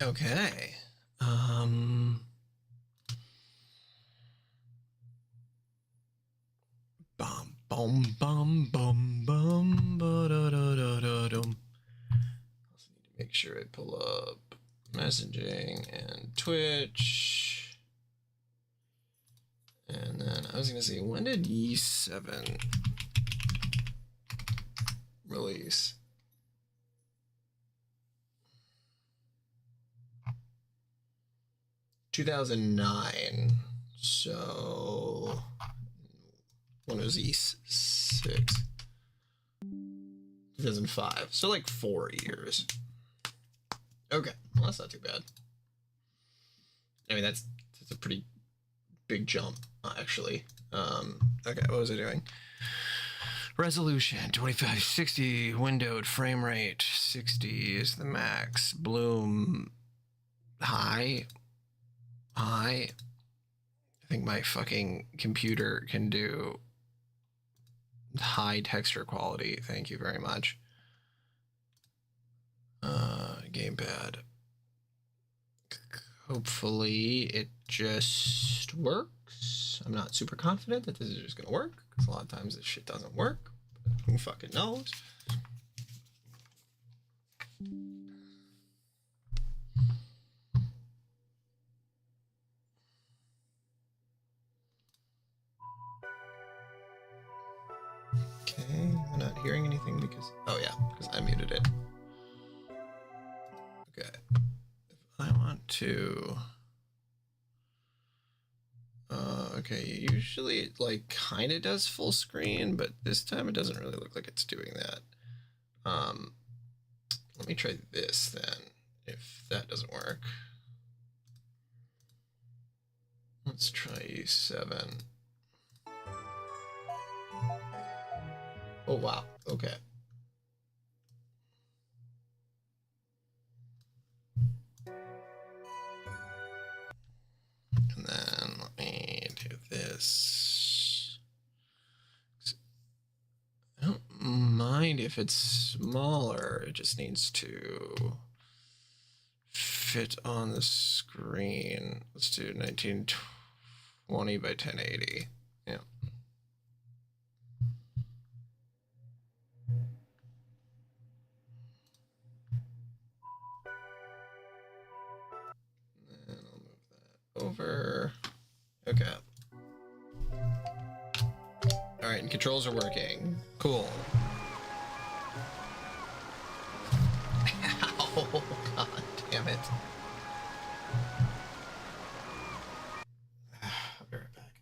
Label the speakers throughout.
Speaker 1: Okay. Bum bum bum bum bum ba da da da da dum. Also need to make sure I pull up messaging and Twitch. And then I was gonna say, when did E7 release? (2009). So when was E6? 2005. So like 4 years. Okay, well that's not too bad. I mean that's a pretty big jump actually. Okay, what was I doing? Resolution 2560, windowed frame rate 60 is the max. Bloom high. I think my fucking computer can do high texture quality. Thank you very much. Gamepad. Hopefully it just works. I'm not super confident that this is just gonna work, because a lot of times this shit doesn't work. But who fucking knows? Okay, I'm not hearing anything because, oh yeah, because I muted it. Okay, if I want to, okay, usually it like kind of does full screen, but this time it doesn't really look like it's doing that. Let me try this then, if that doesn't work. Let's try E7. Oh wow, okay. And then let me do this. I don't mind if it's smaller, it just needs to fit on the screen. Let's do 1920 by 1080. Yeah. And I'll move that over. Okay. All right, and controls are working. Cool. Oh, god damn it. I'll be right back.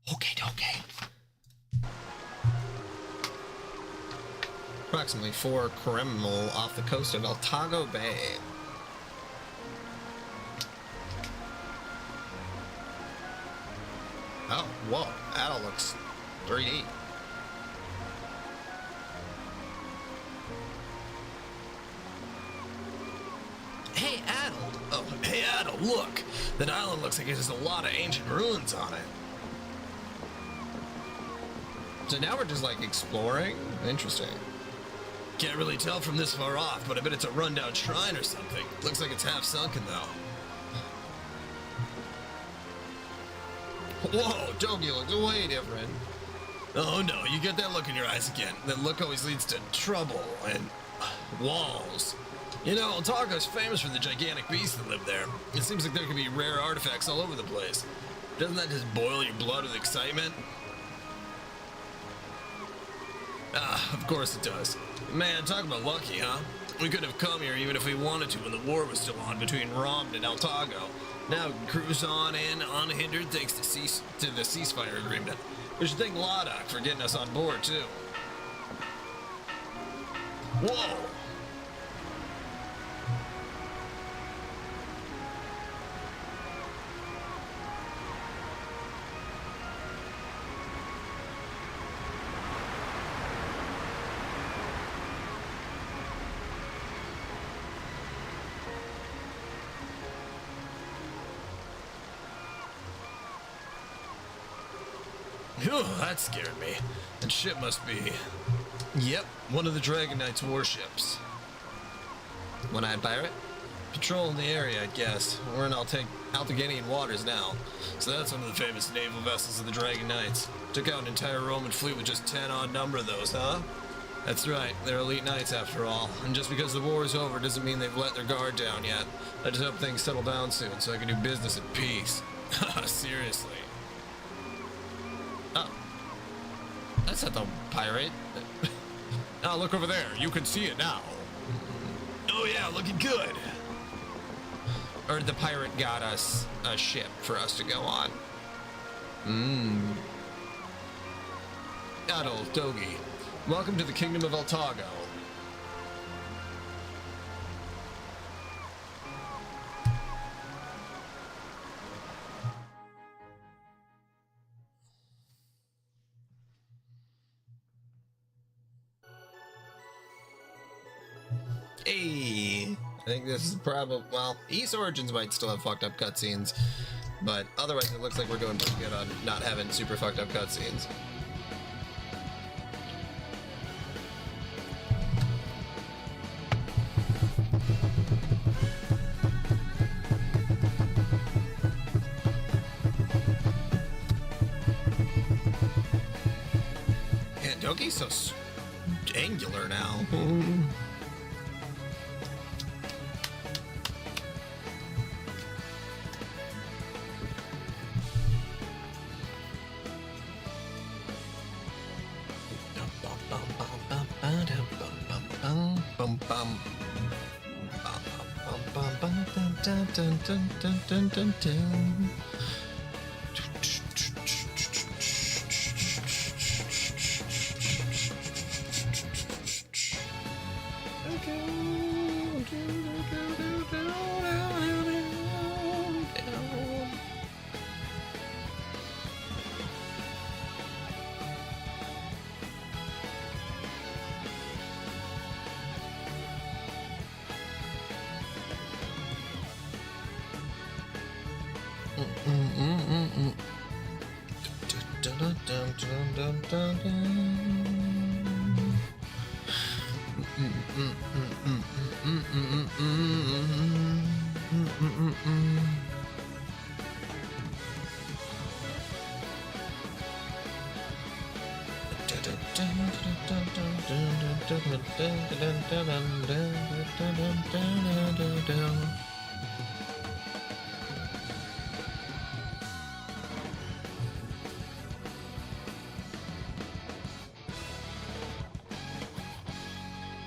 Speaker 1: Okay, okay. Approximately 4 km off the coast of Otago Bay. Oh, whoa, that all looks 3D. Hey, Adel. Oh, hey, Adel, look. That island looks like it has a lot of ancient ruins on it. So now we're just, like, exploring? Interesting. Can't really tell from this far off, but I bet it's a rundown shrine or something. Looks like it's half sunken, though. Whoa, Togi looks way different. Oh no, you get that look in your eyes again. That look always leads to trouble and walls. You know, Otago's famous for the gigantic beasts that live there. It seems like there could be rare artifacts all over the place. Doesn't that just boil your blood with excitement? Ah, of course it does. Man, talk about lucky, huh? We could have come here even if we wanted to when the war was still on between Romd and Otago. Now we can cruise on in unhindered thanks to the ceasefire agreement. We should thank Ladakh for getting us on board, too. Whoa! Phew, that scared me. That ship must be... Yep, one of the Dragon Knight's warships. One-eyed pirate? Patrolling the area, I'd guess. We're in Altaganian waters now. So that's one of the famous naval vessels of the Dragon Knights. Took out an entire Roman fleet with just 10-odd number of those, huh? That's right, they're elite knights after all. And just because the war is over doesn't mean they've let their guard down yet. I just hope things settle down soon so I can do business in peace. Seriously. Oh. That's not the pirate. Now look over there. You can see it now. Oh yeah, looking good. Or the pirate got us a ship for us to go on. Adel, Dogi. Welcome to the Kingdom of Otago. Hey, I think this is probably, well, East Origins might still have fucked up cutscenes, but otherwise it looks like we're doing pretty good on not having super fucked up cutscenes. Yeah, Doki's so angular now.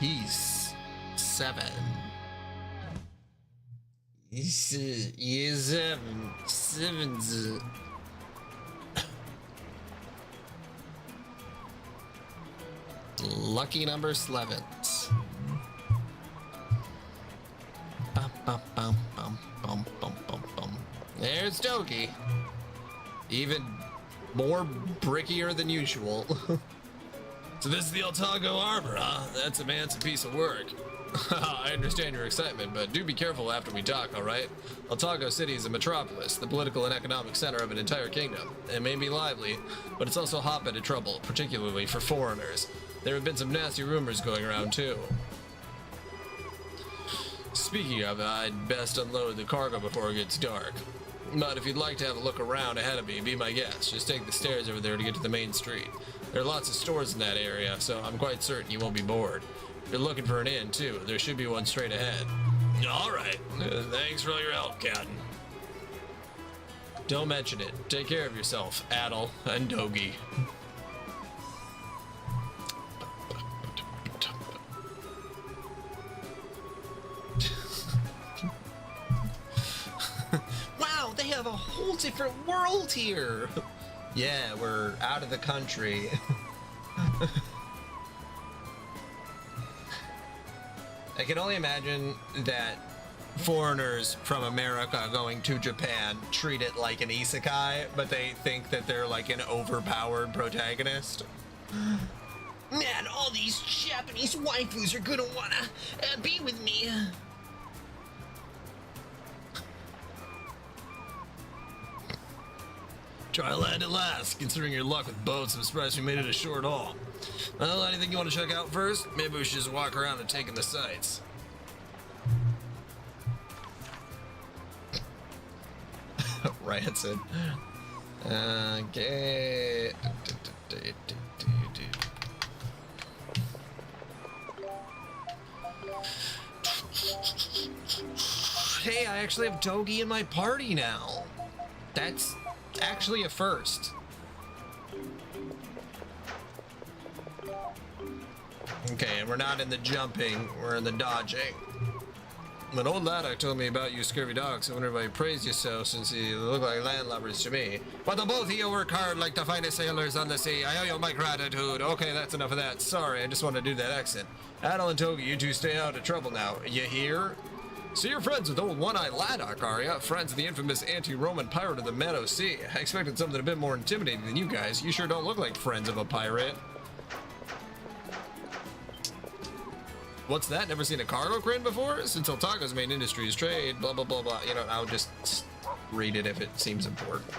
Speaker 1: He's 7. He's 7. 7's. Lucky number 11. Bum, bum, bum, bum, bum, bum, bum, bum. There's Dogi. Even more brickier than usual. So this is the Otago Arbor, huh? That's a man's piece of work. I understand your excitement, but do be careful after we talk, alright? Otago City is a metropolis, the political and economic center of an entire kingdom. It may be lively, but it's also a hotbed of trouble, particularly for foreigners. There have been some nasty rumors going around, too. Speaking of, I'd best unload the cargo before it gets dark. But if you'd like to have a look around ahead of me, be my guest. Just take the stairs over there to get to the main street. There are lots of stores in that area, so I'm quite certain you won't be bored. If you're looking for an inn, too, there should be one straight ahead. Alright, thanks for all your help, Captain. Don't mention it. Take care of yourself, Adel and Dogi. Wow, they have a whole different world here. Yeah, we're out of the country. I can only imagine that foreigners from America going to Japan treat it like an isekai, but they think that they're like an overpowered protagonist. Man, all these Japanese waifus are gonna wanna be with me. Try land at last. Considering your luck with boats, I'm surprised we made it a short haul. Well, anything you want to check out first? Maybe we should just walk around and take in the sights. Rancid. Okay. Hey, I actually have Dogi in my party now. That's actually a first. Okay, and we're not in the jumping, we're in the dodging. When old Laddock told me about you scurvy dogs, I wondered why he praised you so, since you look like landlubbers to me. But the both of you work hard like the finest sailors on the sea. I owe you my gratitude. Okay, that's enough of that. Sorry, I just want to do that accent. Adel and Togi, you two stay out of trouble now. You hear? So you're friends with old One-Eye Laddock, are ya? Friends of the infamous anti-Roman pirate of the Meadow Sea. I expected something a bit more intimidating than you guys. You sure don't look like friends of a pirate. What's that? Never seen a cargo crane before? Since Otago's main industry is trade, blah, blah, blah, blah. You know, I'll just read it if it seems important.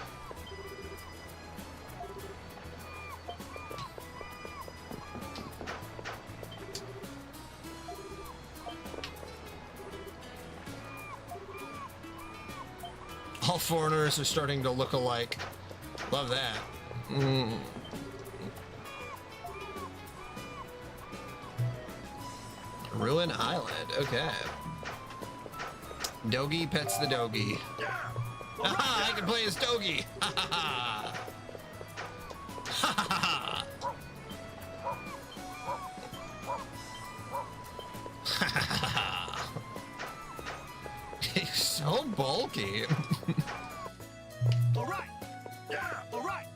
Speaker 1: All foreigners are starting to look alike. Love that. Ruin Island, okay. Dogi pets the Dogi. Haha, I can play as Dogi! Ha ha ha! Ha ha ha! Ha ha ha! He's so bulky.
Speaker 2: Alright! Yeah, alright!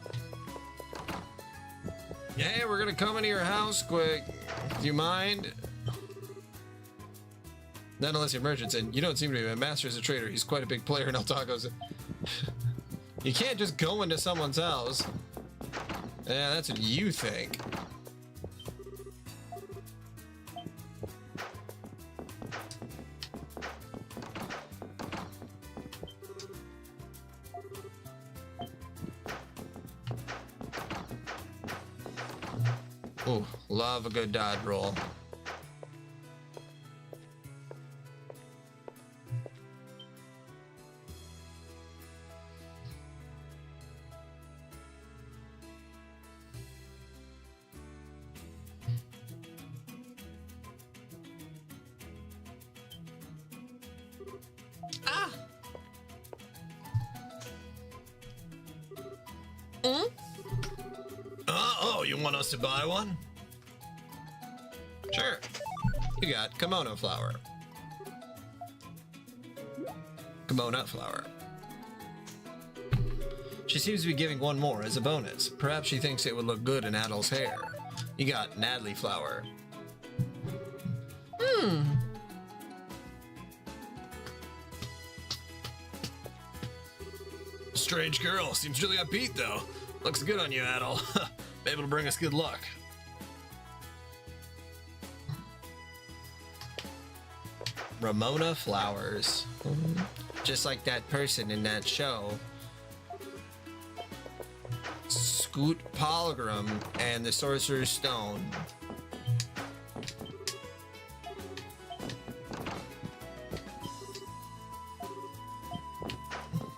Speaker 1: Yeah, we're gonna come into your house quick. Do you mind? Not unless you're merchants, and you don't seem to be. My master is a trader. He's quite a big player in Otago's. You can't just go into someone's house. Yeah, that's what you think. Ooh, love a good dodge roll. Oh, you want us to buy one? Sure. You got kimono flower. Kimono flower. She seems to be giving one more as a bonus. Perhaps she thinks it would look good in Adel's hair. You got Nadley flower. Strange girl. Seems really upbeat, though. Looks good on you, Adel. Able to bring us good luck. Ramona Flowers. Just like that person in that show. Scoot Pilgrim and the Sorcerer's Stone.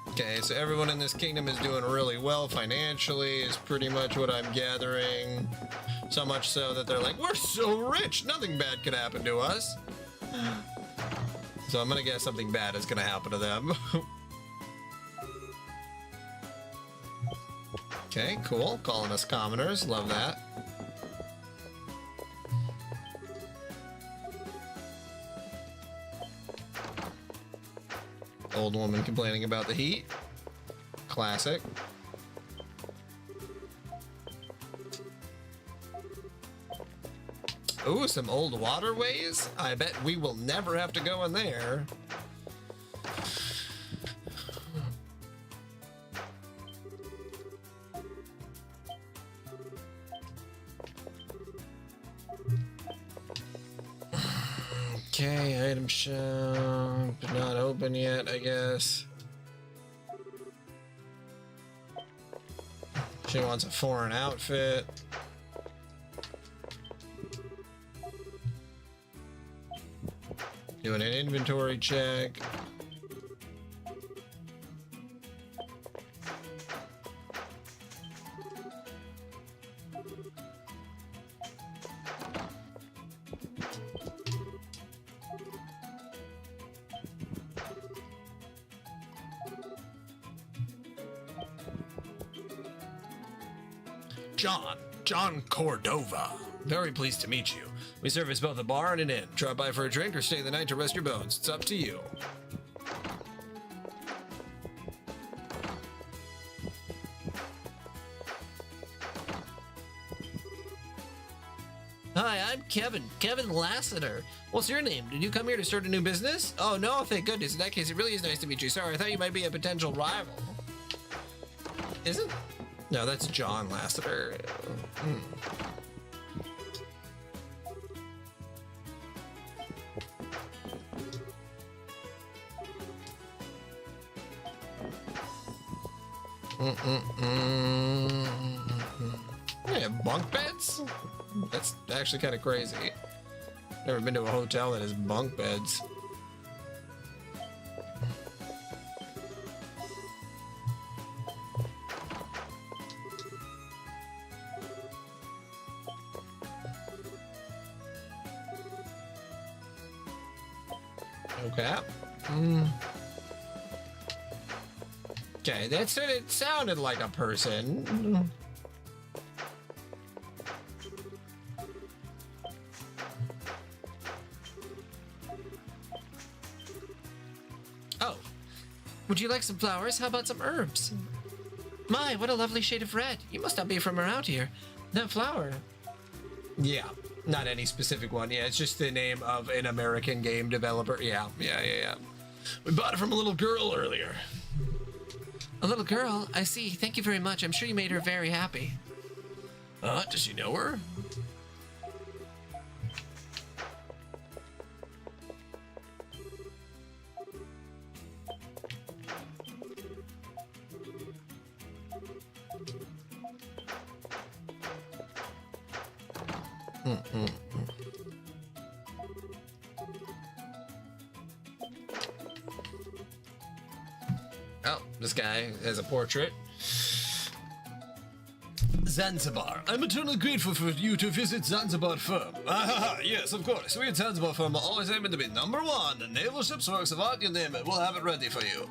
Speaker 1: Okay, so everyone in this kingdom is doing really well financially, is pretty much what I'm gathering. So much so that they're like, we're so rich, nothing bad could happen to us. So I'm gonna guess something bad is gonna happen to them. Okay, cool. Calling us commoners. Love that. Old woman complaining about the heat. Classic. Ooh, some old waterways? I bet we will never have to go in there. Okay, item shop. Not open yet, I guess. She wants a foreign outfit. Doing an inventory check. John Cordova. Very pleased to meet you. We service both a bar and an inn. Drop by for a drink or stay the night to rest your bones. It's up to you. Hi, I'm Kevin Lassiter. What's your name? Did you come here to start a new business? Oh no, thank goodness. In that case, it really is nice to meet you. Sorry, I thought you might be a potential rival. Isn't? No, that's John Lassiter. They have bunk beds? That's actually kind of crazy. Never been to a hotel that has bunk beds. Okay. Okay, that's what it sounded like a person. Oh, would you like some flowers? How about some herbs? My, what a lovely shade of red. You must not be from around here. That flower. Yeah, not any specific one. Yeah, it's just the name of an American game developer. Yeah. We bought it from a little girl earlier. A little girl? I see. Thank you very much. I'm sure you made her very happy. Does she know her? Oh, this guy has a portrait. Zanzibar. I'm eternally grateful for you to visit Zanzibar firm. Yes, of course. We at Zanzibar firm are always aiming to be #1. The naval ships, works of art, you name it. We'll have it ready for you.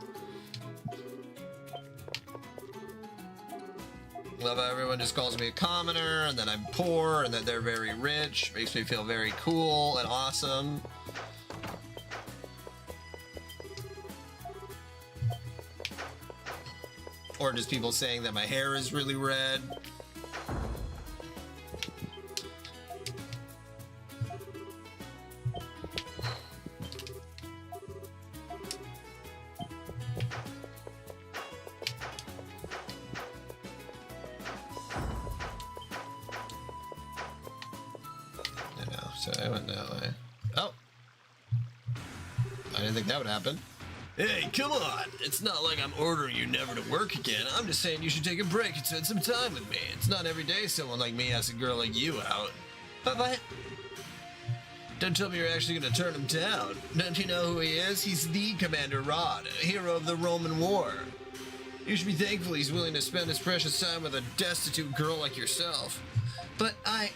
Speaker 1: Love how everyone just calls me a commoner, and that I'm poor, and that they're very rich. Makes me feel very cool and awesome. Or just people saying that my hair is really red. So I went that way. Oh! I didn't think that would happen. Hey, come on! It's not like I'm ordering you never to work again. I'm just saying you should take a break and spend some time with me. It's not every day someone like me asks a girl like you out. But... Don't tell me you're actually going to turn him down. Don't you know who he is? He's the Commander Rod, a hero of the Roman War. You should be thankful he's willing to spend his precious time with a destitute girl like yourself. But I...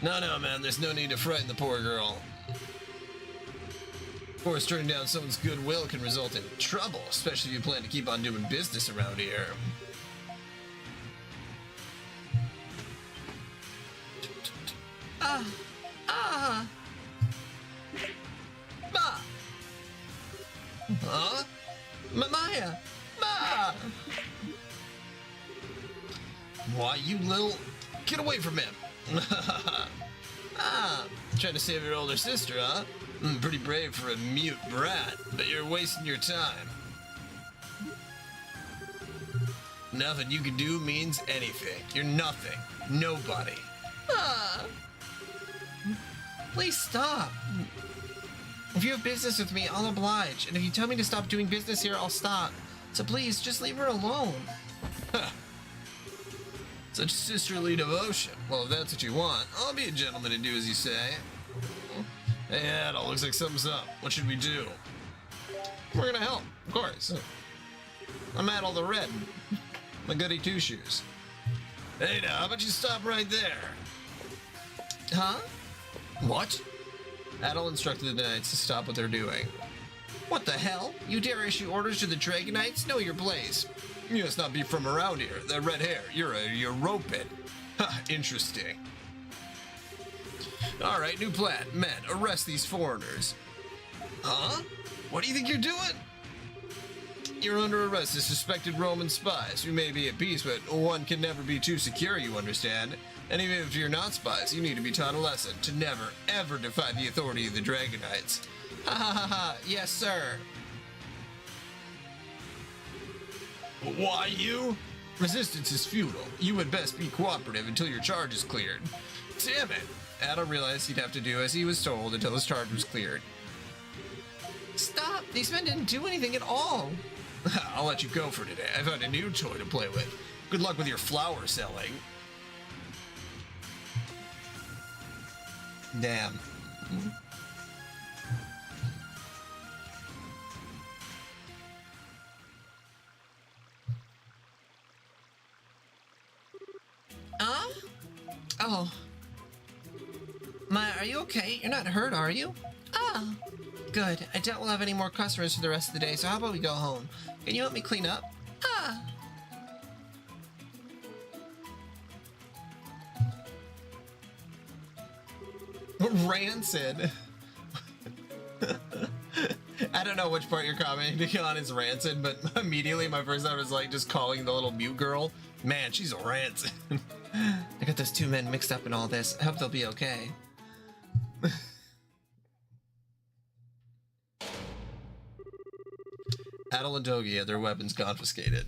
Speaker 1: No, man, there's no need to frighten the poor girl. Of course, turning down someone's goodwill can result in trouble, especially if you plan to keep on doing business around here. Ma! Huh? Maya! Ma! Why, you little... Get away from him! Trying to save your older sister, huh? Pretty brave for a mute brat, but you're wasting your time. Nothing you can do means anything. You're nothing. Nobody. Please stop. If you have business with me, I'll oblige. And if you tell me to stop doing business here, I'll stop. So please, just leave her alone. Such sisterly devotion. Well, if that's what you want, I'll be a gentleman and do as you say. Hey, Adel, looks like something's up. What should we do? We're gonna help, of course. I'm Adel the Red. My goody two-shoes. Hey now, how about you stop right there? Huh? What? Adel instructed the Knights to stop what they're doing. What the hell? You dare issue orders to the Dragon Knights? Know your place. You must not be from around here. That red hair, you're a European. Ha, interesting. Alright, new plan. Men, arrest these foreigners. Huh? What do you think you're doing? You're under arrest as suspected Roman spies. We may be at peace, but one can never be too secure, you understand? And even if you're not spies, you need to be taught a lesson to never, ever defy the authority of the Dragon Knights. Ha ha ha ha, yes sir. Why you? Resistance is futile. You would best be cooperative until your charge is cleared. Damn it! Adel realized he'd have to do as he was told until his charge was cleared. Stop! These men didn't do anything at all! I'll let you go for today. I found a new toy to play with. Good luck with your flower selling. Damn. Oh. Maya, are you okay? You're not hurt, are you? Ah. Good. I doubt we'll have any more customers for the rest of the day, so how about we go home? Can you help me clean up? Ah. Rancid. I don't know which part you're commenting on is rancid, but immediately my first thought was like just calling the little mute girl. Man, she's rancid. I got those two men mixed up in all this. I hope they'll be okay. Adel and Togi had their weapons confiscated.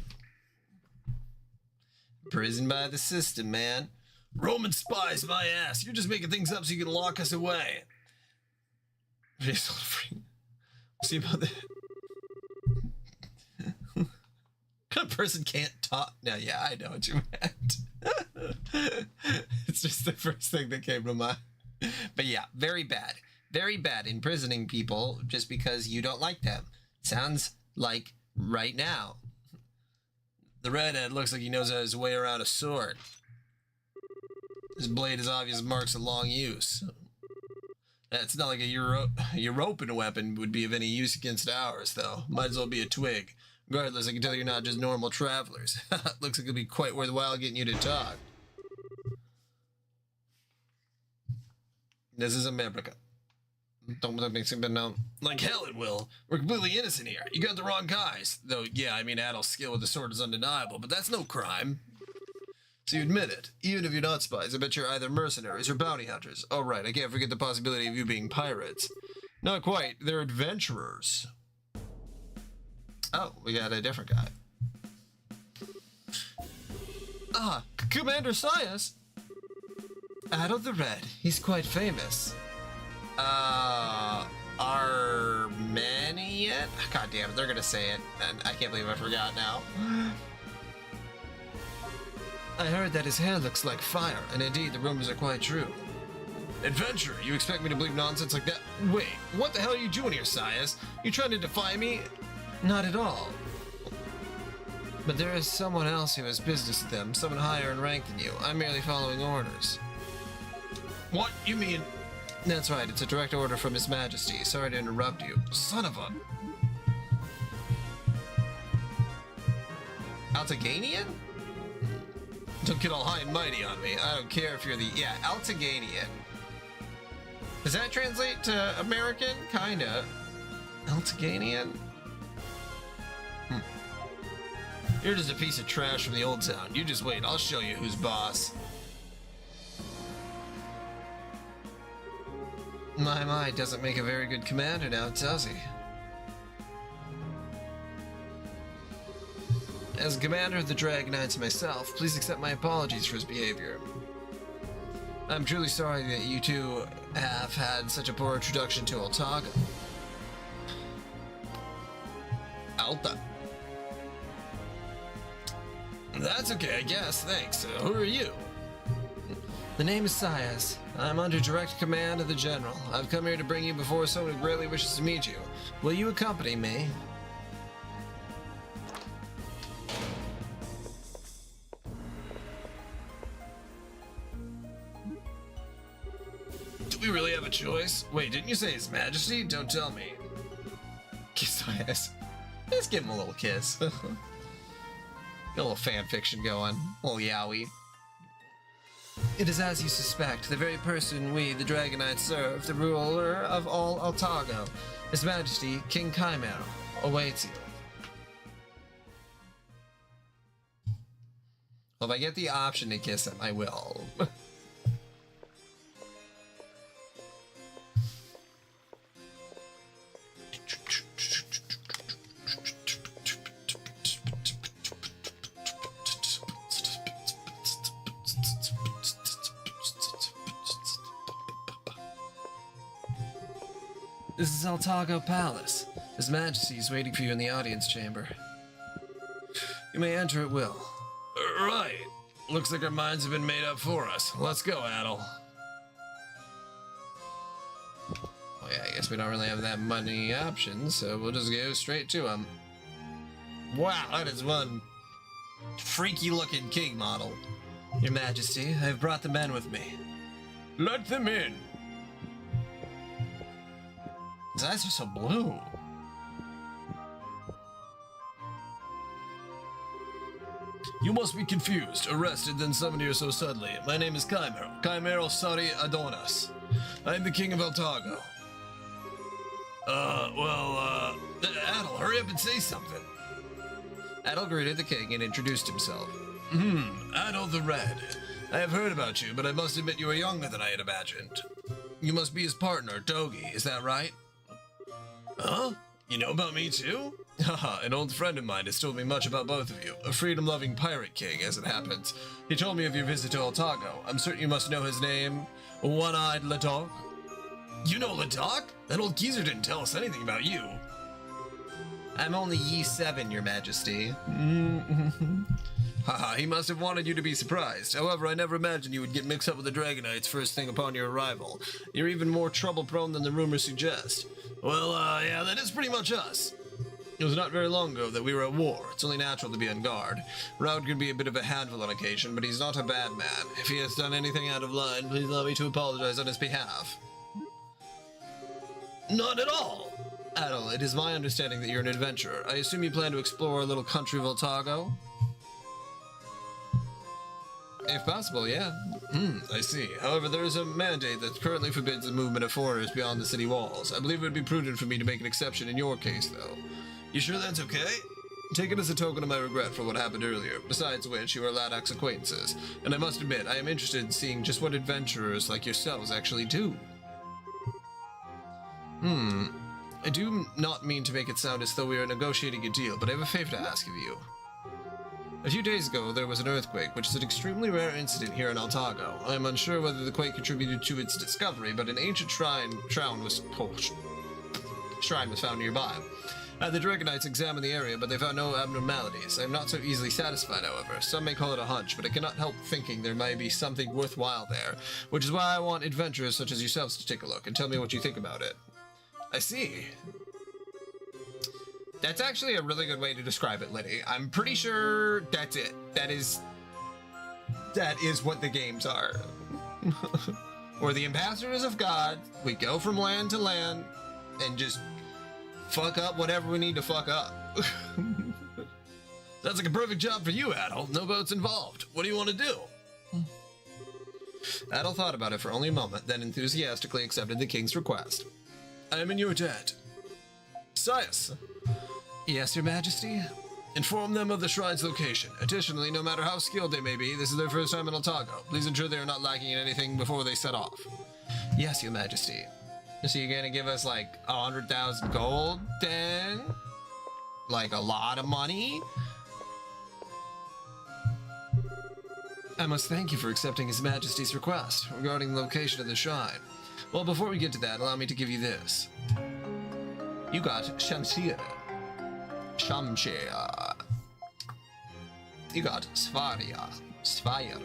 Speaker 1: Prison by the system, man. Roman spies, my ass. You're just making things up so you can lock us away. See about that. What kind of person can't talk? No, yeah, I know what you meant. It's just the first thing that came to mind. But yeah, very bad. Very bad imprisoning people just because you don't like them. Sounds like right now. The redhead looks like he knows his way around a sword. His blade is obvious marks of long use. It's not like a European weapon would be of any use against ours, though. Might as well be a twig. Regardless, I can tell you're not just normal travelers. Looks like it'll be quite worthwhile getting you to talk. This is America. Don't make something known. Like hell it will. We're completely innocent here. You got the wrong guys. Though, yeah, I mean, Adel's skill with the sword is undeniable, but that's no crime. So you admit it. Even if you're not spies, I bet you're either mercenaries or bounty hunters. Oh, right, I can't forget the possibility of you being pirates. Not quite. They're adventurers. Oh, we got a different guy. Commander Sias! Adol the Red. He's quite famous. Are many yet? God damn it, they're gonna say it, and I can't believe I forgot now. I heard that his hair looks like fire, and indeed, the rumors are quite true. Adventurer, you expect me to believe nonsense like that? Wait, what the hell are you doing here, Sias? You trying to defy me? Not at all. But there is someone else who has business with them, someone higher in rank than you. I'm merely following orders. What? You mean? That's right, it's a direct order from His Majesty. Sorry to interrupt you. Son of a... Altaganian? Don't get all high and mighty on me. I don't care if you're the... Yeah, Altaganian. Does that translate to American? Kinda. Altaganian? You're just a piece of trash from the old town. You just wait, I'll show you who's boss. My, doesn't make a very good commander now, does he? As commander of the Dragon Knights myself, please accept my apologies for his behavior. I'm truly sorry that you two have had such a poor introduction to Altaga. Alta. That's okay, I guess, thanks. Who are you? The name is Sias. I'm under direct command of the General. I've come here to bring you before someone who greatly wishes to meet you. Will you accompany me? Do we really have a choice? Wait, didn't you say His Majesty? Don't tell me. Kiss Sias. Let's give him a little kiss. Get a little fan fiction going. A little yowie. It is as you suspect, the very person we, the Dragon Knights, serve, the ruler of all Altago. His Majesty, King Chimero, awaits you. Well, if I get the option to kiss him, I will. This is Altago Palace. His Majesty is waiting for you in the audience chamber. You may enter at will. Right. Looks like our minds have been made up for us. Let's go, Adol. Oh yeah, I guess we don't really have that many options, so we'll just go straight to him. Wow, that is one freaky-looking king model. Your Majesty, I have brought the men with me. Let them in. His eyes are so blue. You must be confused, arrested, then summoned here so suddenly. My name is Chimero. Chimero Sari Adonis. I am the king of Altago. Adol, hurry up and say something. Adol greeted the king and introduced himself. Adol the Red. I have heard about you, but I must admit you are younger than I had imagined. You must be his partner, Dogi, is that right? Huh? You know about me too? Haha, an old friend of mine has told me much about both of you. A freedom-loving pirate king, as it happens. He told me of your visit to Altago. I'm certain you must know his name. One-Eyed Ladok. You know Ladok? That old geezer didn't tell us anything about you. I'm only Ye7, your majesty. Haha, he must have wanted you to be surprised. However, I never imagined you would get mixed up with the Dragonites first thing upon your arrival. You're even more trouble-prone than the rumors suggest. Well, yeah, that is pretty much us. It was not very long ago that we were at war. It's only natural to be on guard. Raud can be a bit of a handful on occasion, but he's not a bad man. If he has done anything out of line, please allow me to apologize on his behalf. Not at all! Adol, it is my understanding that you're an adventurer. I assume you plan to explore a little country of Altago? If possible, yeah. I see. However, there is a mandate that currently forbids the movement of foreigners beyond the city walls. I believe it would be prudent for me to make an exception in your case, though. You sure that's okay? Take it as a token of my regret for what happened earlier, besides which you are Ladak's acquaintances, and I must admit, I am interested in seeing just what adventurers like yourselves actually do. I do not mean to make it sound as though we are negotiating a deal, but I have a favor to ask of you. A few days ago, there was an earthquake, which is an extremely rare incident here in Altago. I am unsure whether the quake contributed to its discovery, but an ancient shrine was found nearby. The Dragonites examined the area, but they found no abnormalities. I am not so easily satisfied, however. Some may call it a hunch, but I cannot help thinking there may be something worthwhile there, which is why I want adventurers such as yourselves to take a look and tell me what you think about it. I see. That's actually a really good way to describe it, Liddy. I'm pretty sure that's it. That is what the games are. We're the ambassadors of God. We go from land to land and just fuck up whatever we need to fuck up. Sounds like a perfect job for you, Adel. No boats involved. What do you want to do? Adel thought about it for only a moment, then enthusiastically accepted the king's request. I am in your debt. Sias. Yes, your majesty? Inform them of the shrine's location. Additionally, no matter how skilled they may be, this is their first time in Altago. Please ensure they are not lacking in anything before they set off. Yes, your majesty. So you're gonna give us like 100,000 gold then? Like a lot of money? I must thank you for accepting His Majesty's request regarding the location of the shrine. Well, before we get to that, allow me to give you this. You got Shamshir. You got Svayra.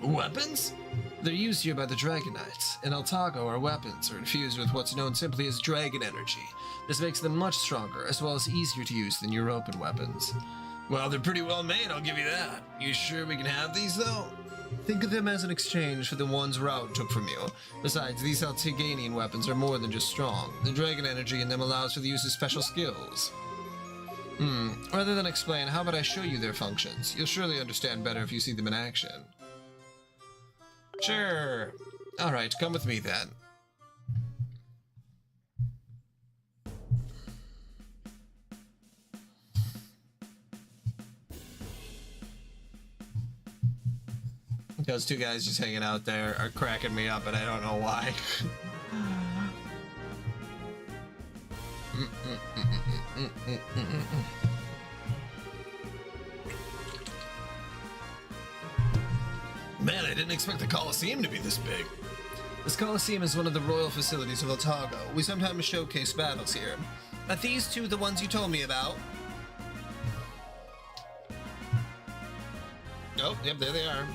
Speaker 1: Weapons? They're used here by the Dragonites. In Altago, our weapons are infused with what's known simply as dragon energy. This makes them much stronger, as well as easier to use than European weapons. Well, they're pretty well made, I'll give you that. You sure we can have these, though? Think of them as an exchange for the ones Raud took from you. Besides, these Altaganian weapons are more than just strong. The dragon energy in them allows for the use of special skills. Rather than explain, how about I show you their functions? You'll surely understand better if you see them in action. Sure. Alright, come with me then. Those two guys just hanging out there are cracking me up, and I don't know why. Man, I didn't expect the Colosseum to be this big. This Colosseum is one of the royal facilities of Altago. We sometimes showcase battles here. Are these two the ones you told me about? Oh, yep, there they are.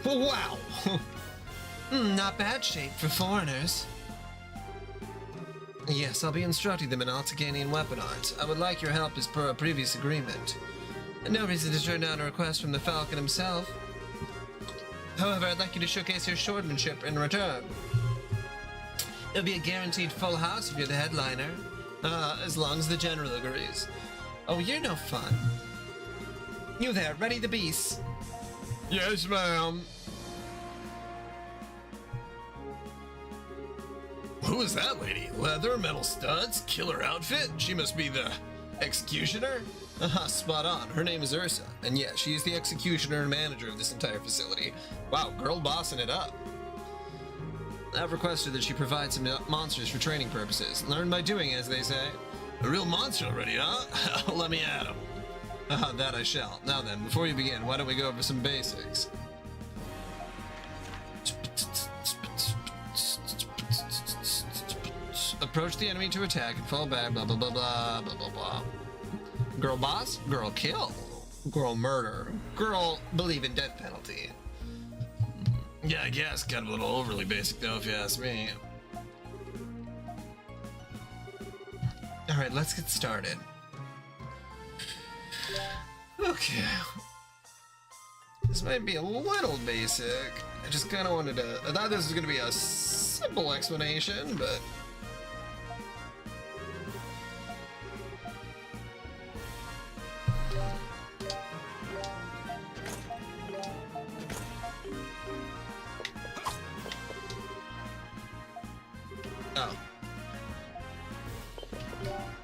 Speaker 1: Wow! Not bad shape for foreigners. Yes, I'll be instructing them in Altaganian weapon art. I would like your help as per our previous agreement. No reason to turn down a request from the Falcon himself. However, I'd like you to showcase your swordmanship in return. It'll be a guaranteed full house if you're the headliner. As long as the general agrees. Oh, you're no fun. You there, ready the beast? Yes, ma'am. Who is that lady? Leather, metal studs, killer outfit? She must be the executioner? Spot on. Her name is Ursa. And yeah, she is the executioner and manager of this entire facility. Wow, girl bossing it up. I've requested that she provide some monsters for training purposes. Learn by doing, as they say. A real monster already, huh? Let me at him. That I shall. Now then, before you begin, why don't we go over some basics? Approach the enemy to attack and fall back, blah, blah, blah, blah, blah, blah, blah. Girl boss, girl kill, girl murder, girl believe in death penalty. Yeah, I guess, kind of a little overly basic though, if you ask me. Alright, let's get started. Okay. This might be a little basic. I just kind of wanted to... I thought this was going to be a simple explanation, but... Oh.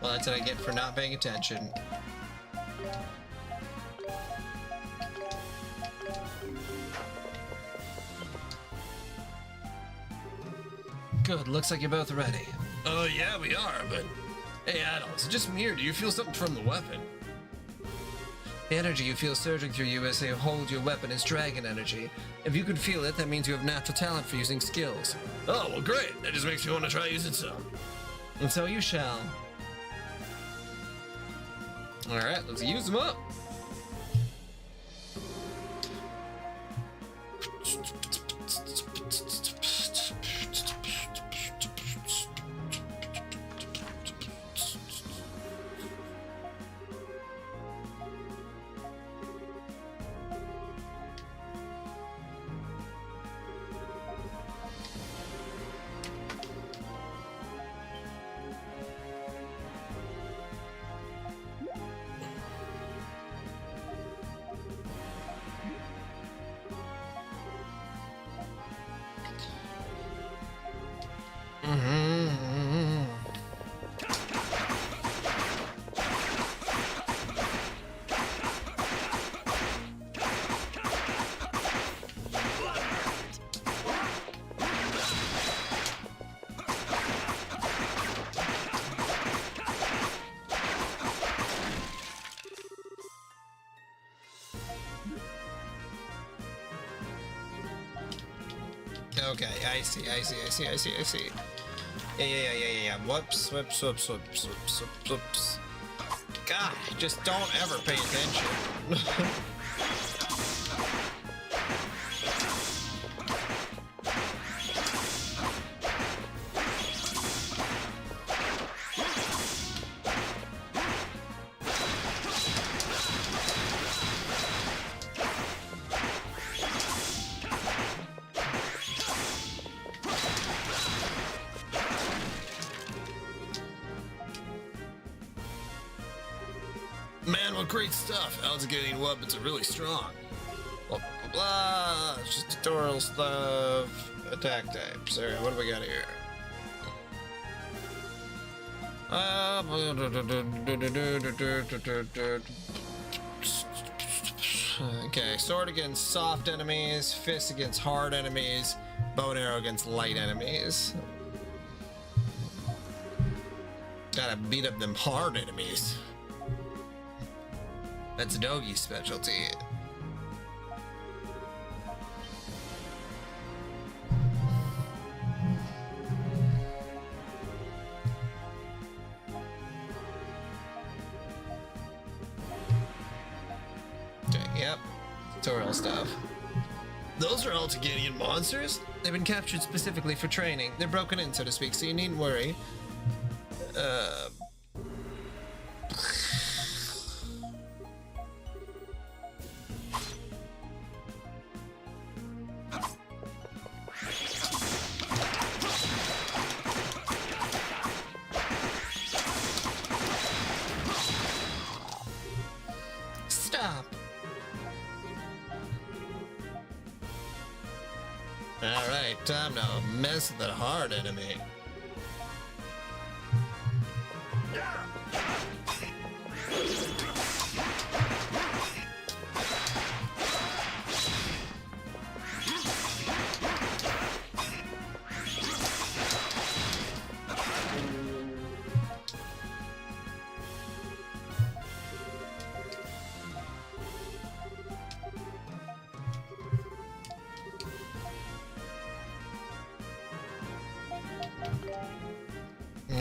Speaker 1: Well, that's what I get for not paying attention. Good, looks like you're both ready. Oh, yeah, we are, but... Hey, Adel, is it just me or do you feel something from the weapon? The energy you feel surging through you as you hold your weapon is dragon energy. If you can feel it, that means you have natural talent for using skills.
Speaker 3: Oh, well, great. That just makes me want to try using some.
Speaker 1: And so you shall. Alright, let's use them up. Okay, I see. Yeah. Whoops. God, just don't ever pay attention.
Speaker 3: Man, what great stuff. How's it getting weapons are really strong?
Speaker 1: Blah, blah, blah. It's just tutorial stuff. Attack types. Alright, what do we got here? Okay, sword against soft enemies, fist against hard enemies, bow and arrow against light enemies. Gotta beat up them hard enemies. That's Doggy's specialty. Okay, yep. Tutorial stuff.
Speaker 3: Those are Altegadian monsters?
Speaker 1: They've been captured specifically for training. They're broken in, so to speak, so you needn't worry. Stop. Alright, time to mess with the hard enemy.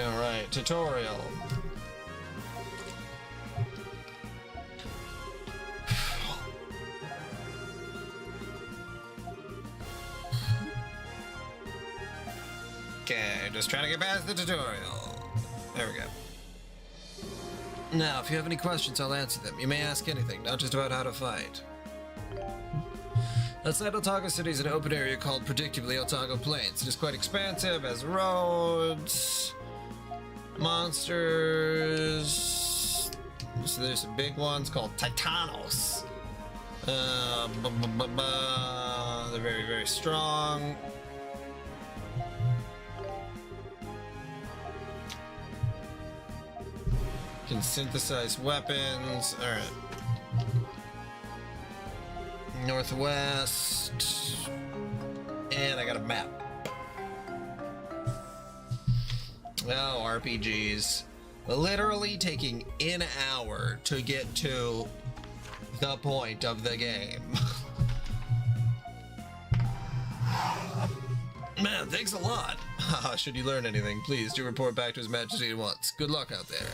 Speaker 1: Alright, tutorial. Okay, just trying to get past the tutorial. There we go. Now, if you have any questions, I'll answer them. You may ask anything, not just about how to fight. Outside Otago City is an open area called, predictably, Otago Plains. It is quite expansive, has roads, monsters. So there's some big ones called Titanos. They're very, very strong. Can synthesize weapons. Alright. Northwest. And I got a map. Oh, RPGs. Literally taking an hour to get to the point of the game.
Speaker 3: Man, thanks a lot.
Speaker 1: Should you learn anything, please do report back to His Majesty at once. Good luck out there.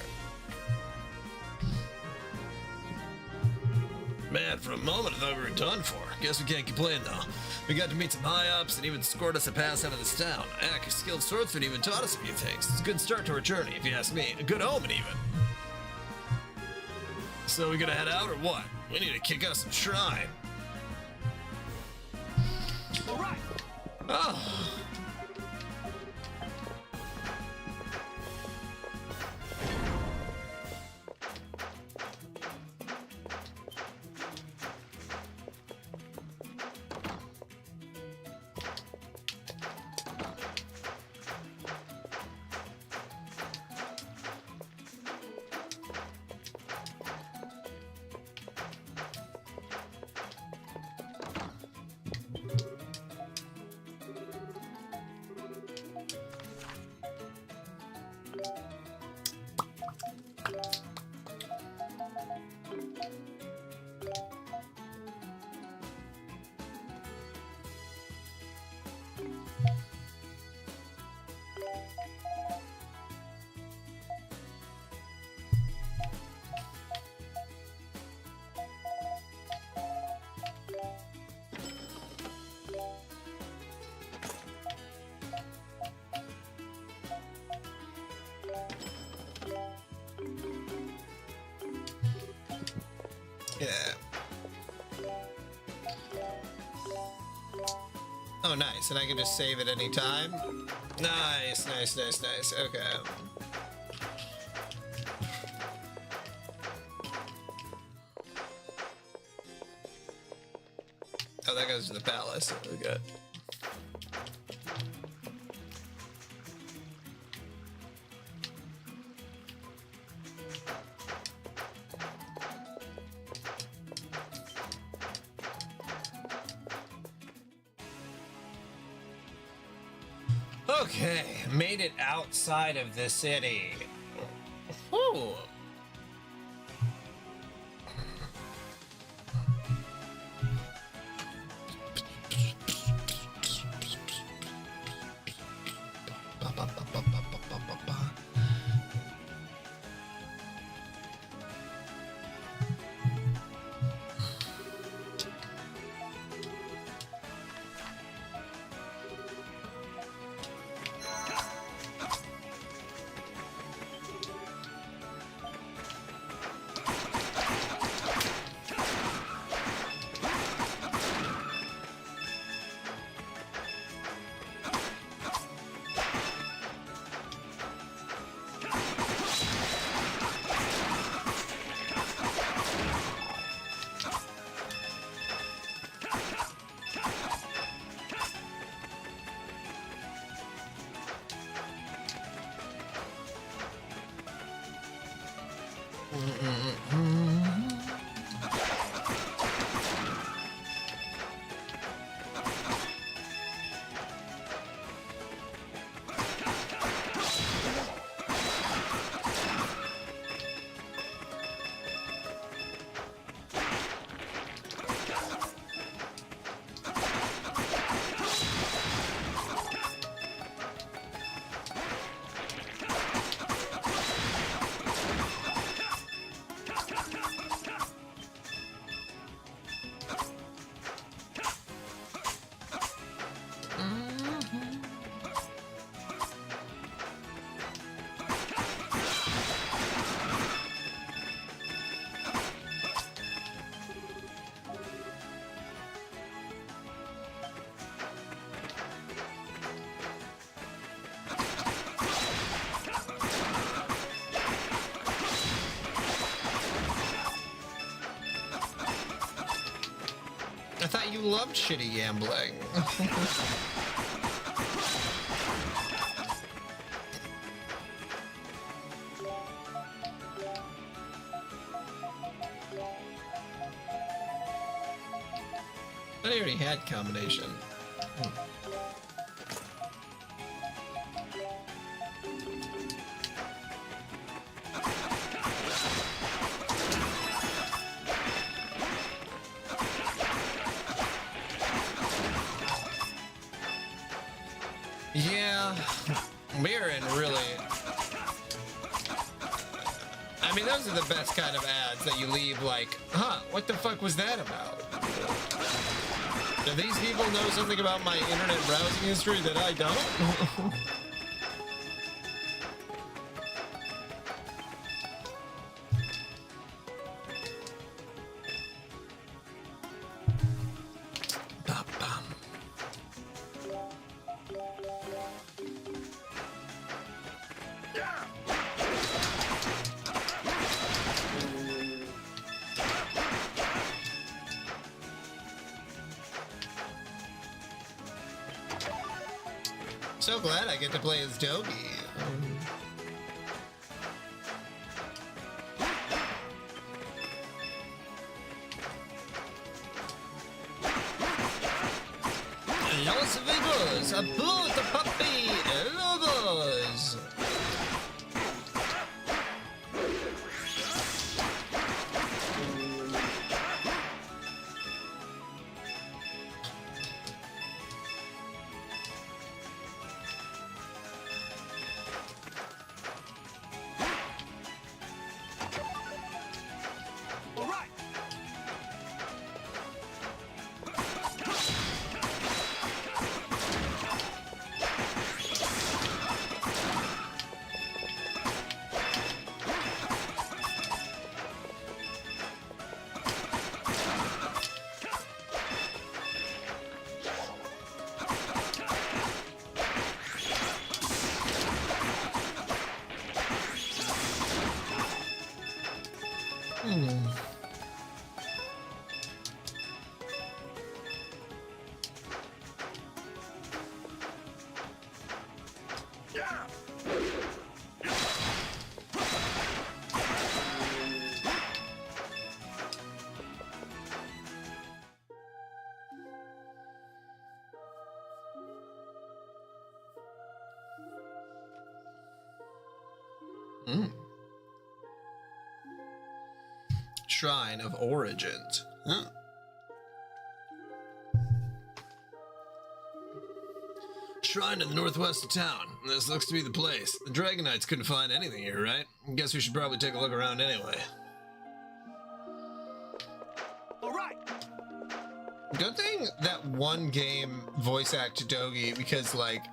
Speaker 3: Man, for a moment I thought we were done for. Guess we can't complain though. We got to meet some high-ups and even scored us a pass out of this town. Heck, a skilled swordsman even taught us a few things. It's a good start to our journey, if you ask me. A good omen, even. So we gonna head out or what? We need to kick out some shrine.
Speaker 2: All right.
Speaker 3: Oh.
Speaker 1: Yeah. Oh, nice. And I can just save at any time? Nice, nice, nice, nice. Okay. Oh, that goes to the palace. Okay. Okay, made it outside of the city. Whew. I thought you loved shitty gambling. I already had combination. Yeah, we're in really... I mean, those are the best kind of ads that you leave like, huh, what the fuck was that about? Do these people know something about my internet browsing history that I don't? So glad I get to play as Dogi. Los vivos, aboard the puppy lovers.
Speaker 2: All right. Yeah.
Speaker 1: Shrine of Origins. Huh.
Speaker 3: Shrine in the northwest of town. This looks to be the place. The Dragon Knights couldn't find anything here, right? Guess we should probably take a look around anyway.
Speaker 2: All right.
Speaker 1: Good thing that one game voice act Dogi, because like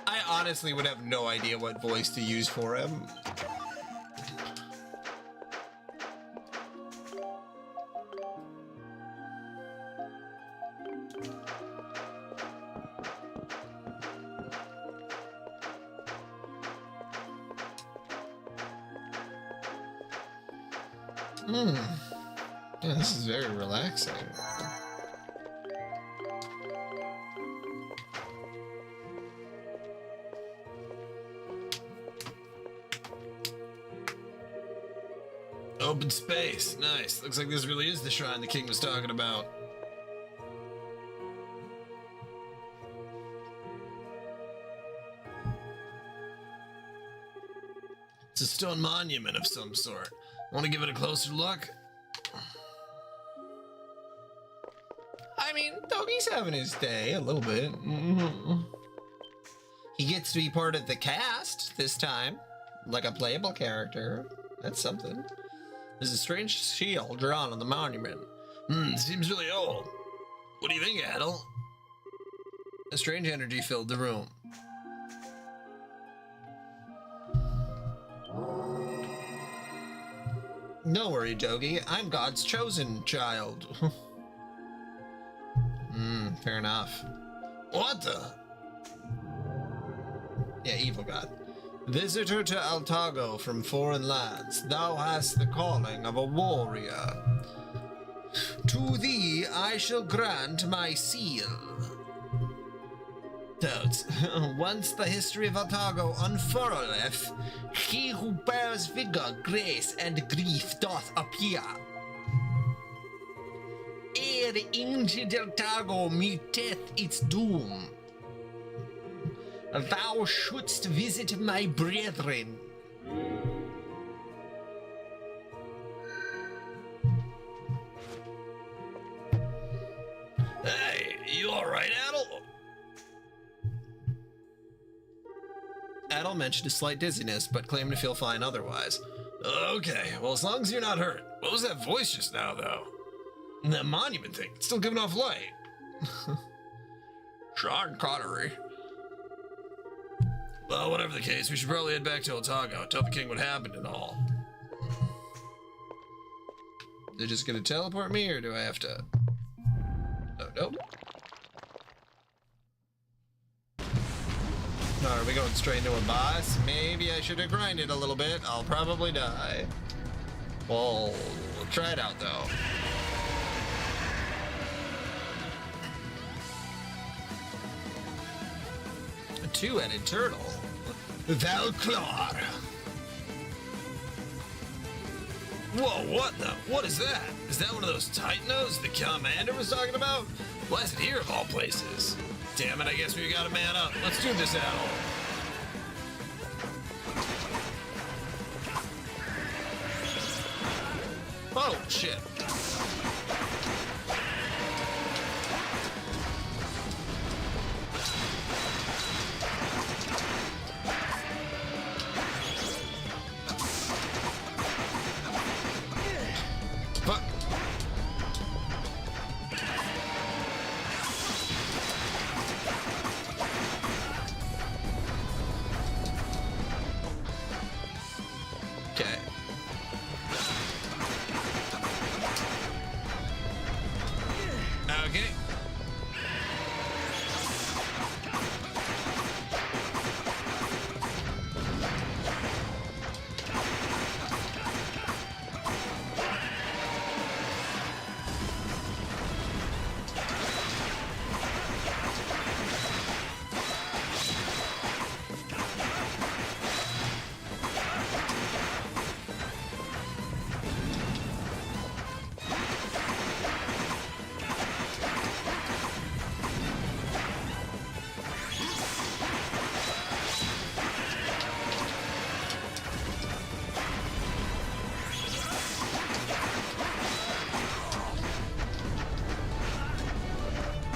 Speaker 1: I honestly would have no idea what voice to use for him. Yeah, this is very relaxing.
Speaker 3: Open space. Nice. Looks like this really is the shrine the king was talking about. It's a stone monument of some sort. Want to give it a closer look?
Speaker 1: I mean, Dogi's having his day a little bit. He gets to be part of the cast this time, like a playable character. That's something. There's a strange shield drawn on the monument.
Speaker 3: Seems really old. What do you think, Adel?
Speaker 1: A strange energy filled the room. Don't worry, Dogi. I'm God's chosen child. Fair enough.
Speaker 3: What the?
Speaker 1: Yeah, evil God. Visitor to Altago from foreign lands, thou hast the calling of a warrior. To thee I shall grant my seal. Toads, once the history of Altago unfurleth, he who bears vigor, grace, and grief doth appear. Ere ancient Altago meeteth its doom, thou shouldst visit my brethren.
Speaker 3: Hey, you alright, Adel? Cal mentioned a slight dizziness, but claimed to feel fine otherwise. Okay, well, as long as you're not hurt. What was that voice just now, though? And that monument thing, it's still giving off light. Sean Connery. Well, whatever the case, we should probably head back to Otago, tell the king what happened and all.
Speaker 1: They're just gonna teleport me, or do I have to? Oh, nope. Are we going straight into a boss? Maybe I should have grinded a little bit. I'll probably die. Well, we'll try it out, though. A two-headed turtle. Valclar.
Speaker 3: Whoa, what the? What is that? Is that one of those Titanos the commander was talking about? Why is it here of all places? Damn it, I guess we gotta man up. Let's do this, Adol. Oh, shit. Fuck. Okay. Okay.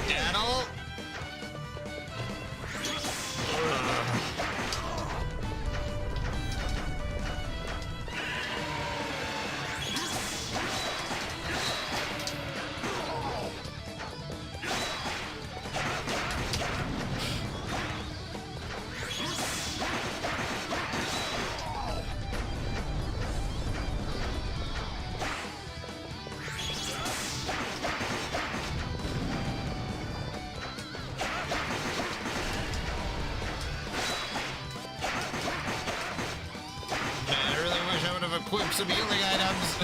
Speaker 1: Adol. I really wish I would have equipped some healing items.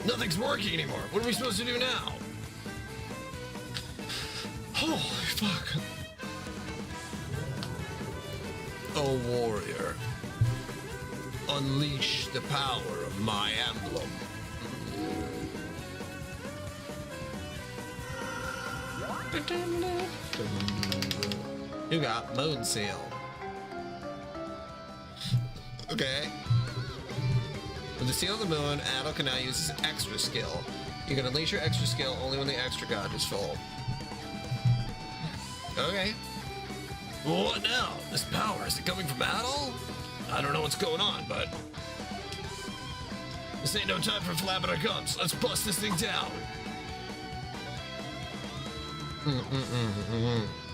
Speaker 3: Nothing's working anymore. What are we supposed to do now?
Speaker 1: Holy fuck. Oh, warrior. Unleash the power of my emblem. You got Moon Seal. Okay. With the Seal of the Moon, Adel can now use his extra skill. You can unleash your extra skill only when the extra god is full. Okay.
Speaker 3: Well, what now? This power, is it coming from Adel? I don't know what's going on, but... This ain't no time for flapping our gums. Let's bust this thing down.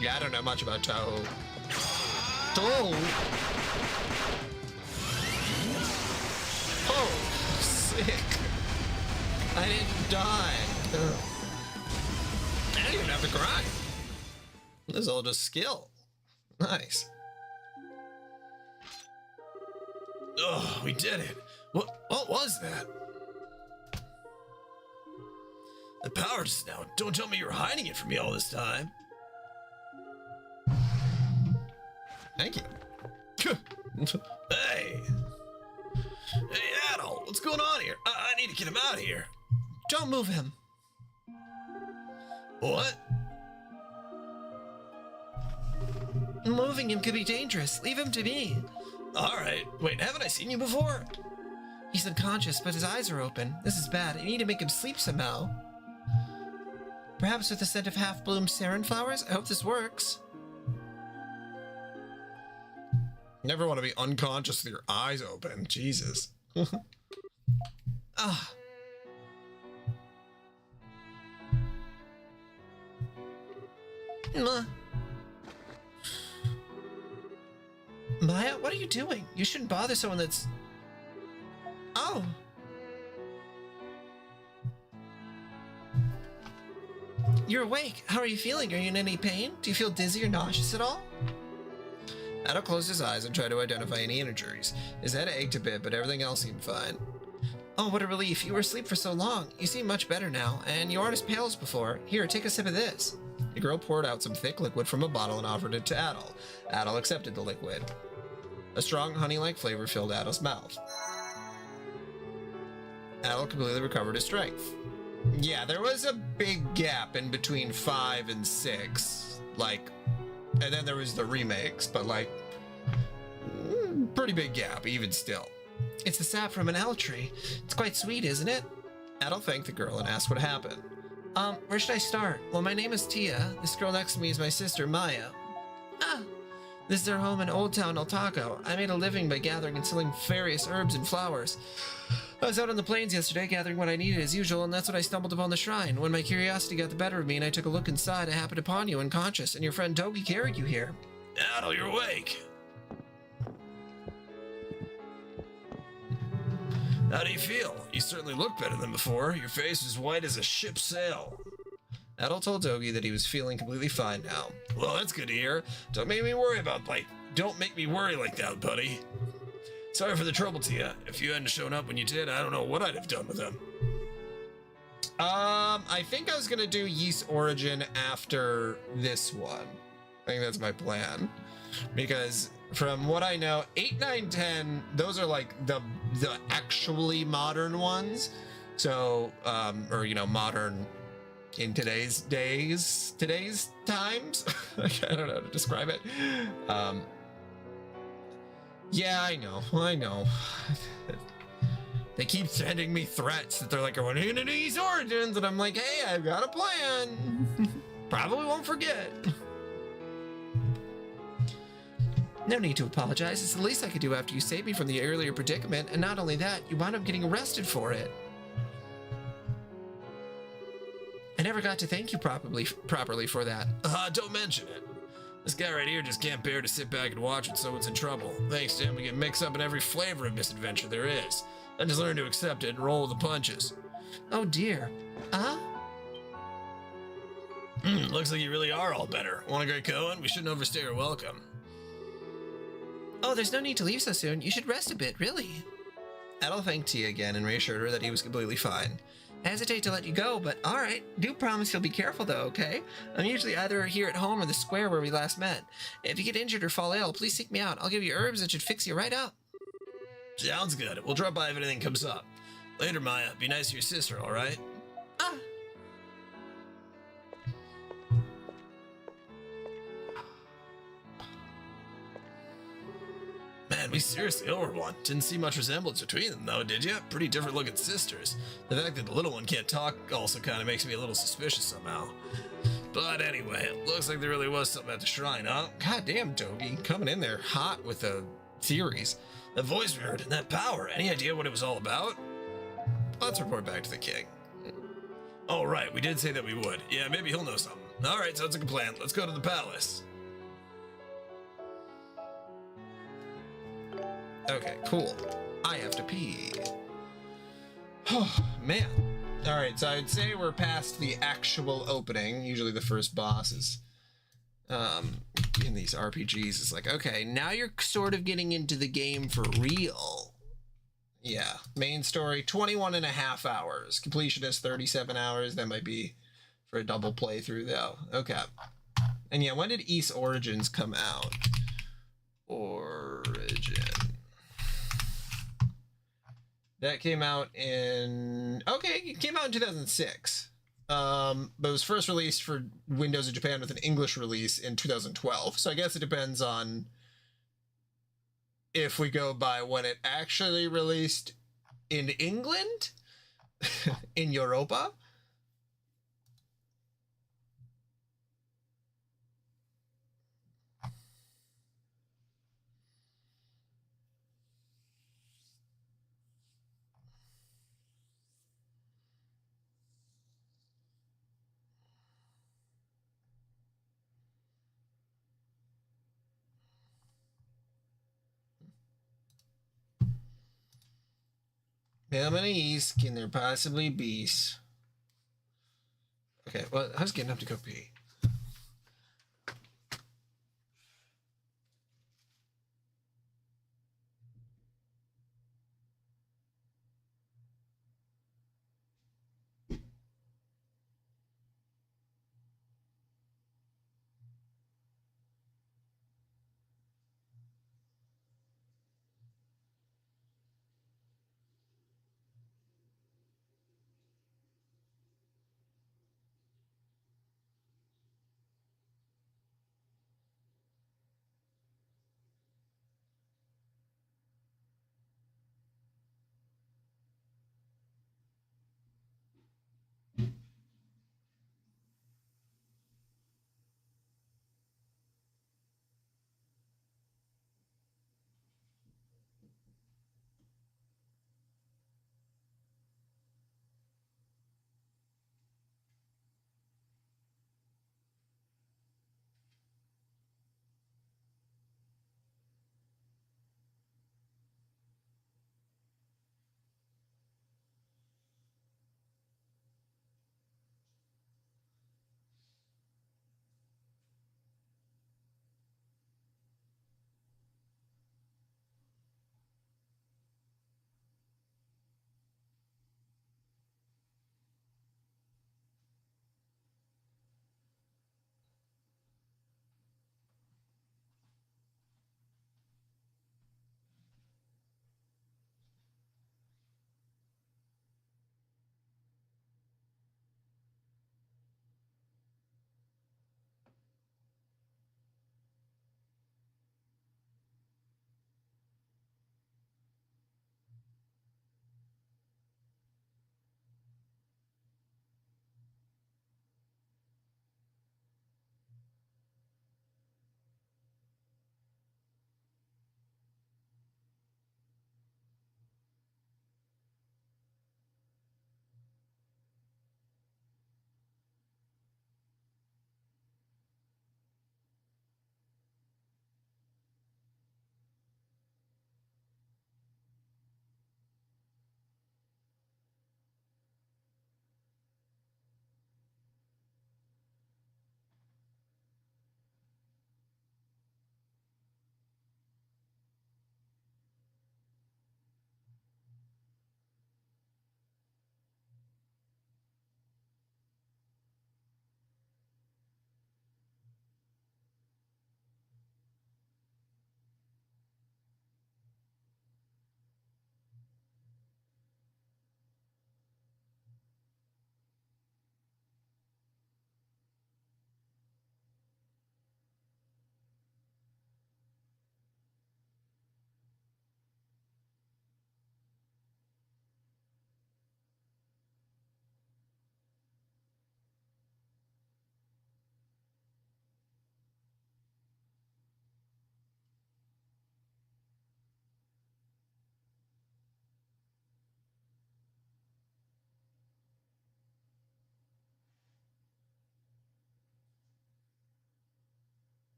Speaker 1: Yeah, I don't know much about Toho. Toho? Oh, sick. I didn't die. I didn't even have to cry. This is all just skill. Nice.
Speaker 3: Oh, we did it. What was that? The power just now. Don't tell me you were hiding it from me all this time.
Speaker 1: Thank you.
Speaker 3: Hey. Hey, Adel, what's going on here? I need to get him out of here.
Speaker 1: Don't move him.
Speaker 3: What?
Speaker 4: Moving him could be dangerous. Leave him to me.
Speaker 3: All right. Wait, haven't I seen you before?
Speaker 4: He's unconscious, but his eyes are open. This is bad. I need to make him sleep somehow. Perhaps with a scent of half-bloomed sarin flowers? I hope this works.
Speaker 1: Never want to be unconscious with your eyes open. Jesus.
Speaker 4: Ah. Maya, what are you doing? You shouldn't bother someone that's... Oh. You're awake. How are you feeling? Are you in any pain? Do you feel dizzy or nauseous at all?
Speaker 1: Adel closed his eyes and tried to identify any injuries. His head ached a bit, but everything else seemed fine.
Speaker 4: Oh, what a relief. You were asleep for so long. You seem much better now, and you aren't as pale as before. Here, take a sip of this.
Speaker 1: The girl poured out some thick liquid from a bottle and offered it to Adel. Adel accepted the liquid. A strong honey-like flavor filled Adel's mouth. Adel completely recovered his strength. Yeah, there was a big gap in between 5 and 6. And then there was the remakes, but pretty big gap, even still.
Speaker 4: It's the sap from an owl tree. It's quite sweet, isn't it?
Speaker 1: Adel thanked the girl and asked what happened.
Speaker 4: Where should I start? Well, my name is Tia. This girl next to me is my sister, Maya. Ah! This is our home in Old Town El Taco. I made a living by gathering and selling various herbs and flowers. I was out on the plains yesterday gathering what I needed as usual, and that's when I stumbled upon the shrine. When my curiosity got the better of me and I took a look inside, I happened upon you unconscious, and your friend Togi carried you here.
Speaker 3: Adel, you're awake. How do you feel? You certainly look better than before. Your face is white as a ship's sail.
Speaker 1: Adel told Togi that he was feeling completely fine now.
Speaker 3: Well, that's good to hear. Don't make me worry like that, buddy. Sorry for the trouble, Tia. If you hadn't shown up when you did, I don't know what I'd have done with them.
Speaker 1: I think I was gonna do Yeast Origin after this one. I think that's my plan. Because from what I know, 8, 9, 10, those are like the actually modern ones. So, modern in today's times. I don't know how to describe it. Yeah, I know. They keep sending me threats that they're like, we're gonna do these origins, and I'm like, hey, I've got a plan. Probably won't forget.
Speaker 4: No need to apologize. It's the least I could do after you saved me from the earlier predicament, and not only that, you wound up getting arrested for it. I never got to thank you properly for that.
Speaker 3: Don't mention it. This guy right here just can't bear to sit back and watch when someone's in trouble. Thanks to him, we get mixed up in every flavor of misadventure there is. I just learned to accept it and roll with the punches.
Speaker 4: Oh dear.
Speaker 3: Looks like you really are all better. Want to get going? We shouldn't overstay our welcome.
Speaker 4: Oh, there's no need to leave so soon. You should rest a bit, really. Adol thanked Tia again and reassured her that he was completely fine. I hesitate to let you go, but alright. Do promise you'll be careful though, okay? I'm usually either here at home or the square where we last met. If you get injured or fall ill, please seek me out. I'll give you herbs that should fix you right up.
Speaker 3: Sounds good. We'll drop by if anything comes up. Later, Maya. Be nice to your sister, alright?
Speaker 4: Ah.
Speaker 3: Man, we seriously over one. Didn't see much resemblance between them, though, did you? Pretty different looking sisters. The fact that the little one can't talk also kind of makes me a little suspicious somehow. But anyway, it looks like there really was something at the shrine, huh?
Speaker 1: God damn, Togi, coming in there hot with the theories.
Speaker 3: That voice we heard and that power. Any idea what it was all about?
Speaker 1: Let's report back to the king.
Speaker 3: Oh, right. We did say that we would. Yeah, maybe he'll know something. All right, sounds like a plan. Let's go to the palace.
Speaker 1: Okay, cool. I have to pee. Oh, man. All right, so I'd say we're past the actual opening. Usually the first boss is in these RPGs. It's like, okay, now you're sort of getting into the game for real. Yeah, main story, 21 and a half hours. Completion is 37 hours. That might be for a double playthrough, though. Okay. And yeah, when did Ys Origins come out? Origin. That came out in... Okay, it came out in 2006. But it was first released for Windows in Japan with an English release in 2012. So I guess it depends on if we go by when it actually released in England, in Europa. How many Ys can there possibly be? Okay, well, I was getting up to go pee.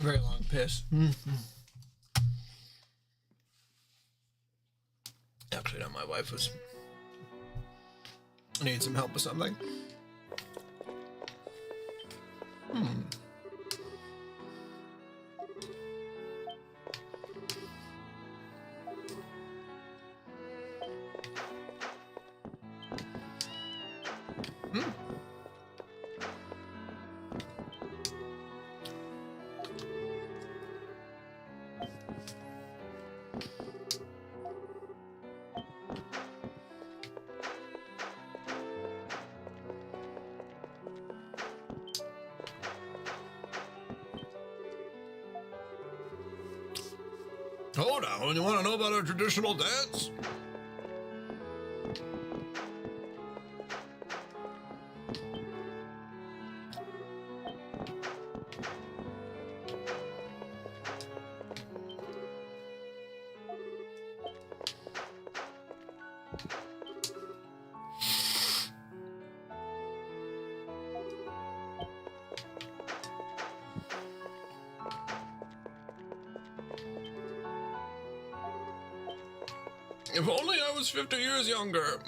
Speaker 1: Very long piss. Actually, no, my wife was needed some help with something.
Speaker 3: Hold on, you want to know about our traditional dance? If only I was 50 years younger.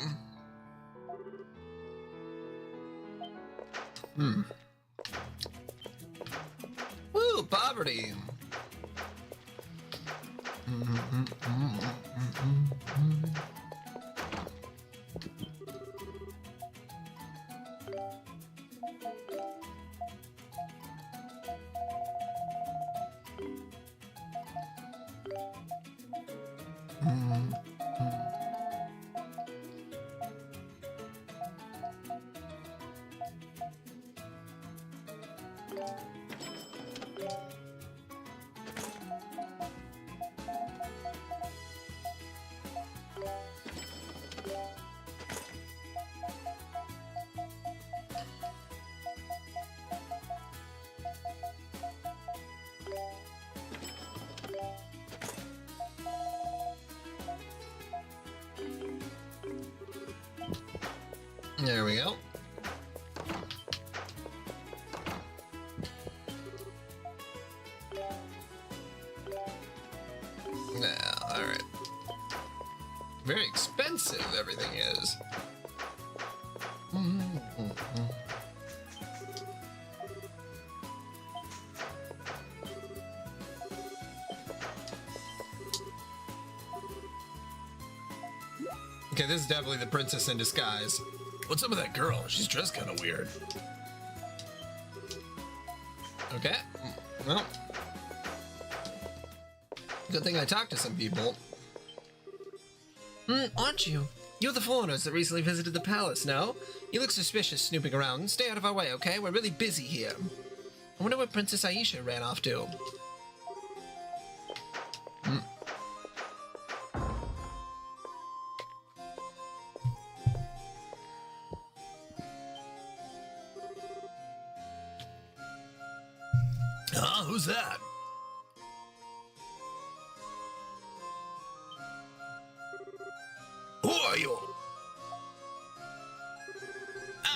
Speaker 1: Woo, poverty. There we go. Yeah, all right. Very expensive everything is. Okay, this is definitely the princess in disguise.
Speaker 3: What's up with that girl? She's dressed kind of weird.
Speaker 1: Okay, well, good thing I talked to some people. Aren't you? You're the foreigners that recently visited the palace, no? You look suspicious snooping around. Stay out of our way, okay? We're really busy here. I wonder where Princess Aisha ran off to.
Speaker 3: Huh? Who's that? Who are you?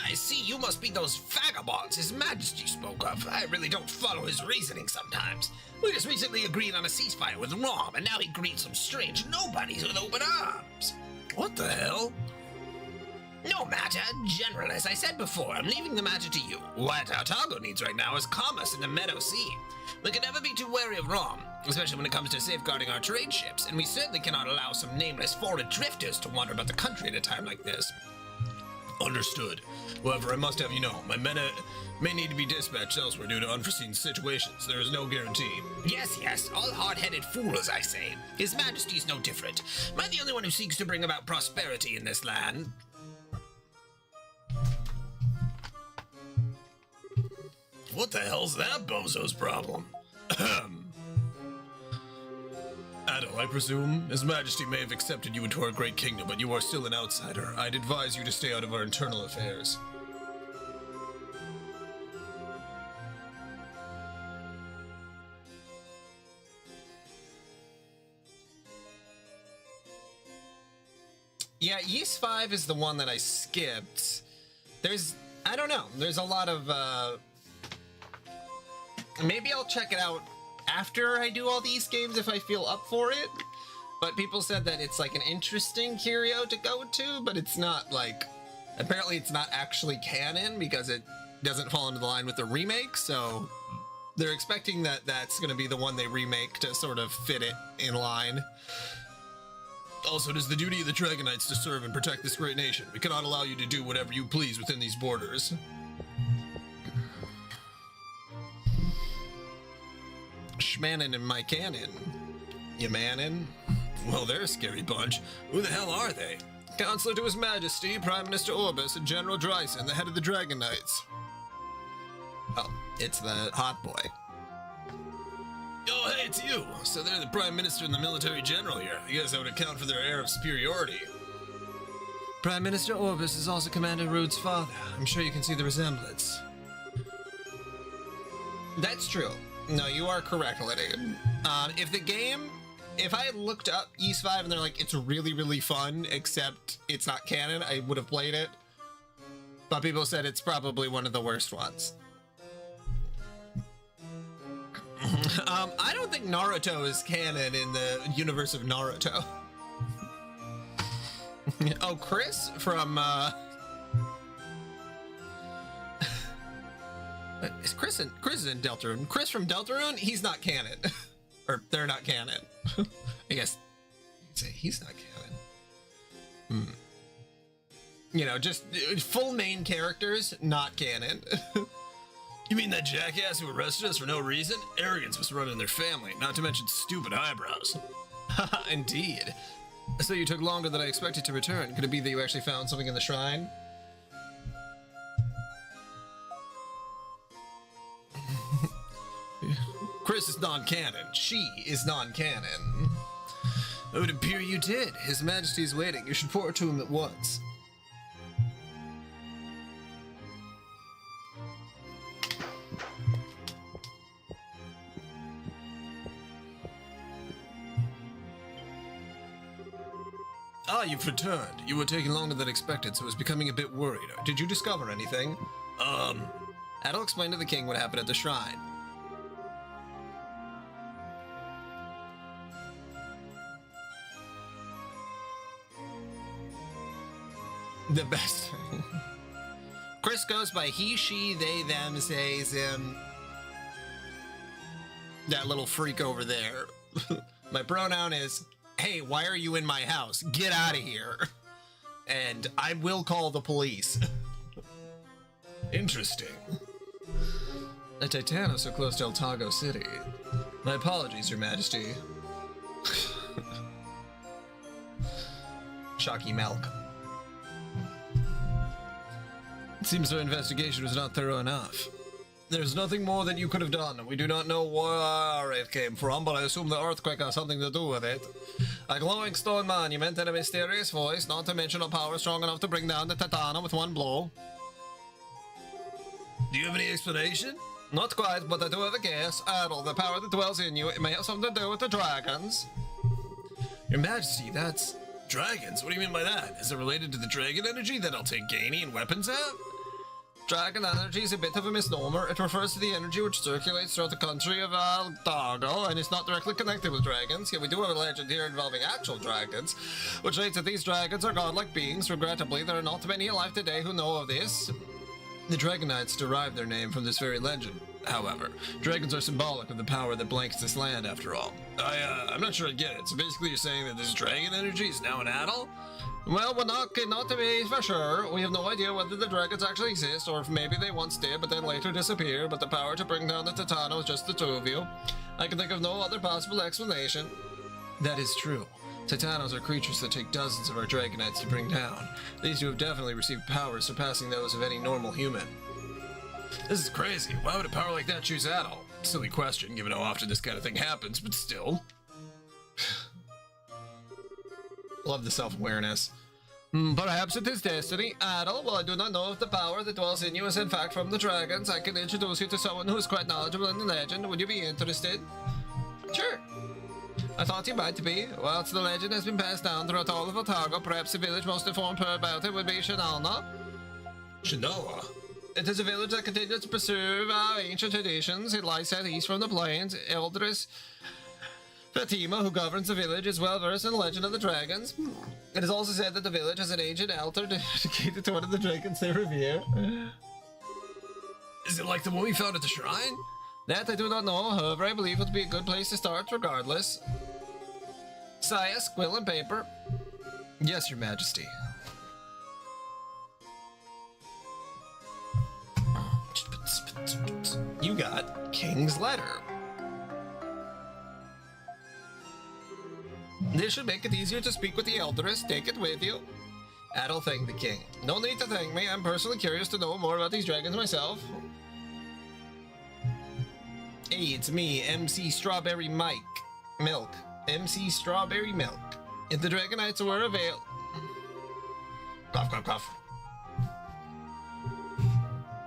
Speaker 3: I see, you must be those vagabonds His Majesty spoke of. I really don't follow his reasoning sometimes. We just recently agreed on a ceasefire with Rom, and now he greets some strange nobodies with open arms. What the hell? No matter, General, as I said before, I'm leaving the matter to you. What Otago needs right now is commerce in the Meadow Sea. We can never be too wary of Rom, especially when it comes to safeguarding our trade ships, and we certainly cannot allow some nameless foreign drifters to wander about the country at a time like this. Understood. However, I must have you know, my men may need to be dispatched elsewhere due to unforeseen situations. There is no guarantee. Yes, all hard-headed fools, I say. His Majesty's no different. Am I the only one who seeks to bring about prosperity in this land? What the hell's that bozo's problem? Addo, I presume? His Majesty may have accepted you into our great kingdom, but you are still an outsider. I'd advise you to stay out of our internal affairs.
Speaker 1: Yeah, Yeast 5 is the one that I skipped. I don't know, there's a lot of, maybe I'll check it out after I do all these games if I feel up for it. But people said that it's like an interesting curio to go to, but it's not like, apparently it's not actually canon because it doesn't fall into the line with the remake, so they're expecting that that's going to be the one they remake to sort of fit it in line.
Speaker 3: Also, it is the duty of the Dragon Knights to serve and protect this great nation. We cannot allow you to do whatever you please within these borders.
Speaker 1: Schmanin and my cannon. You mannin?
Speaker 3: Well, they're a scary bunch. Who the hell are they?
Speaker 1: Counselor to His Majesty, Prime Minister Orbis, and General Dryson, the head of the Dragon Knights. Oh, it's the hot boy.
Speaker 3: Oh, hey, it's you. So they're the Prime Minister and the Military General here. I guess that would account for their air of superiority.
Speaker 4: Prime Minister Orbis is also Commander Rude's father. I'm sure you can see the resemblance.
Speaker 1: That's true. No, you are correct, Liddy. If I had looked up Ys 5 and they're like, it's really, really fun, except it's not canon, I would have played it. But people said it's probably one of the worst ones. I don't think Naruto is canon in the universe of Naruto. Oh, Chris from, is Chris is in Deltarune. Chris from Deltarune, he's not canon. Or they're not canon. I guess you'd say he's not canon. You know, just full main characters, not canon.
Speaker 3: You mean that jackass who arrested us for no reason? Arrogance must run in their family, not to mention stupid eyebrows.
Speaker 1: Indeed. So you took longer than I expected to return. Could it be that you actually found something in the shrine?
Speaker 3: Chris is non-canon.
Speaker 1: She is non-canon.
Speaker 3: It would appear you did.
Speaker 4: His Majesty is waiting. You should report to him at once.
Speaker 3: Ah, you've returned. You were taking longer than expected, so I was becoming a bit worried.
Speaker 1: Did you discover anything?
Speaker 3: Adel
Speaker 1: explained to the king what happened at the shrine. The best. Chris goes by he, she, they, them, say, him. That little freak over there. My pronoun is, hey, why are you in my house? Get out of here. And I will call the police.
Speaker 3: Interesting.
Speaker 4: The Titanos are close to Eltago City. My apologies, Your Majesty.
Speaker 1: Shocky milk.
Speaker 4: It seems our investigation was not thorough enough.
Speaker 3: There's nothing more that you could have done. We do not know where it came from, but I assume the earthquake has something to do with it. A glowing stone monument and a mysterious voice, not to mention a power strong enough to bring down the Titano with one blow.
Speaker 4: Do you have any explanation?
Speaker 1: Not quite, but I do have a guess. Adel, the power that dwells in you, it may have something to do with the dragons.
Speaker 4: Your Majesty, that's...
Speaker 3: Dragons? What do you mean by that? Is it related to the dragon energy that Altaganian and weapons have?
Speaker 1: Dragon energy is a bit of a misnomer. It refers to the energy which circulates throughout the country of Altago, and it's not directly connected with dragons. Yet we do have a legend here involving actual dragons, which states that these dragons are godlike beings. Regrettably, there are not many alive today who know of this.
Speaker 4: The Dragon Knights derive their name from this very legend. However, dragons are symbolic of the power that blankets this land, after all.
Speaker 3: I'm not sure I get it. So basically you're saying that this dragon energy is now an Adel?
Speaker 1: Well, we're not to be for sure. We have no idea whether the dragons actually exist, or if maybe they once did, but then later disappeared, but the power to bring down the Titano is just the two of you. I can think of no other possible explanation.
Speaker 4: That is true. Titanos are creatures that take dozens of our Dragonites to bring down. These two have definitely received powers surpassing those of any normal human.
Speaker 3: This is crazy. Why would a power like that choose Adel? Silly question, given how often this kind of thing happens, but still.
Speaker 1: Love the self-awareness. Perhaps it is destiny. Adel, well, I do not know if the power that dwells in you is in fact from the dragons. I can introduce you to someone who is quite knowledgeable in the legend. Would you be interested? Sure. I thought you might be. Whilst the legend has been passed down throughout all of Otago, perhaps the village most informed about it would be Shinalna.
Speaker 3: Shinoa?
Speaker 1: It is a village that continues to preserve our ancient traditions. It lies southeast from the plains. Eldris Fatima, who governs the village, is well versed in the legend of the dragons. It is also said that the village has an ancient altar dedicated to one of the dragons they revere.
Speaker 3: Is it like the one we found at the shrine?
Speaker 1: That I do not know, however, I believe it would be a good place to start regardless. Saya, quill and paper.
Speaker 3: Yes, Your Majesty.
Speaker 1: You got King's letter. This should make it easier to speak with the Eldris. Take it with you. Adel thanked the king. No need to thank me. I'm personally curious to know more about these dragons myself. Hey, it's me, MC Strawberry Milk. MC Strawberry Milk. If the Dragonites were available... Cough, cough, cough.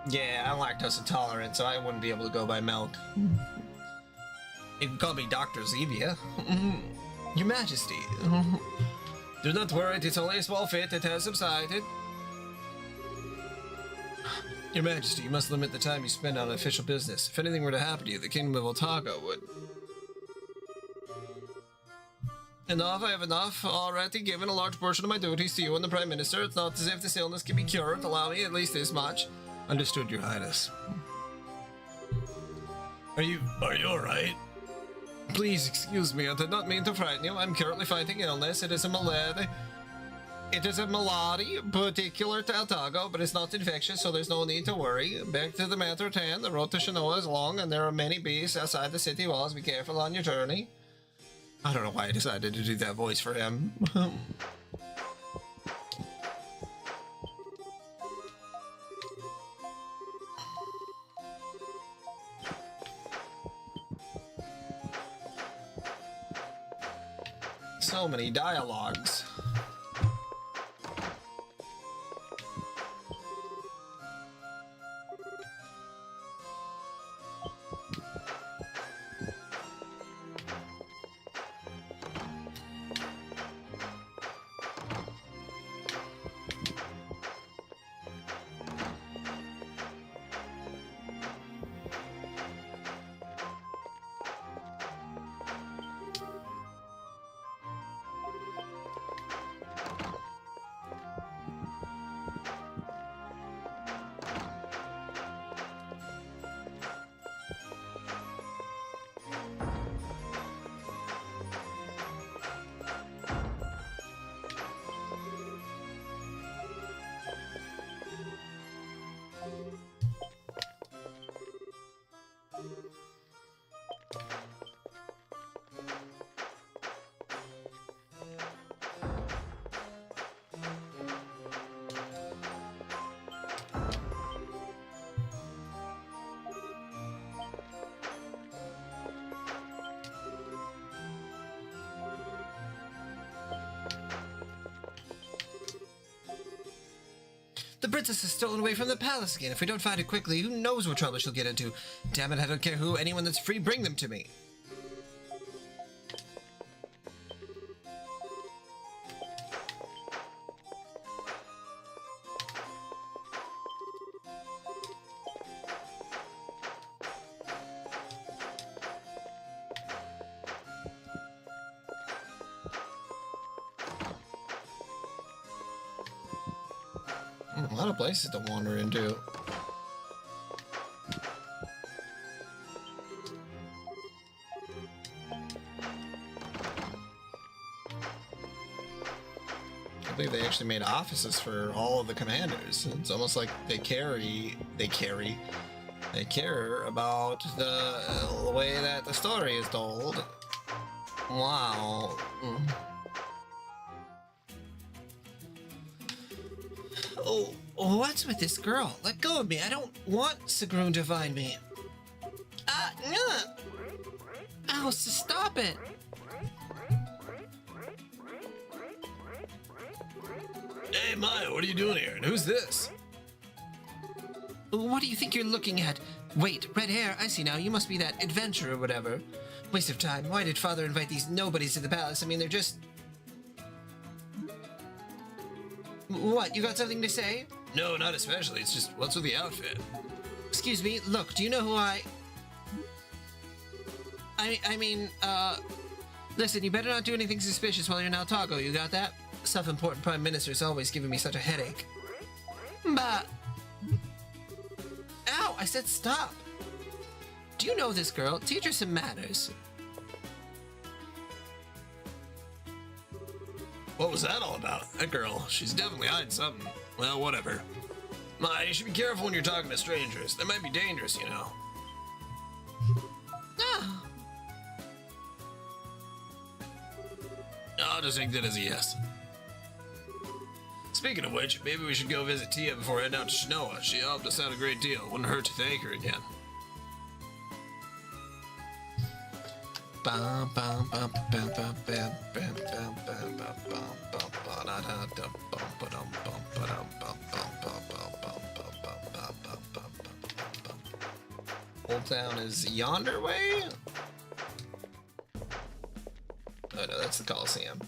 Speaker 1: Yeah, I'm lactose intolerant, so I wouldn't be able to go by milk. You can call me Dr. Zevia. Your Majesty. Do not worry, it's only a small fit. It has subsided.
Speaker 3: Your Majesty, you must limit the time you spend on official business. If anything were to happen to you, the Kingdom of Otago would...
Speaker 1: Enough, I have enough already given a large portion of my duties to you and the Prime Minister. It's not as if this illness can be cured. Allow me at least this much.
Speaker 3: Understood, Your Highness. Are you alright?
Speaker 1: Please excuse me, I did not mean to frighten you. I'm currently fighting illness. It is a malady. It is a malady particular to Otago, but it's not infectious, so there's no need to worry. Back to the matter at hand. The road to Shinoa is long, and there are many beasts outside the city walls. Be careful on your journey. I don't know why I decided to do that voice for him. So many dialogues. The princess is stolen away from the palace again. If we don't find her quickly, who knows what trouble she'll get into. Damn it, I don't care who. Anyone that's free, bring them to me. A lot of places to wander into. I believe they actually made offices for all of the commanders. It's almost like they care about the way that the story is told. Wow. Oh, what's with this girl? Let go of me. I don't want Sigrun to find me. Ow, stop it.
Speaker 3: Hey, Maya, what are you doing here? And who's this?
Speaker 1: What do you think you're looking at? Wait, red hair. I see now. You must be that adventurer or whatever. Waste of time. Why did father invite these nobodies to the palace? I mean, they're just... What, you got something to say?
Speaker 3: No, not especially. It's just, what's with the outfit?
Speaker 4: Excuse me, look, do you know who listen, you better not do anything suspicious while you're in Altago, you got that? Self-important Prime Minister's always giving me such a headache. But... Ow, I said stop! Do you know this girl? Teach her some manners.
Speaker 3: What was that all about? That girl, she's definitely hiding something. Well, whatever. Ma, you should be careful when you're talking to strangers. They might be dangerous, you know.
Speaker 4: Ah.
Speaker 3: I'll just take that as a yes. Speaking of which, maybe we should go visit Tia before heading out to Shinoa. She helped us out a great deal. Wouldn't hurt to thank her again.
Speaker 1: Old Town is yonder way? Oh no, that's the Coliseum.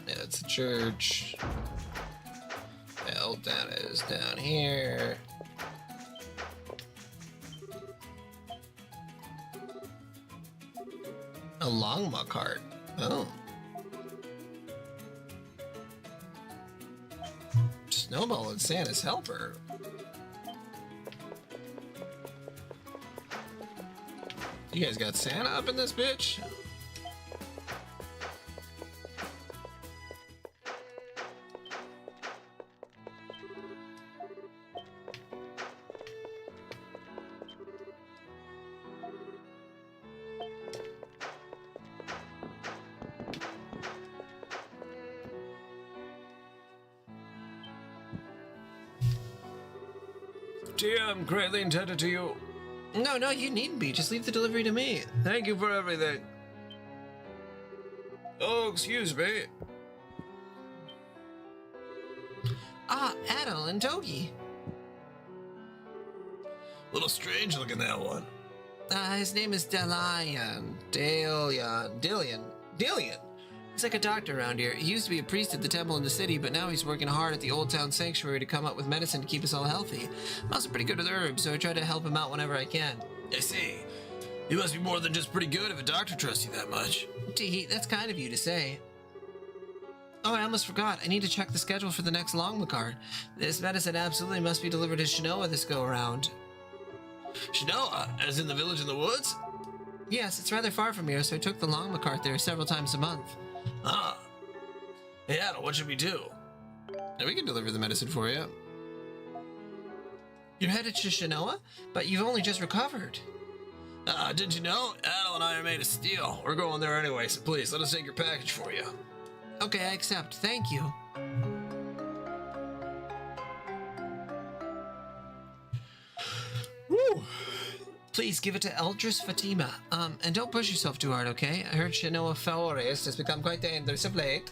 Speaker 1: Yeah, it's the church. Yeah, Old Town is down here. A Longma cart. Oh. Snowball and Santa's helper. You guys got Santa up in this bitch?
Speaker 3: Tia, I'm greatly indebted to you.
Speaker 4: No, you needn't be. Just leave the delivery to me.
Speaker 3: Thank you for everything. Oh, excuse me.
Speaker 4: Ah, Adel and Togi.
Speaker 3: Little strange looking, that one.
Speaker 4: His name is Delian. Dillian. He's like a doctor around here. He used to be a priest at the temple in the city, but now he's working hard at the Old Town Sanctuary to come up with medicine to keep us all healthy. I'm also pretty good with herbs, so I try to help him out whenever I can.
Speaker 3: I see. You must be more than just pretty good if a doctor trusts you that much.
Speaker 4: Tee, that's kind of you to say. Oh, I almost forgot. I need to check the schedule for the next Longma card. This medicine absolutely must be delivered to Shinoa this go-around.
Speaker 3: Shinoa, as in the village in the woods?
Speaker 4: Yes, it's rather far from here, so I took the Longma cart there several times a month.
Speaker 3: Ah. Hey, Adel, what should we do?
Speaker 1: Now we can deliver the medicine for you.
Speaker 4: You're headed to Shinoa? But you've only just recovered.
Speaker 3: Didn't you know? Adel and I are made of steel. We're going there anyway, so please, let us take your package for you.
Speaker 4: Okay, I accept. Thank you.
Speaker 1: Woo!
Speaker 4: Please give it to Eldris Fatima. And don't push yourself too hard, okay? I heard Shinoa Forest has become quite dangerous of late.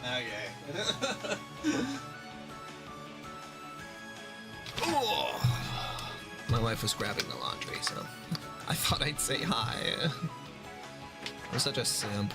Speaker 1: Okay. Oh.
Speaker 4: My wife was grabbing the laundry, so I thought I'd say hi. I'm such a simp.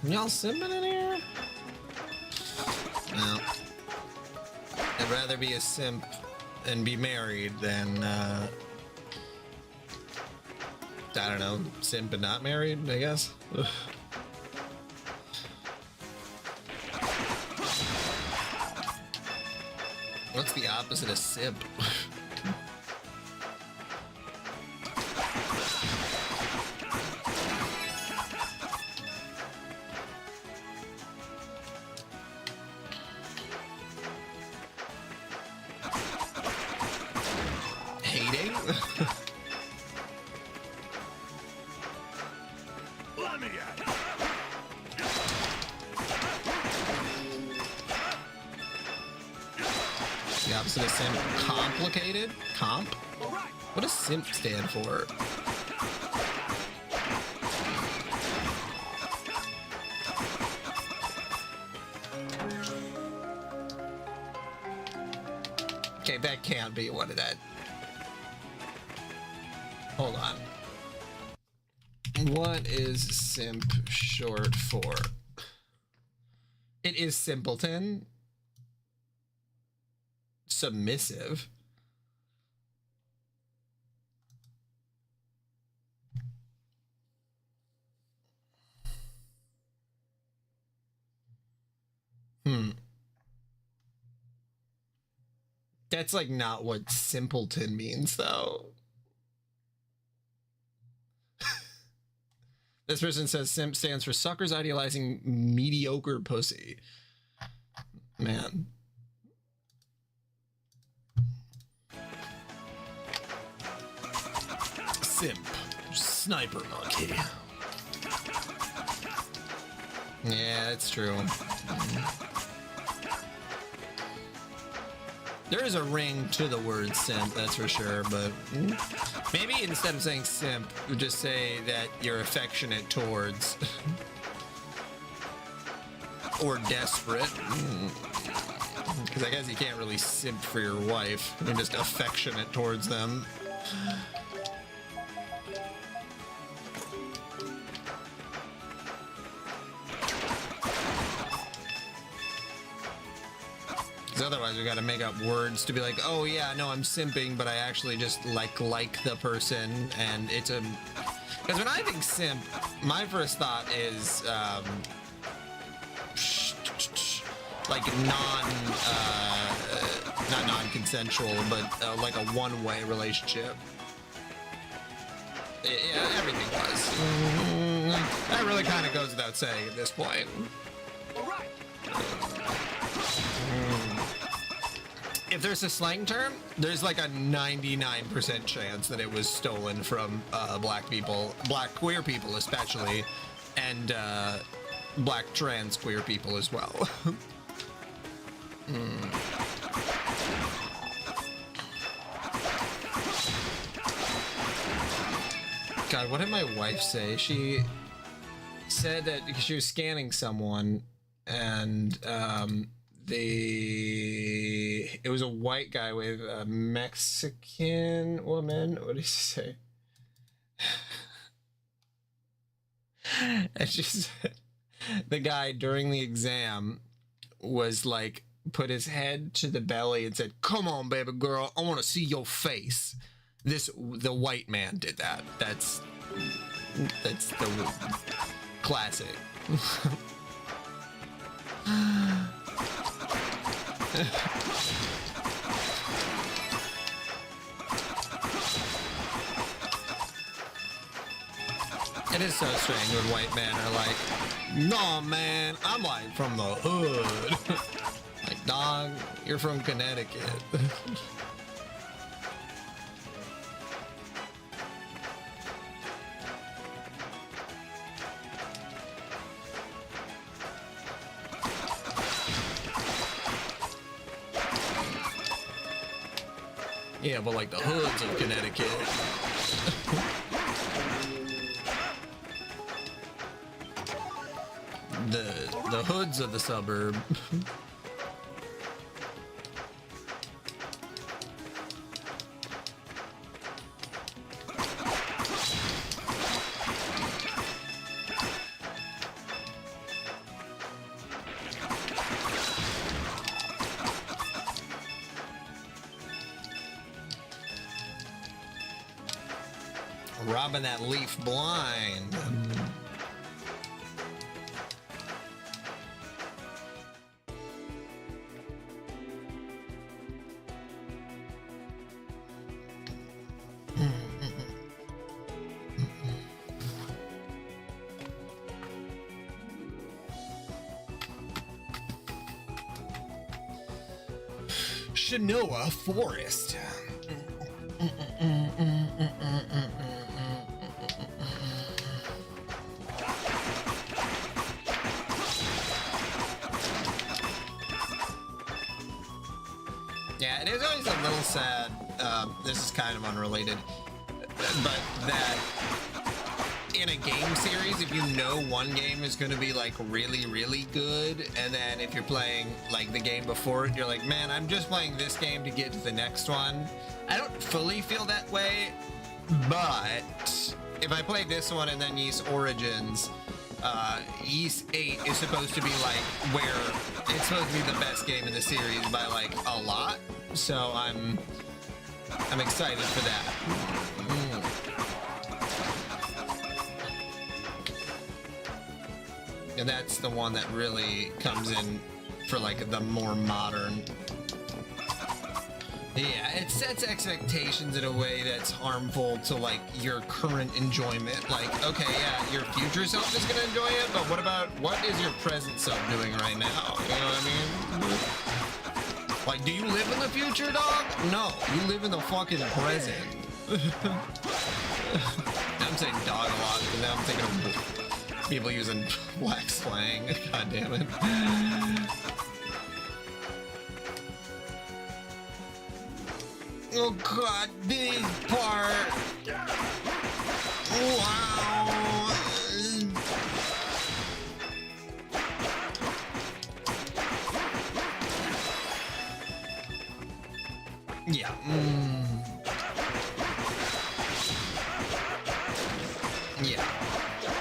Speaker 4: Y'all simping in here? No. I'd rather be a simp and be married than, I don't know, simp and not married, I guess. Ugh. What's the opposite of simp? Hating?
Speaker 2: Let me at it.
Speaker 4: The opposite of simp. Complicated? Comp?
Speaker 2: All right.
Speaker 4: What does simp stand for? Okay, that can't be what that. Hold on. What is simp short for? It is simpleton. Submissive. That's like not what simpleton means though. This person says simp stands for suckers idealizing mediocre pussy. Man. Simp. Sniper monkey. Yeah, it's true. There is a ring to the word simp, that's for sure, but maybe instead of saying simp, we just say that you're affectionate towards or desperate. Because I guess you can't really simp for your wife. You're just affectionate towards them. Otherwise we gotta make up words to be like, oh yeah, no, I'm simping, but I actually just like the person, and it's a... Because when I think simp, my first thought is like not non-consensual, but like a one-way relationship. Yeah, everything was. That really kind of goes without saying at this point.
Speaker 2: All right.
Speaker 4: If there's a slang term, there's like a 99% chance that it was stolen from black people, black queer people especially, and black trans queer people as well. God, what did my wife say? She said that because she was scanning someone and it was a white guy with a Mexican woman. What did he say? And she said the guy during the exam was like, put his head to the belly and said, "Come on, baby girl, I want to see your face." The white man did that. That's the classic.
Speaker 1: It is so strange when white men are like, no, man, I'm like from the hood. Like, dog, you're from Connecticut. Yeah, but like the hoods of Connecticut. the hoods of the suburb. Robbing that leaf blind. Shinoa Forest. Yeah, it is always a little sad. This is kind of unrelated, but that in a game series, if you know one game is going to be like really, really good, and then if you're playing like the game before it, you're like, man, I'm just playing this game to get to the next one. I don't fully feel that way, but if I play this one and then Ys Origins, Ys 8 is supposed to be like where it's supposed to be the best game in the series by like a lot. So I'm excited for that. And that's the one that really comes in for like the more modern. Yeah, it sets expectations in a way that's harmful to like your current enjoyment. Like, okay, yeah, your future self is gonna enjoy it, but what is your present self doing right now? You know what I mean? Like, do you live in the future, dog? No, you live in the fucking present. I'm saying dog a lot, but now I'm thinking of people using black slang. God damn it. Oh god, this part. Wow. Yeah. Yeah.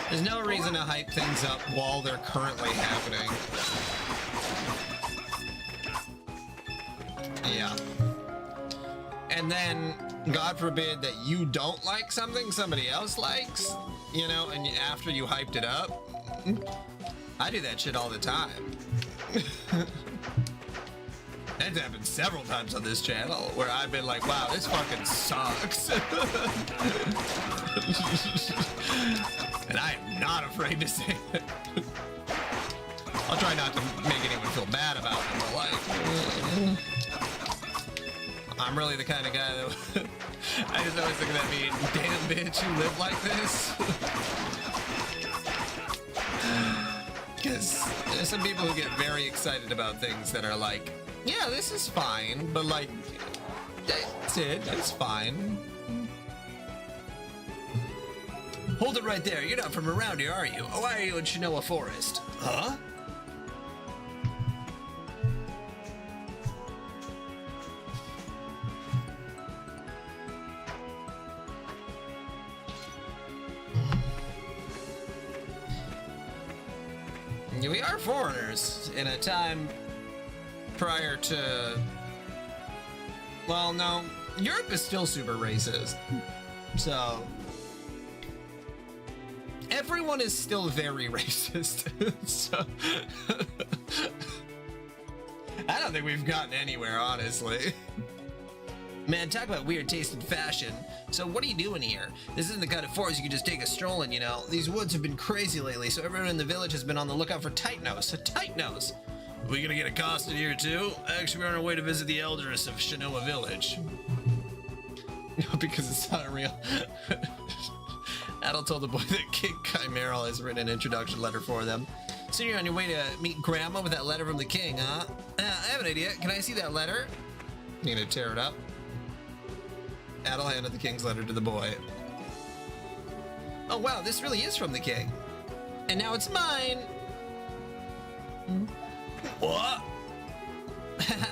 Speaker 1: There's no reason to hype things up while they're currently happening. Yeah. And then, God forbid that you don't like something somebody else likes, you know, and after you hyped it up. I do that shit all the time. That's happened several times on this channel where I've been like, wow, this fucking sucks. And I am not afraid to say it. I'll try not to make anyone feel bad about it, but like, I'm really the kind of guy that I just always look at that me, damn bitch, you live like this. Because there's some people who get very excited about things that are like, yeah, this is fine, but like, that's it, it's fine.
Speaker 3: Hold it right there. You're not from around here, are you? Why are you in Shinoa Forest? Huh?
Speaker 1: We are foreigners in a time prior to, well, no, Europe is still super racist. So everyone is still very racist. So I don't think we've gotten anywhere, honestly.
Speaker 4: Man, talk about weird taste in fashion. So what are you doing here? This isn't the kind of forest you can just take a stroll in, you know. These woods have been crazy lately, so everyone in the village has been on the lookout for tight nose. A tight nose.
Speaker 3: Are we gonna get accosted here too? Actually, we're on our way to visit the elders of Shinoa Village.
Speaker 1: No, because it's not real.
Speaker 3: Adel told the boy that King Chimeral has written an introduction letter for them.
Speaker 4: So you're on your way to meet Grandma with that letter from the king, huh? I have an idea. Can I see that letter?
Speaker 1: You gonna tear it up?
Speaker 3: Adel handed the king's letter to the boy.
Speaker 4: Oh wow, this really is from the king. And now it's mine.
Speaker 3: What?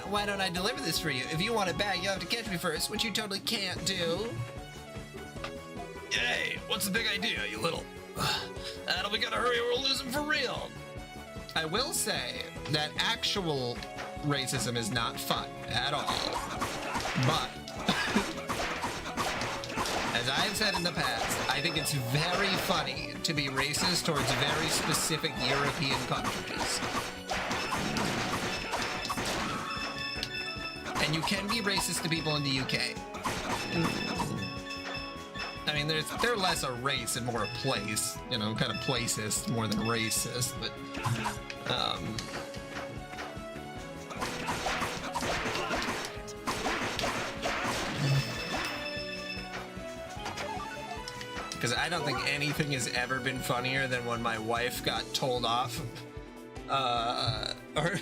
Speaker 4: Why don't I deliver this for you? If you want it back, you'll have to catch me first, which you totally can't do.
Speaker 3: Hey, what's the big idea, you little... Adel, we gotta hurry or we'll lose him for real.
Speaker 1: I will say that actual racism is not fun at all. But, as I've said in the past, I think it's very funny to be racist towards very specific European countries. And you can be racist to people in the UK. I mean, they're less a race and more a place, you know, kind of placist more than racist, but, because I don't think anything has ever been funnier than when my wife got told off, or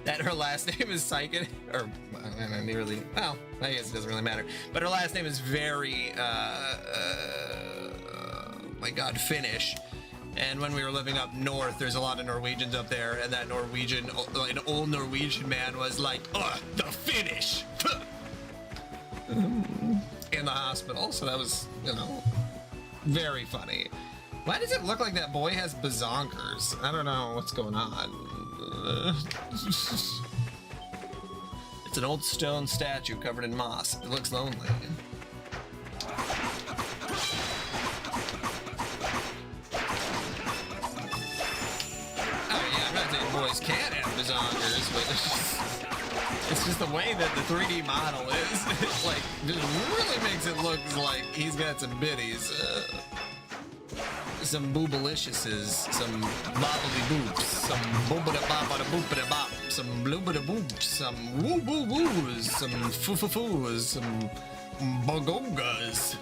Speaker 1: that her last name is Saikin, or nearly, well, I guess it doesn't really matter, but her last name is very, my God, Finnish. And when we were living up north, there's a lot of Norwegians up there, and that Norwegian, an old Norwegian man was like, "Ugh, the Finnish!" in the hospital, so that was, you know, very funny. Why does it look like that boy has bazonkers? I don't know what's going on.
Speaker 3: It's an old stone statue covered in moss. It looks lonely.
Speaker 1: Oh yeah, I'm not saying boys can't have bazonkers, but it's just the way that the 3D model is. It like just really makes it look like he's got some bitties. Some boobaliciouses, some bobbly boops, some boobada bobbada boopada bop, some bloobada boops, some woo woo woos, some foo foo foos, some bogogas.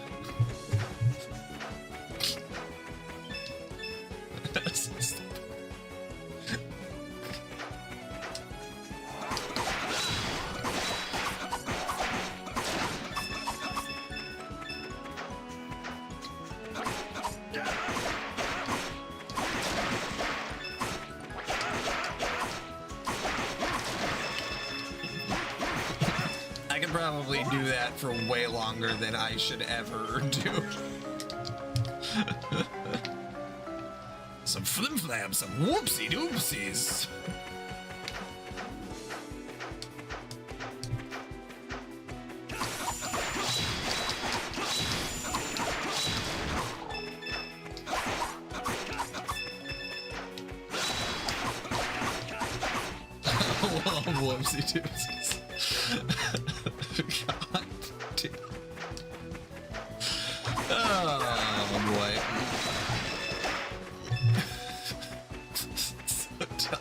Speaker 1: Probably do that for way longer than I should ever do.
Speaker 3: Some flim flam, some whoopsie doopsies.
Speaker 1: Whoopsie doopsies. God damn. Oh boy. So dumb.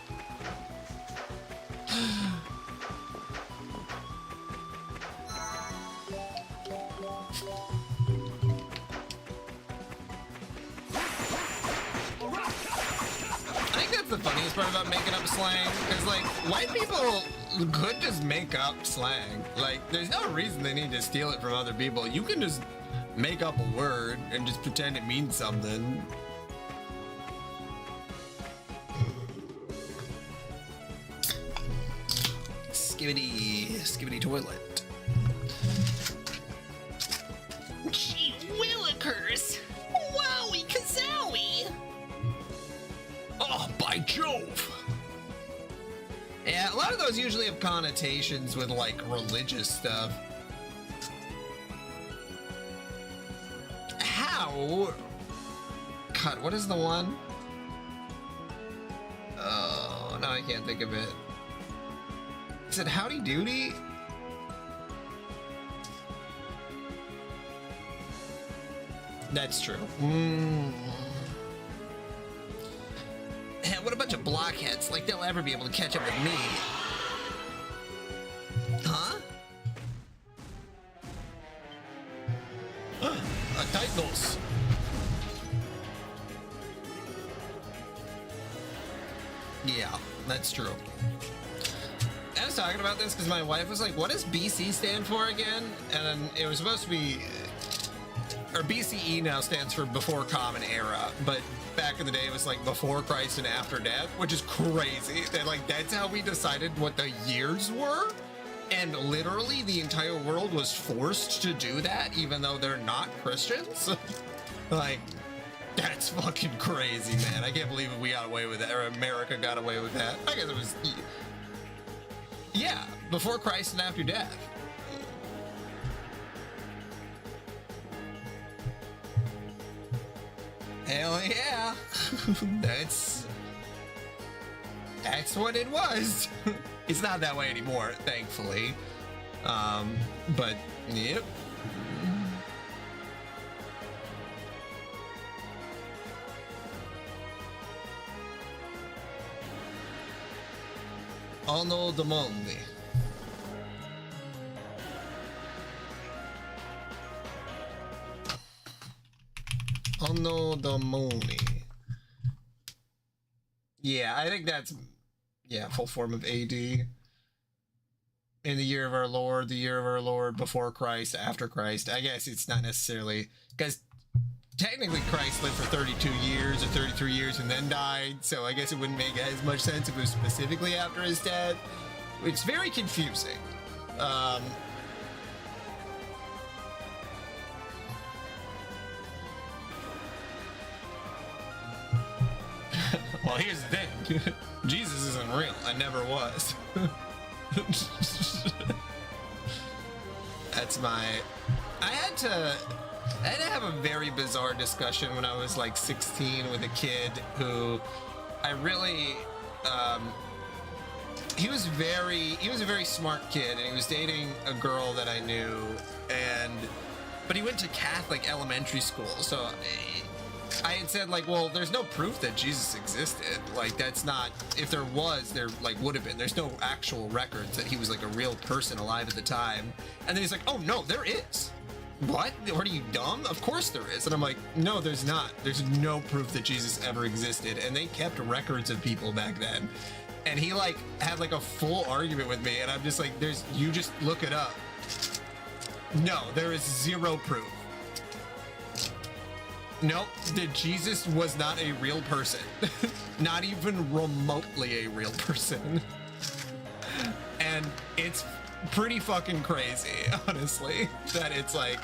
Speaker 1: I think that's the funniest part about making up slang, because like white people could just make up slang. Like, there's no reason they need to steal it from other people. You can just make up a word and just pretend it means something. Skibbity toilet.
Speaker 4: Gee willikers! Wowie kazowie!
Speaker 3: Oh, by Jove!
Speaker 1: Yeah, a lot of those usually have connotations with like religious stuff. How? God, what is the one? Oh, now I can't think of it. Is it Howdy Doody? That's true.
Speaker 4: Man, what a bunch of blockheads. Like they'll ever be able to catch up with me. Huh?
Speaker 1: A Titans.
Speaker 4: Yeah, that's true. I was talking about this because my wife was like, what does BC stand for again? And it was supposed to be, or BCE now stands for before common era, but back in the day it was like before Christ and after death, which is crazy. That like that's how we decided what the years were. And literally the entire world was forced to do that, even though they're not Christians. Like, that's fucking crazy, man. I can't believe we got away with that, or America got away with that. I guess it was, yeah, before Christ and after death. Hell yeah. That's what it was. It's not that way anymore, thankfully. But yep. Anno Domini. Anno Domini. Yeah, I think that's, yeah, full form of AD. In the year of our Lord, the year of our Lord, before Christ, after Christ. I guess it's not necessarily, because technically Christ lived for 32 years or 33 years and then died, so I guess it wouldn't make as much sense if it was specifically after his death. It's very confusing. Well, here's the thing. Jesus isn't real. I never was. That's my... I had to have a very bizarre discussion when I was like 16 with a kid who I really... he was a very smart kid, and he was dating a girl that I knew, but he went to Catholic elementary school, so I had said, like, well, there's no proof that Jesus existed. Like, that's not, if there was, there, like, would have been. There's no actual records that he was, like, a real person alive at the time. And then he's like, oh, no, there is. What? What, are you dumb? Of course there is. And I'm like, no, there's not. There's no proof that Jesus ever existed. And they kept records of people back then. And he, like, had, like, a full argument with me. And I'm just like, you just look it up. No, there is zero proof. Nope, that Jesus was not a real person. Not even remotely a real person. And it's pretty fucking crazy, honestly, that it's like,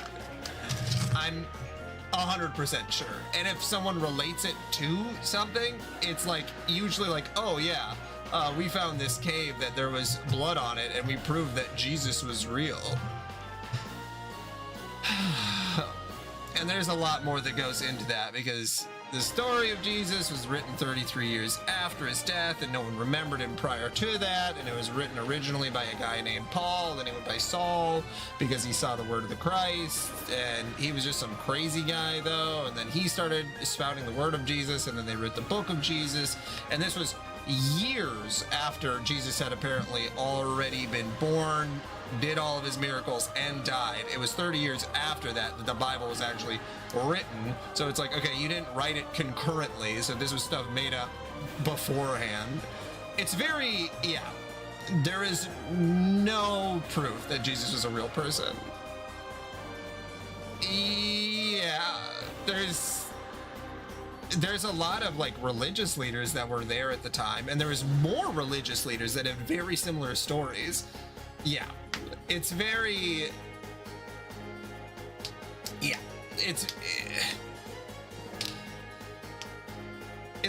Speaker 4: I'm 100% sure. And if someone relates it to something, it's like, usually like, oh yeah, we found this cave that there was blood on it and we proved that Jesus was real. And there's a lot more that goes into that, because the story of Jesus was written 33 years after his death, and no one remembered him prior to that, and it was written originally by a guy named Paul, then he went by Saul because he saw the word of the Christ, and he was just some crazy guy though, and then he started spouting the word of Jesus, and then they wrote the book of Jesus, and this was years after Jesus had apparently already been born, did all of his miracles, and died. It was 30 years after that that the Bible was actually written. So it's like, okay, you didn't write it concurrently, so this was stuff made up beforehand. It's very, yeah, there is no proof that Jesus was a real person. Yeah, there's a lot of like religious leaders that were there at the time, and there was more religious leaders that have very similar stories. Yeah, it's very, yeah, it's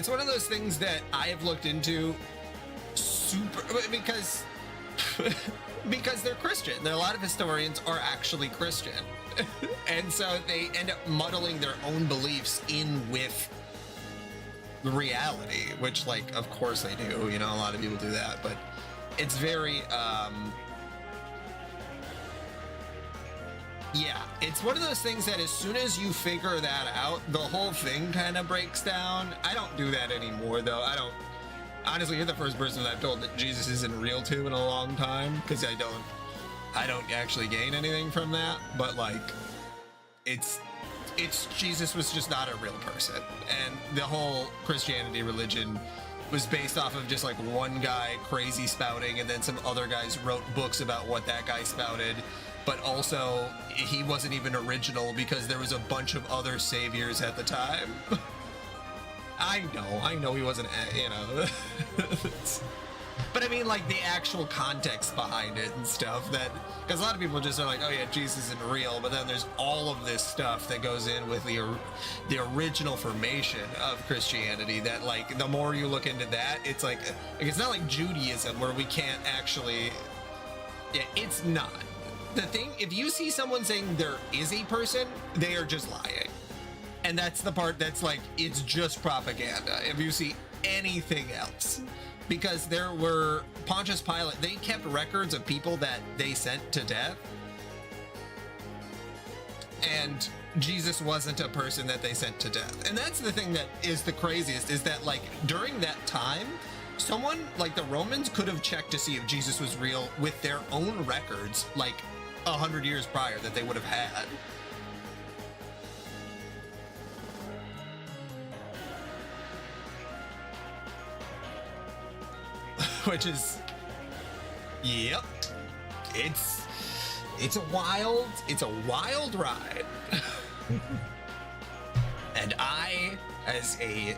Speaker 4: one of those things that I have looked into because they're Christian. There, a lot of historians are actually Christian. And so they end up muddling their own beliefs in with reality, which, like, of course they do, you know, a lot of people do that, but it's very, yeah,
Speaker 1: it's one of those things that as soon as you figure that out, the whole thing kind of breaks down. I don't do that anymore, though. I don't. Honestly, you're the first person that I've told that Jesus isn't real to in a long time, because I don't actually gain anything from that. But like, it's Jesus was just not a real person, and the whole Christianity religion was based off of just like one guy crazy spouting, and then some other guys wrote books about what that guy spouted. But also, he wasn't even original because there was a bunch of other saviors at the time. I know he wasn't, you know. But I mean, like, the actual context behind it and stuff, that, because a lot of people just are like, oh yeah, Jesus isn't real, but then there's all of this stuff that goes in with the original formation of Christianity, that, like, the more you look into that, it's like it's not like Judaism where we can't actually, yeah, it's not. The thing, if you see someone saying there is a person, they are just lying. And that's the part that's like, it's just propaganda if you see anything else. Because there were Pontius Pilate, they kept records of people that they sent to death. And Jesus wasn't a person that they sent to death. And that's the thing that is the craziest, is that like during that time, someone like the Romans could have checked to see if Jesus was real with their own records, like 100 years prior, that they would have had. Which is, yep, it's a wild ride. And I, as a,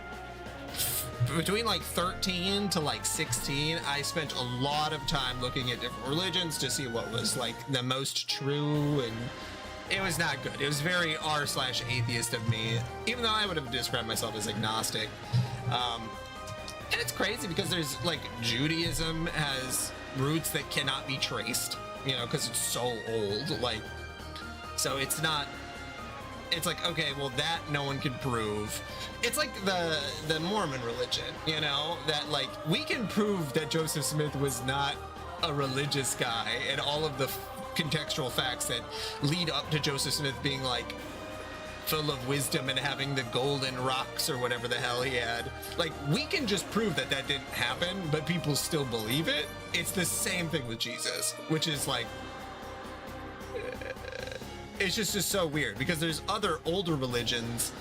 Speaker 1: between like 13 to like 16, I spent a lot of time looking at different religions to see what was like the most true, and it was not good. It was very r/atheist of me, even though I would have described myself as agnostic. And it's crazy because there's like, Judaism has roots that cannot be traced, you know, because it's so old. Like, so it's not, it's like, okay, well, that no one can prove. It's like the Mormon religion, you know, that like, we can prove that Joseph Smith was not a religious guy, and all of the contextual facts that lead up to Joseph Smith being like full of wisdom and having the golden rocks or whatever the hell he had. Like, we can just prove that that didn't happen, but people still believe it. It's the same thing with Jesus, which is like, it's just so weird, because there's other older religions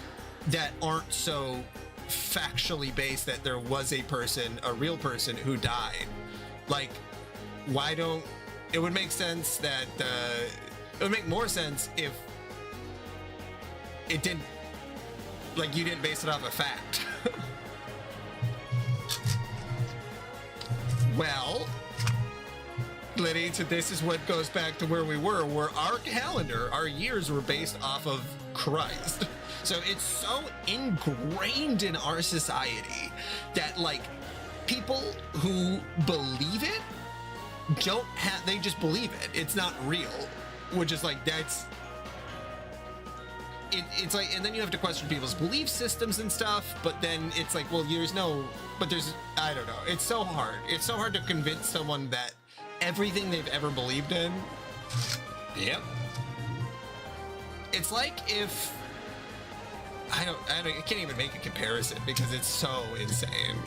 Speaker 1: that aren't so factually based that there was a person, a real person who died. Like, why don't, it would make sense that, it would make more sense if it did, like, you didn't base it off a fact. Well, Liddy, so this is what goes back to where we were, where our calendar, our years were based off of Christ. So it's so ingrained in our society that, like, people who believe it don't have, they just believe it. It's not real. Which is like, that's, it's like, and then you have to question people's belief systems and stuff, but then it's like, well, there's no, but there's, I don't know. It's so hard. It's so hard to convince someone that everything they've ever believed in. Yep. It's like if, I can't even make a comparison because it's so insane.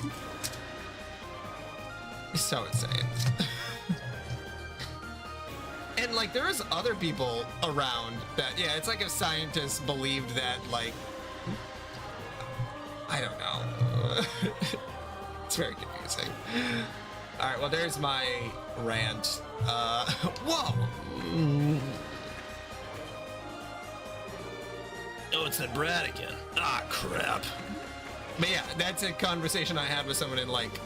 Speaker 1: It's so insane. And like, there is other people around that, yeah, it's like if scientists believed that, like, I don't know. It's very confusing. All right, well, there's my rant. Whoa.
Speaker 3: Oh, it's that Brad again. Ah, crap.
Speaker 1: But yeah, that's a conversation I had with someone in like,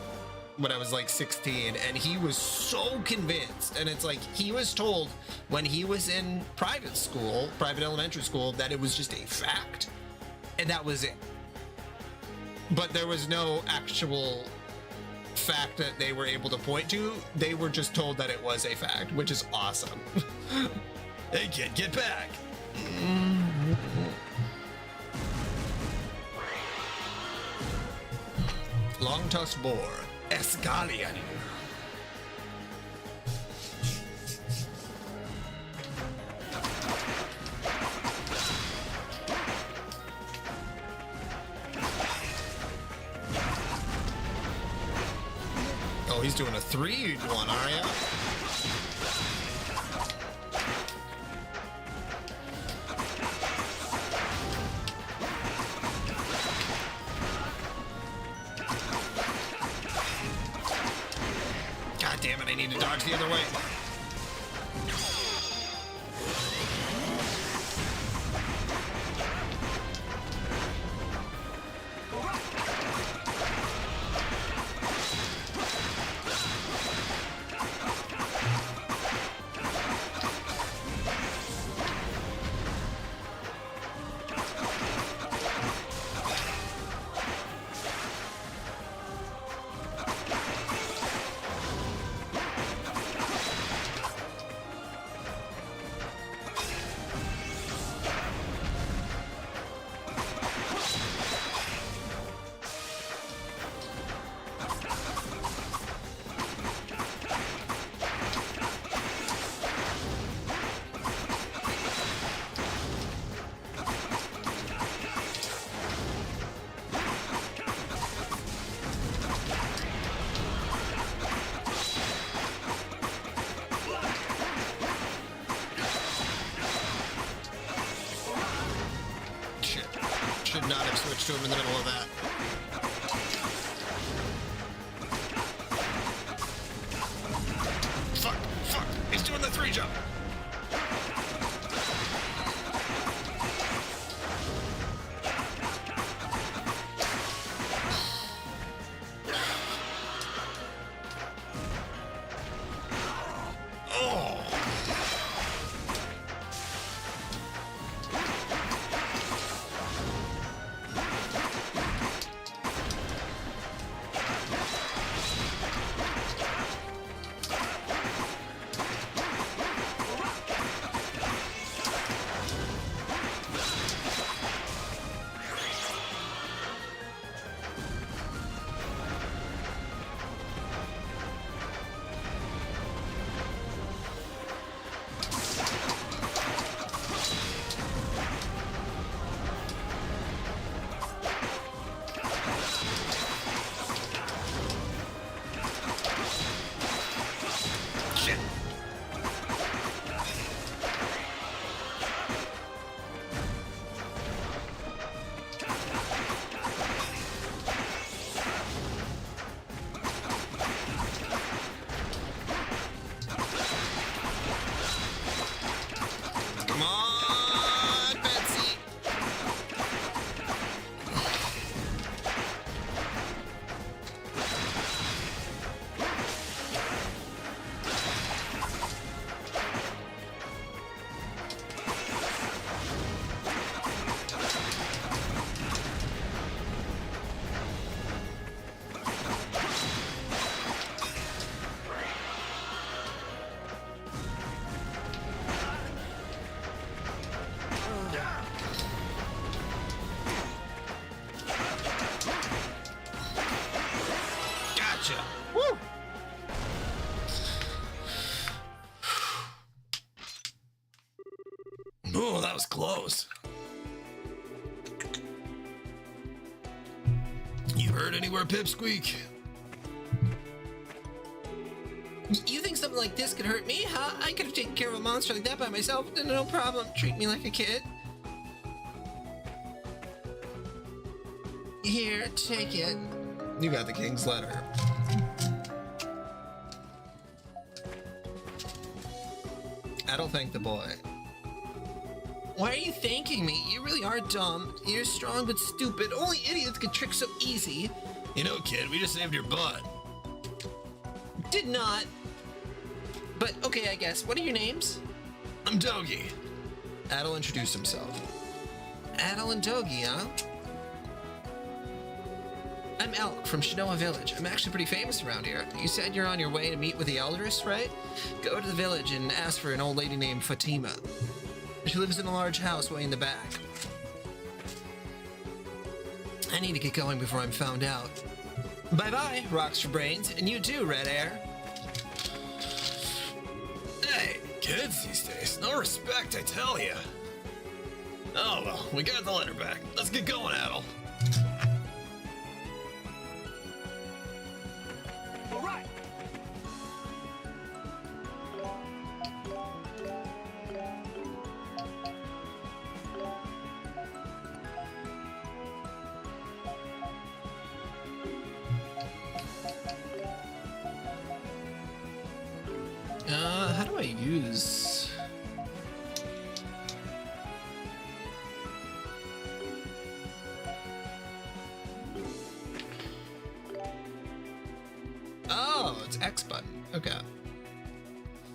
Speaker 1: when I was like 16, and he was so convinced, and it's like, he was told when he was in private school, private elementary school, that it was just a fact, and that was it. But there was no actual fact that they were able to point to. They were just told that it was a fact, which is awesome.
Speaker 3: Hey kid, get back.
Speaker 1: Long-tusked boar. Escalion. he's doing a 3-1, are ya? God damn it, I need to dodge the other way. Should not have switched to him in the middle of that. Fuck, he's doing the 3 jump. Woo!
Speaker 3: Oh, that was close. You heard anywhere, Pipsqueak?
Speaker 4: You think something like this could hurt me, huh? I could have taken care of a monster like that by myself. No problem. Treat me like a kid. Here, take it.
Speaker 1: You got the king's letter. Ad'll thank the boy.
Speaker 4: Why are you thanking me? You really are dumb. You're strong but stupid. Only idiots can trick so easy.
Speaker 3: You know, kid, we just saved your butt.
Speaker 4: Did not. But okay, I guess. What are your names?
Speaker 3: I'm Dogi.
Speaker 1: Ad'll introduce himself.
Speaker 4: Adel and Dogi, huh? I'm Elk from Shinoa Village. I'm actually pretty famous around here. You said you're on your way to meet with the Eldress, right? Go to the village and ask for an old lady named Fatima. She lives in a large house way in the back. I need to get going before I'm found out. Bye-bye, rocks for brains, and you too, Red Air.
Speaker 3: Hey, kids these days, no respect, I tell ya. Oh well, we got the letter back. Let's get going, Adel.
Speaker 2: All right.
Speaker 1: do I use? Oh, it's X button. Okay.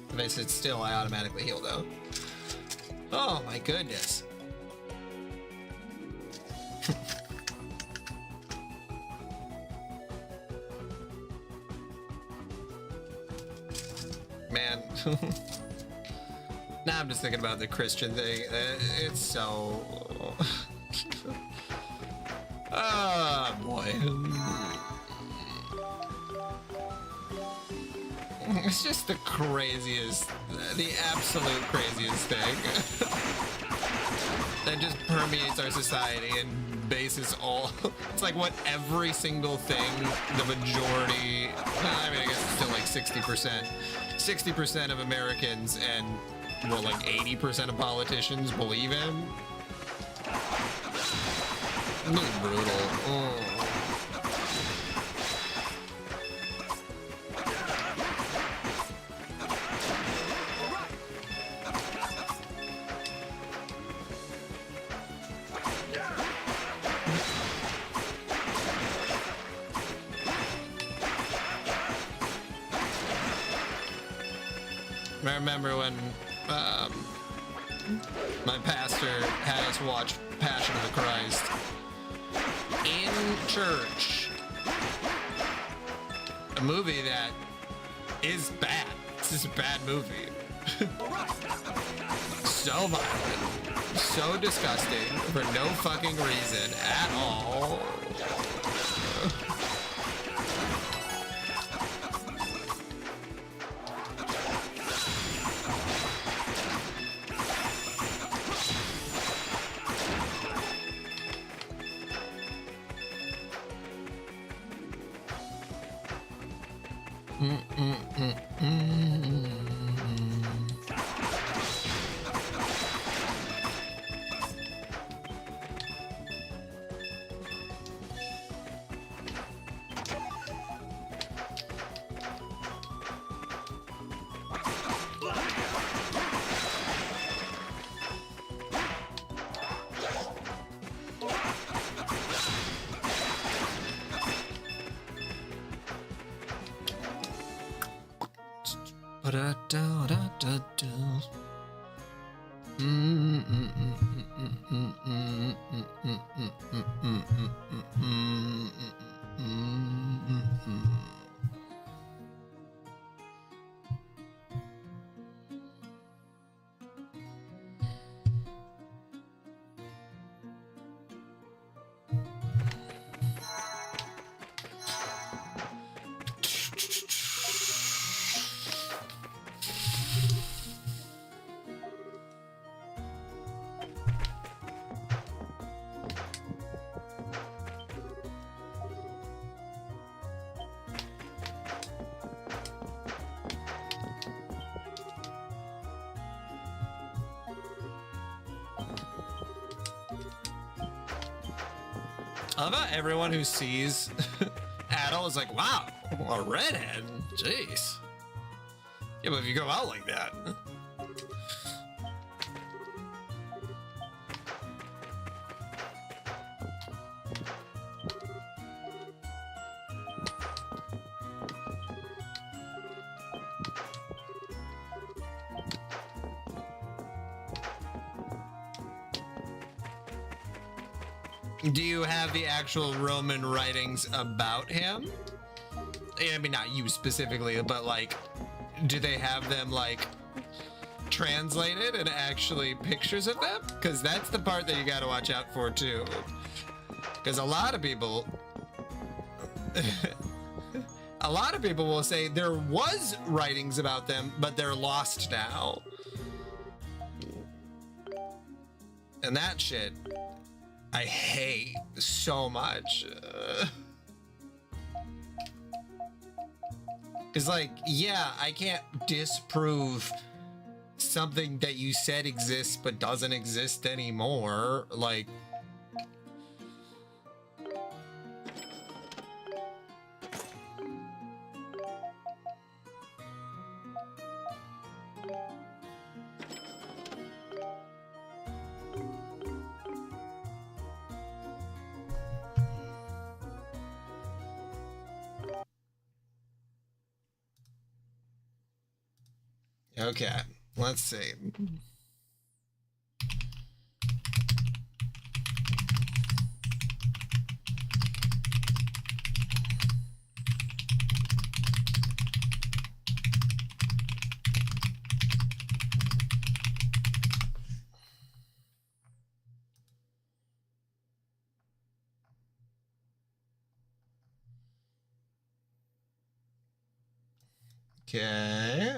Speaker 1: If I sit still, I automatically heal though. Oh my goodness. Man. Now I'm just thinking about the Christian thing. It's so... Oh boy. It's just the craziest, the absolute craziest thing that just permeates our society and bases all. It's like what every single thing, the majority, I mean, I guess it's still like 60%. 60% of Americans and, well, like 80% of politicians believe in. This is brutal. Oh. I remember when my pastor had us watch Passion of the Christ in church. A movie that is bad. This is a bad movie. So violent. So disgusting for no fucking reason at all. I love how everyone who sees Adel is like, wow, a redhead. Jeez. Yeah, but if you go out like that. Do you have the actual Roman writings about him? I mean, not you specifically, but like, do they have them like translated and actually pictures of them? Because that's the part that you got to watch out for too. Because a lot of people, will say there was writings about them, but they're lost now. And that shit, I hate so much. It's like, yeah, I can't disprove something that you said exists but doesn't exist anymore. Like, Okay, let's see. Okay.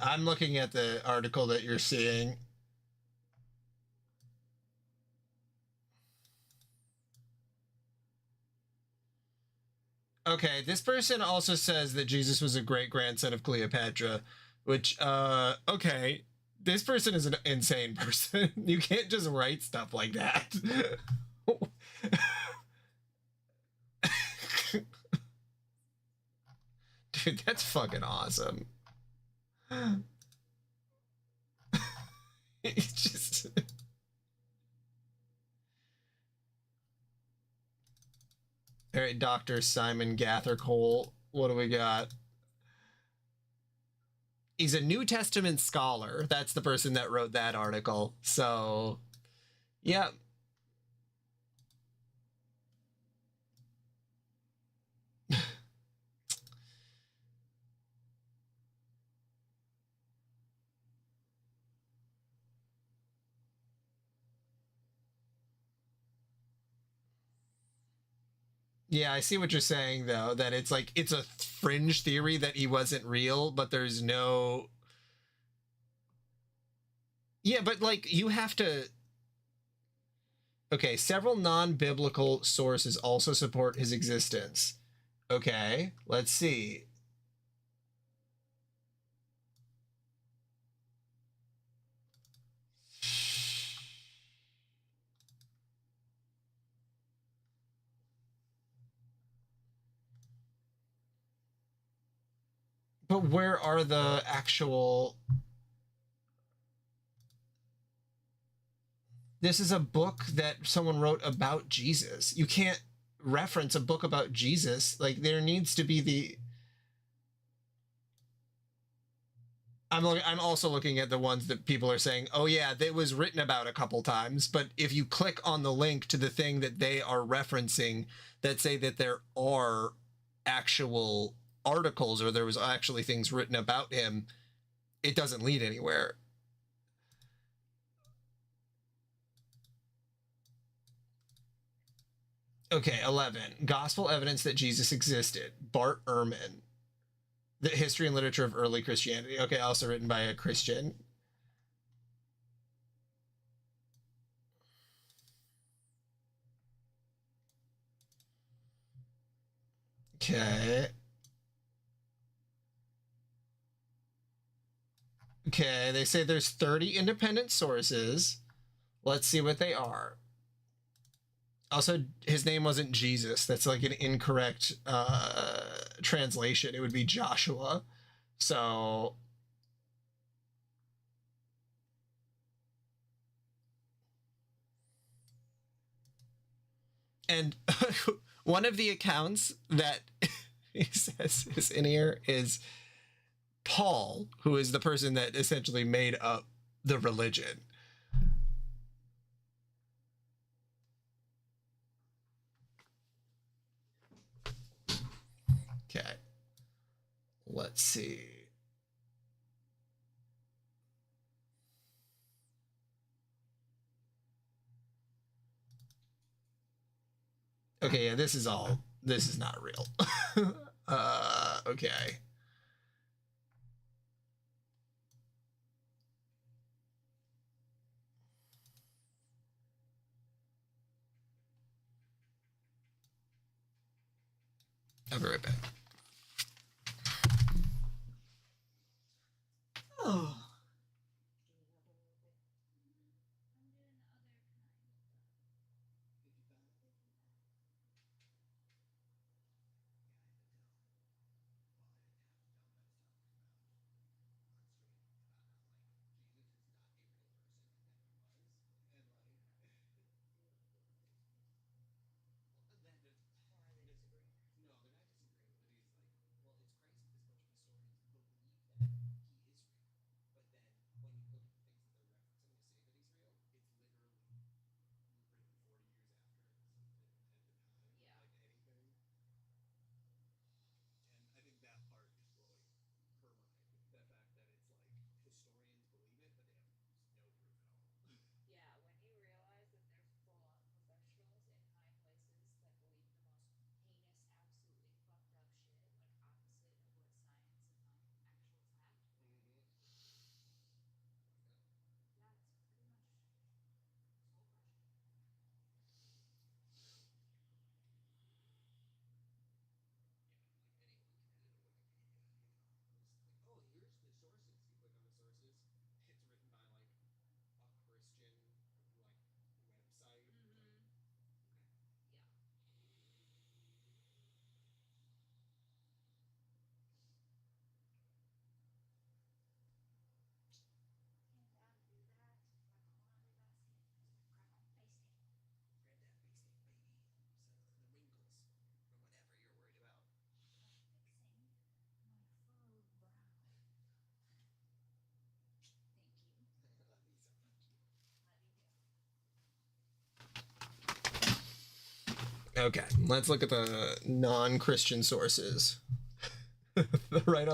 Speaker 1: I'm looking at the article that you're seeing. Okay, this person also says that Jesus was a great grandson of Cleopatra, which, okay. This person is an insane person. You can't just write stuff like that. Dude, that's fucking awesome. It's just. All right, Dr. Simon Gathercole. What do we got? He's a New Testament scholar. That's the person that wrote that article. So, yeah. Yeah, I see what you're saying though, that it's like it's a fringe theory that he wasn't real, but there's no. Yeah, but like you have to. Okay, several non-biblical sources also support his existence. Okay, let's see. But where are the actual. This is a book that someone wrote about Jesus. You can't reference a book about Jesus. Like there needs to be the. I'm also looking at the ones that people are saying, oh yeah, that was written about a couple times. But if you click on the link to the thing that they are referencing that say that there are actual articles or there was actually things written about him, it doesn't lead anywhere. Okay, 11. Gospel evidence that Jesus existed. Bart Ehrman. The history and literature of early Christianity. Okay, also written by a Christian. Okay. Okay, they say there's 30 independent sources. Let's see what they are. Also, his name wasn't Jesus. That's like an incorrect translation. It would be Joshua. So. And one of the accounts that he says is in here is Paul, who is the person that essentially made up the religion. Okay. Let's see. Okay, yeah, this is not real. Okay. I'll be right back. Oh. Okay, let's look at the non-Christian sources. The writings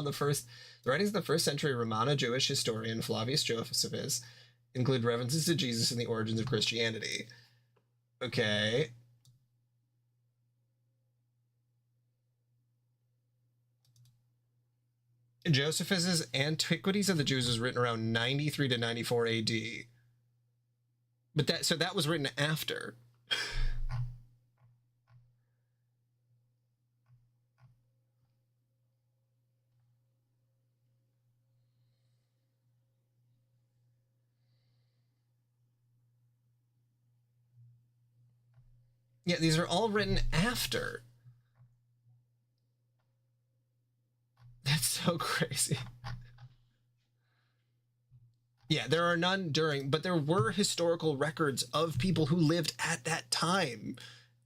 Speaker 1: of the first century Romano Jewish historian Flavius Josephus include references to Jesus and the origins of Christianity. Okay. Josephus's Antiquities of the Jews was written around 93 to 94 AD. But that was written after. Yeah, these are all written after. That's so crazy. Yeah, there are none during, but there were historical records of people who lived at that time,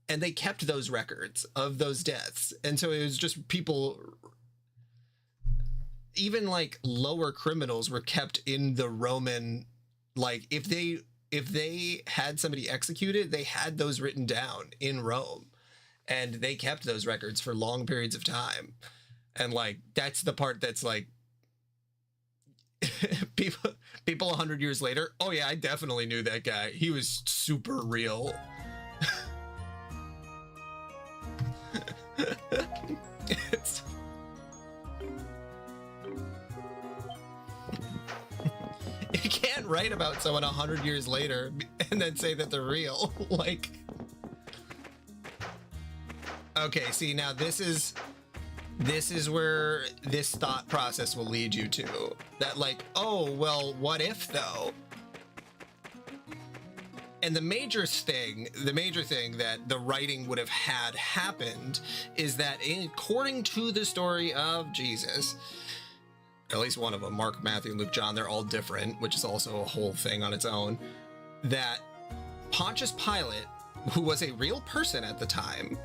Speaker 1: and they kept those records of those deaths. And so it was just people, even like lower criminals were kept in the Roman, like if they had somebody executed, they had those written down in Rome, and they kept those records for long periods of time. And like, that's the part that's like, people 100 years later, oh yeah, I definitely knew that guy. He was super real. You can't write about someone 100 years later and then say that they're real. Like, okay, see, now this is where this thought process will lead you to. That like, oh, well, what if though? And the major thing that the writing would have had happened is that according to the story of Jesus, at least one of them, Mark, Matthew, Luke, John, they're all different, which is also a whole thing on its own, that Pontius Pilate, who was a real person at the time,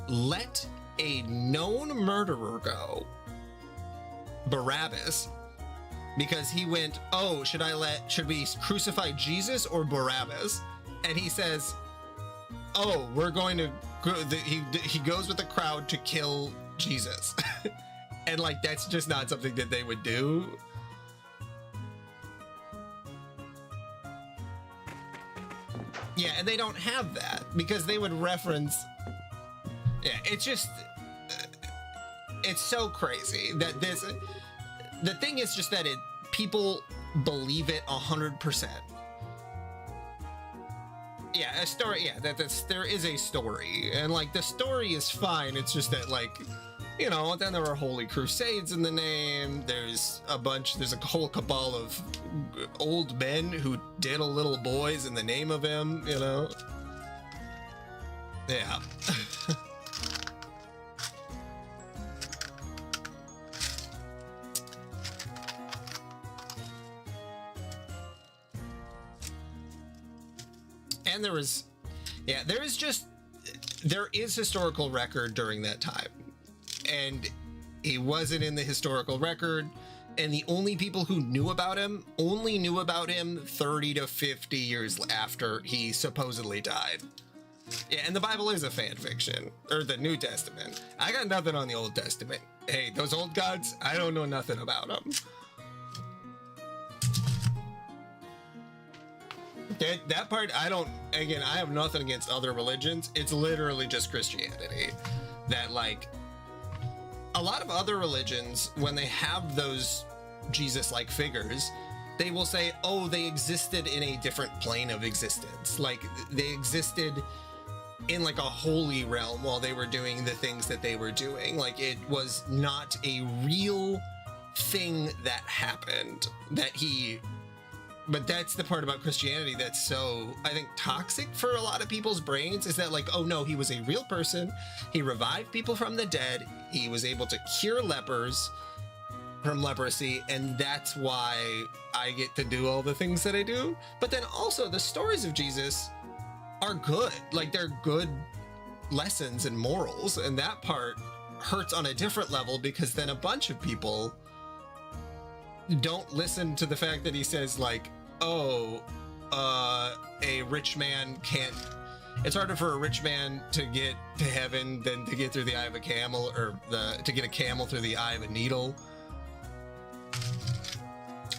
Speaker 1: let a known murderer go, Barabbas, because he went, oh, should we crucify Jesus or Barabbas? And he says, oh, we're going to he goes with the crowd to kill Jesus. And like, that's just not something that they would do. Yeah, and they don't have that because they would reference. Yeah, it's just, it's so crazy that this, the thing is just that people believe it 100%. Yeah, a story, yeah, there is a story, and like the story is fine, it's just that like, you know, then there were holy crusades in the name, there's a whole cabal of old men who diddle little boys in the name of him, you know? Yeah. And there is historical record during that time, and he wasn't in the historical record, and the only people who knew about him 30 to 50 years after he supposedly died. Yeah, and the Bible is a fan fiction, or the New Testament. I got nothing on the Old Testament. Hey, those old gods, I don't know nothing about them. That part, I have nothing against other religions. It's literally just Christianity. That, like, a lot of other religions, when they have those Jesus-like figures, they will say, oh, they existed in a different plane of existence. Like, they existed in, like, a holy realm while they were doing the things that they were doing. Like, it was not a real thing that happened. But that's the part about Christianity that's so, I think, toxic for a lot of people's brains, is that like, oh no, he was a real person. He revived people from the dead. He was able to cure lepers from leprosy. And that's why I get to do all the things that I do. But then also the stories of Jesus are good. Like, they're good lessons and morals. And that part hurts on a different level, because then a bunch of people don't listen to the fact that he says like, oh, a rich man can't it's harder for a rich man to get to heaven than to get through the eye of a camel, or to get a camel through the eye of a needle.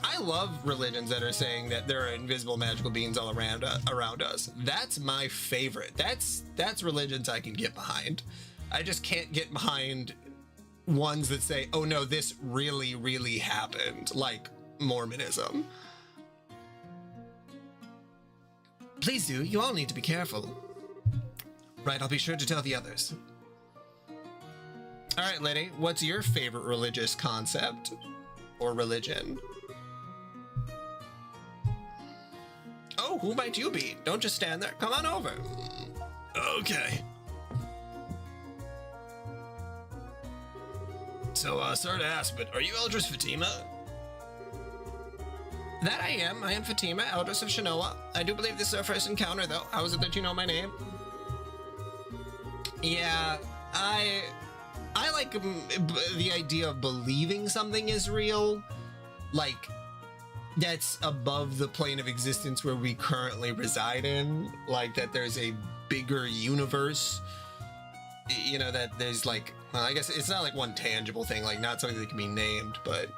Speaker 1: I love religions that are saying that there are invisible magical beings all around us. That's my favorite. That's religions I can get behind. I just can't get behind ones that say, oh no, this really, really happened, like Mormonism.
Speaker 4: Please do. You all need to be careful. Right, I'll be sure to tell the others.
Speaker 1: All right, Liddy, what's your favorite religious concept or religion? Oh, who might you be? Don't just stand there. Come on over.
Speaker 3: Okay. So, sorry to ask, but are you Eldris Fatima?
Speaker 1: That I am. I am Fatima, Eldris of Shanoa. I do believe this is our first encounter, though. How is it that you know my name? Yeah, I like the idea of believing something is real. Like, that's above the plane of existence where we currently reside in. Like, that there's a bigger universe. You know, that there's like, well, I guess it's not like one tangible thing, like not something that can be named, but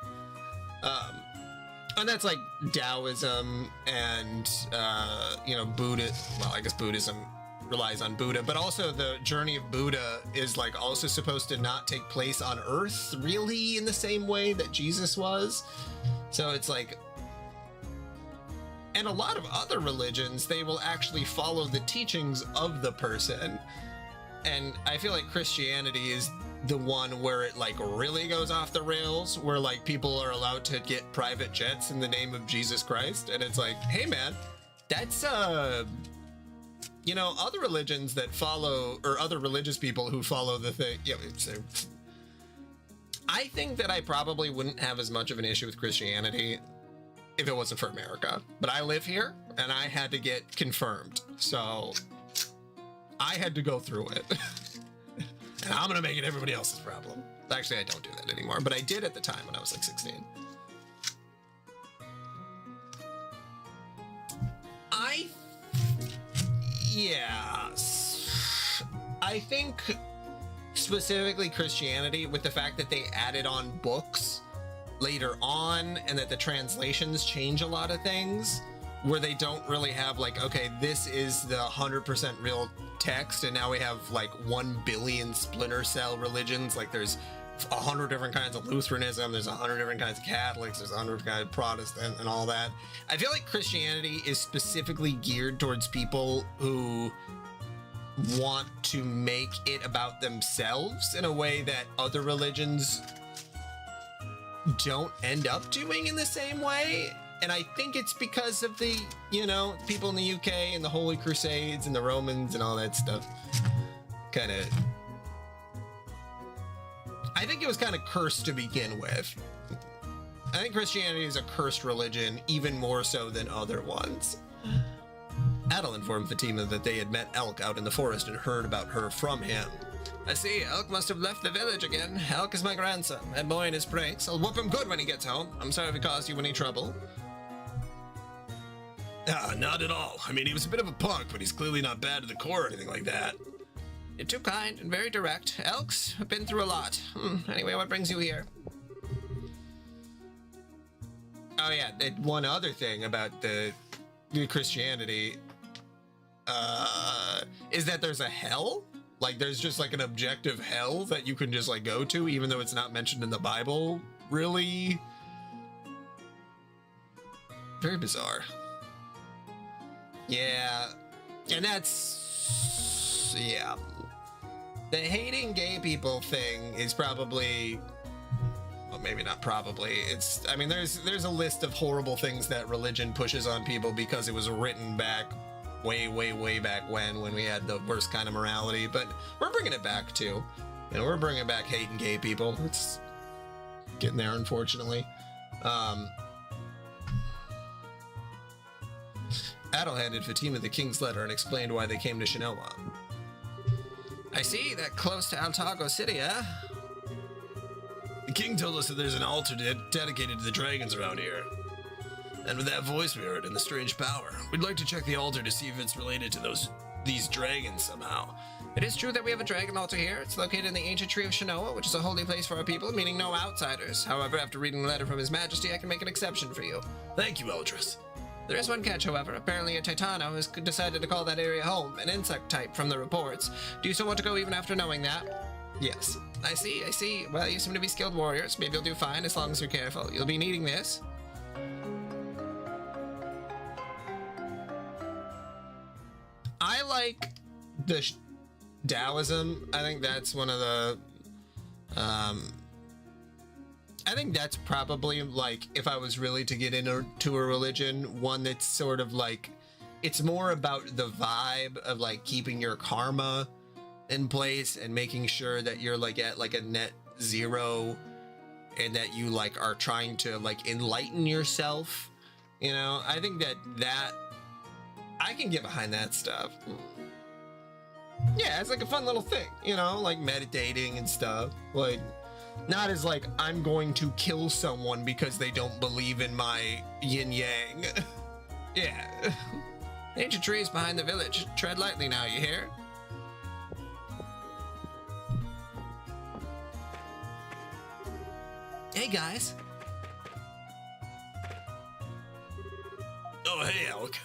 Speaker 1: and that's like Taoism and you know, Buddha. Well, I guess Buddhism relies on Buddha, but also the journey of Buddha is like also supposed to not take place on Earth really in the same way that Jesus was. So it's like, and a lot of other religions, they will actually follow the teachings of the person. And I feel like Christianity is the one where it like really goes off the rails, where like people are allowed to get private jets in the name of Jesus Christ. And it's like, hey man, that's you know, other religions that follow, or other religious people who follow the thing. Yeah, I think that I probably wouldn't have as much of an issue with Christianity if it wasn't for America. But I live here and I had to get confirmed. So I had to go through it. And I'm gonna make it everybody else's problem. Actually, I don't do that anymore, but I did at the time when I was like 16. I think specifically Christianity, with the fact that they added on books later on and that the translations change a lot of things, where they don't really have like, okay, this is the 100% real text, and now we have like 1 billion splinter cell religions. Like there's 100 different kinds of Lutheranism, there's 100 different kinds of Catholics, there's 100 kinds of Protestant and all that. I feel like Christianity is specifically geared towards people who want to make it about themselves in a way that other religions don't end up doing in the same way. And I think it's because of the, you know, people in the UK and the Holy Crusades and the Romans and all that stuff. Kind of, I think it was kind of cursed to begin with. I think Christianity is a cursed religion, even more so than other ones. Adel informed Fatima that they had met Elk out in the forest and heard about her from him.
Speaker 4: I see, Elk must have left the village again. Elk is my grandson. That boy in his pranks. I'll whoop him good when he gets home. I'm sorry if he caused you any trouble.
Speaker 3: Not at all. I mean, he was a bit of a punk, but he's clearly not bad to the core or anything like that.
Speaker 4: You're too kind and very direct. Elk's been through a lot. Anyway, what brings you here?
Speaker 1: Oh yeah, one other thing about the Christianity is that there's a hell. Like there's just like an objective hell that you can just like go to, even though it's not mentioned in the Bible. Really, very bizarre. Yeah, and that's, yeah. The hating gay people thing is probably, well, maybe not probably. It's, I mean, there's a list of horrible things that religion pushes on people because it was written back way back when we had the worst kind of morality. But we're bringing it back too. You know, we're bringing back hating gay people. It's getting there, unfortunately. Adel handed Fatima the king's letter and explained why they came to Shinoa.
Speaker 4: I see, that close to Altago City, eh?
Speaker 3: The king told us that there's an altar dedicated to the dragons around here. And with that voice we heard and the strange power, we'd like to check the altar to see if it's related to those these dragons somehow.
Speaker 4: It is true that we have a dragon altar here. It's located in the ancient tree of Shinoa, which is a holy place for our people, meaning no outsiders. However, after reading the letter from His Majesty, I can make an exception for you.
Speaker 3: Thank you, Eldris.
Speaker 4: There is one catch, however. Apparently a Titano has decided to call that area home, an insect type from the reports. Do you still want to go even after knowing that? Yes. I see. Well, you seem to be skilled warriors. Maybe you'll do fine as long as you're careful. You'll be needing this. I like the Taoism. I think that's one of the I think that's probably, like, if I was really to get into a religion, one that's sort of like, it's more about the vibe of like keeping your karma in place and making sure that you're like at like a net zero, and that you like are trying to like enlighten yourself. You know, I think that I can get behind that stuff. Yeah, it's like a fun little thing, you know, like meditating and stuff. Like, not as like, I'm going to kill someone because they don't believe in my yin yang. Yeah. Ancient trees behind the village. Tread lightly now, you hear? Hey, guys.
Speaker 3: Oh, hey, Alec.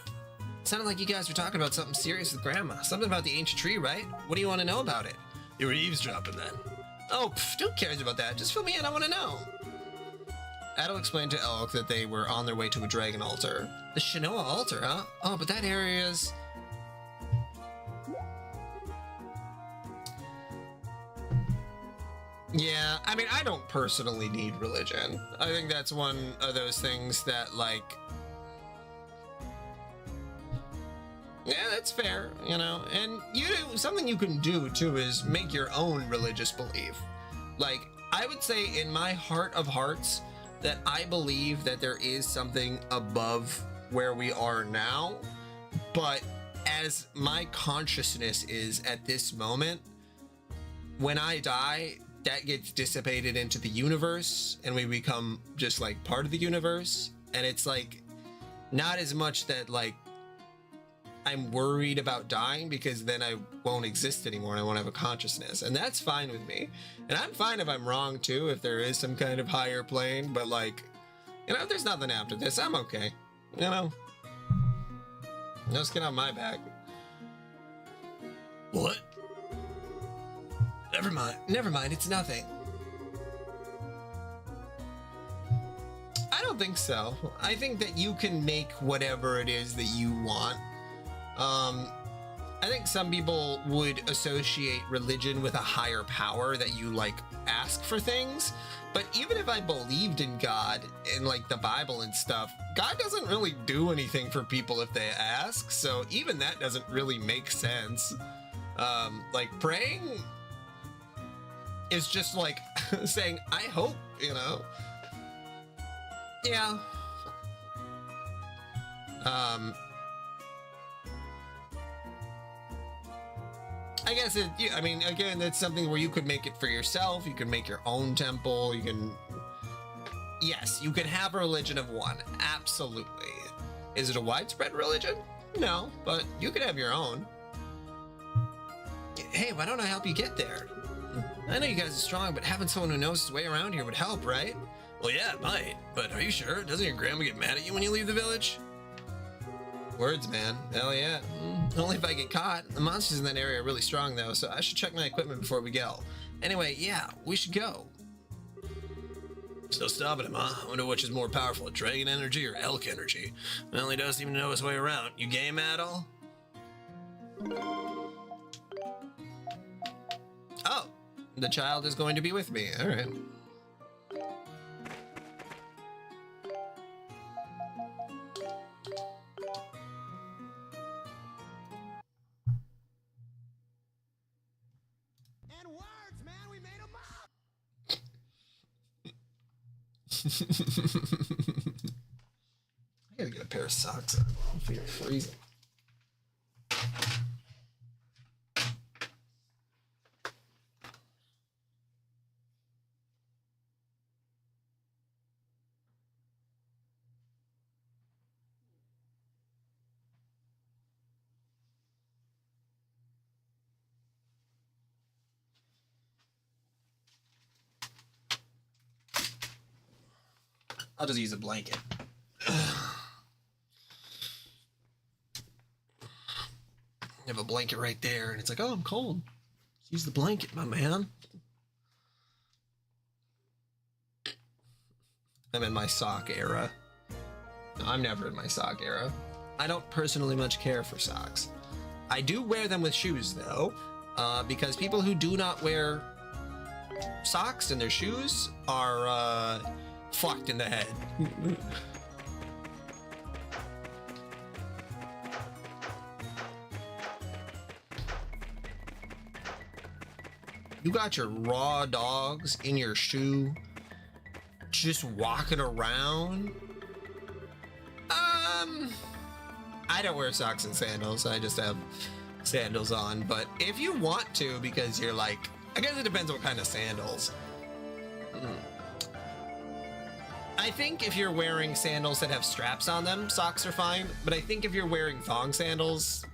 Speaker 4: Sounded like you guys were talking about something serious with Grandma. Something about the ancient tree, right? What do you want to know about it?
Speaker 3: You were eavesdropping then.
Speaker 4: Oh, who cares about that? Just fill me in, I want to know. Adel explained to Elk that they were on their way to a dragon altar. The Shinoa altar, huh? Oh, but that area's... Yeah, I mean, I don't personally need religion. I think that's one of those things that, like... Yeah, that's fair, you know, and something you can do too is make your own religious belief. Like, I would say in my heart of hearts that I believe that there is something above where we are now, but as my consciousness is at this moment, when I die, that gets dissipated into the universe and we become just like part of the universe, and it's like not as much that like I'm worried about dying, because then I won't exist anymore and I won't have a consciousness, and that's fine with me. And I'm fine if I'm wrong too, if there is some kind of higher plane, but like, you know, if there's nothing after this, I'm okay, you know. No skin on my back.
Speaker 3: What?
Speaker 4: Never mind, it's nothing. I don't think so. I think that you can make whatever it is that you want. I think some people would associate religion with a higher power, that you like ask for things. But even if I believed in God and like the Bible and stuff, God doesn't really do anything for people if they ask. So even that doesn't really make sense. Like praying is just like saying, I hope, you know? Yeah. I guess I mean, again, that's something where you could make it for yourself. You can make your own temple. You can, yes, you can have a religion of one. Absolutely. Is it a widespread religion? No, but you could have your own. Hey, why don't I help you get there? I know you guys are strong, but having someone who knows his way around here would help, right?
Speaker 3: Well, yeah, it might. But are you sure? Doesn't your grandma get mad at you when you leave the village?
Speaker 4: Words, man. Hell yeah. Only if I get caught. The monsters in that area are really strong, though, so I should check my equipment before we go. Anyway, yeah, we should go.
Speaker 3: Still stopping him, huh? I wonder which is more powerful, dragon energy or elk energy. Well, he doesn't even know his way around. You game at all?
Speaker 4: Oh, the child is going to be with me. All right. I gotta get a pair of socks on. I feel freezing.
Speaker 1: I'll just use a blanket. You have a blanket right there, and it's like, oh, I'm cold. Let's use the blanket, my man. I'm in my sock era. No, I'm never in my sock era. I don't personally much care for socks. I do wear them with shoes, though, because people who do not wear socks in their shoes are fucked in the head. You got your raw dogs in your shoe, just walking around. I don't wear socks and sandals. I just have sandals on. But if you want to, because you're like, I guess it depends what kind of sandals. I think if you're wearing sandals that have straps on them, socks are fine. But I think if you're wearing thong sandals,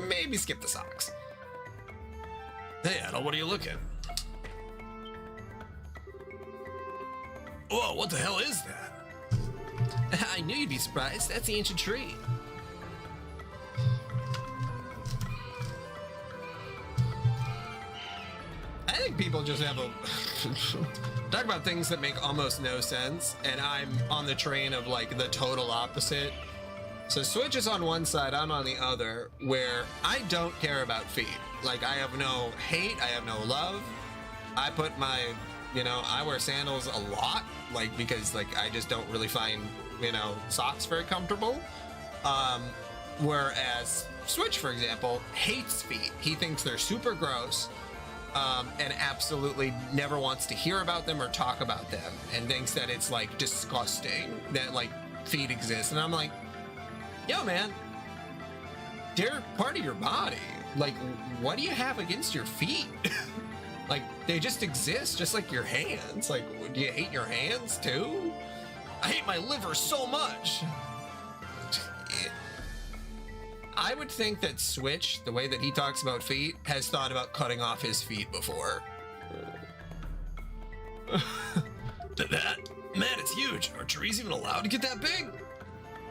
Speaker 1: maybe skip the socks.
Speaker 3: Hey, Adel, what are you looking? Whoa, what the hell is that?
Speaker 4: I knew you'd be surprised. That's the ancient tree.
Speaker 1: I think people just have a talk about things that make almost no sense, and I'm on the train of like the total opposite. So Switch is on one side, I'm on the other, where I don't care about feet. Like, I have no hate, I have no love. I put my, I wear sandals a lot, like, because like I just don't really find, socks very comfortable. Whereas Switch, for example, hates feet. He thinks they're super gross. And absolutely never wants to hear about them or talk about them, and thinks that it's like disgusting that like feet exist. And I'm like, yo, man, they're part of your body. Like, what do you have against your feet? Like, they just exist, just like your hands. Like, do you hate your hands too? I hate my liver so much. I would think that Switch, the way that he talks about feet, has thought about cutting off his feet before.
Speaker 3: That, man, it's huge. Are trees even allowed to get that big?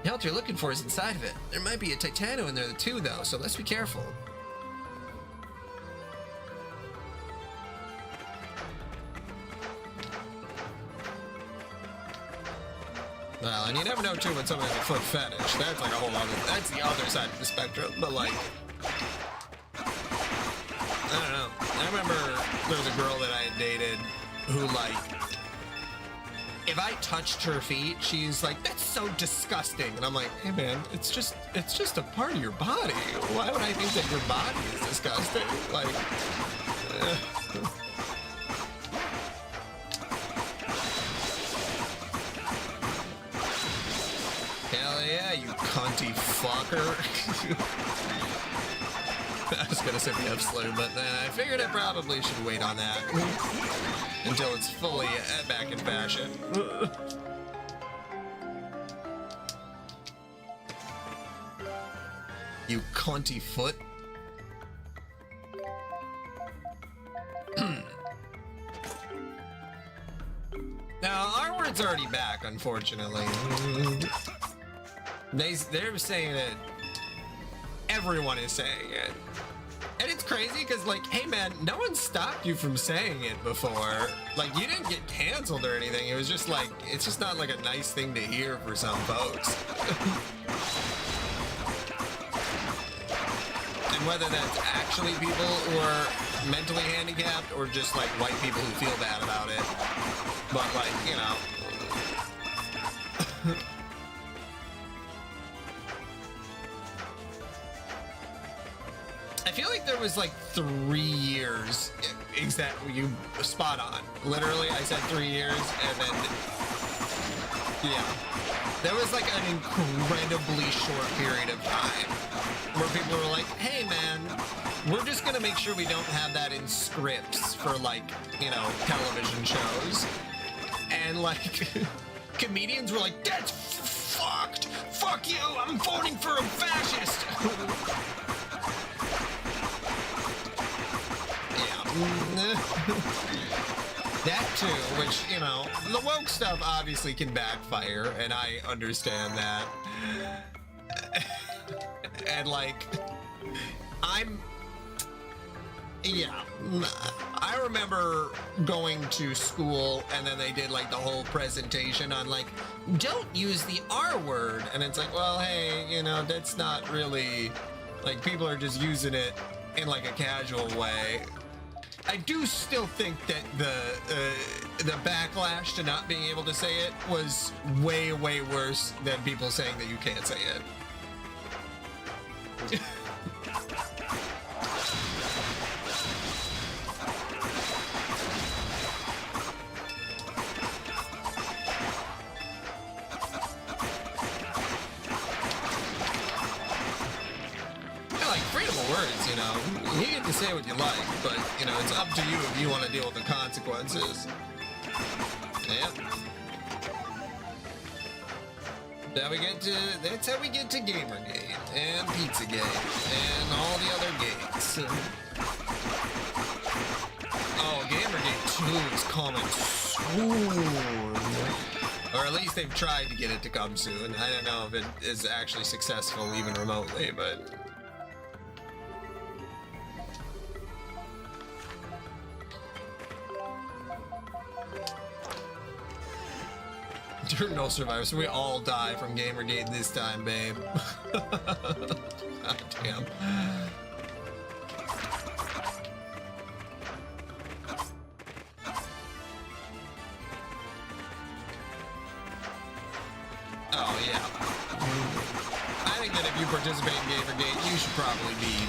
Speaker 4: Yeah, what you're looking for is inside of it. There might be a Titano in there too, though, so let's be careful.
Speaker 1: Well, and you never know too when someone has a foot fetish. That's like a whole other, that's the other side of the spectrum. But like, I don't know. I remember there was a girl that I had dated who like, if I touched her feet, she's like, that's so disgusting. And I'm like, hey man, it's just a part of your body. Why would I think that your body is disgusting? Like, hell yeah, you cunty fucker. I was gonna say the F slur, but I figured I probably should wait on that until it's fully back in fashion. You cunty foot. Now, our word's already back, unfortunately. They're saying it. Everyone is saying it. And it's crazy because, like, hey man, no one stopped you from saying it before. Like, you didn't get canceled or anything. It was just like, it's just not like a nice thing to hear for some folks. And whether that's actually people who are mentally handicapped or just like white people who feel bad about it. But like, I feel like there was like 3 years exactly, you spot on. Literally, I said 3 years, and then, yeah. There was like an incredibly short period of time where people were like, hey man, we're just gonna make sure we don't have that in scripts for like, television shows. And like, comedians were like, that's fucked! Fuck you! I'm voting for a fascist! That too, which, you know, the woke stuff obviously can backfire, and I understand that. And like, yeah, I remember going to school and then they did like the whole presentation on like, don't use the R word. And it's like, well, hey, you know, that's not really, like, people are just using it in like a casual way. I do still think that the backlash to not being able to say it was way, way worse than people saying that you can't say it. Words, you know, you get to say what you like, but you know, it's up to you if you want to deal with the consequences. Yep. Now we get to, that's how we get to Gamergate and Pizzagate and all the other gates. Oh, Gamergate 2 is coming soon. Or at least they've tried to get it to come soon. I don't know if it is actually successful even remotely, but no survivors. We all die from Gamergate this time, babe. God damn. Oh, yeah. I think that if you participate in Gamergate, you should probably be.